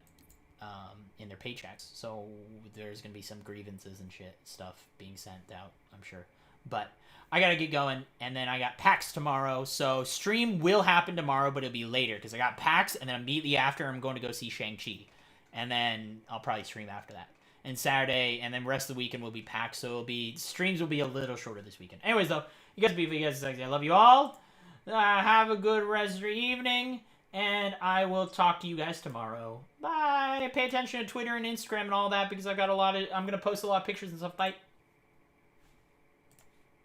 in their paychecks. So there's gonna be some grievances and stuff being sent out, I'm sure. But I gotta get going, and then I got PAX tomorrow. So stream will happen tomorrow, but it'll be later because I got PAX, and then immediately after I'm going to go see Shang-Chi, and then I'll probably stream after that. And Saturday, and then the rest of the weekend will be PAX. So streams will be a little shorter this weekend. Anyways, though, you guys, I love you all. Have a good rest of your evening. And I will talk to you guys tomorrow. Bye. Pay attention to Twitter and Instagram and all that because I'm going to post a lot of pictures and stuff. Bye.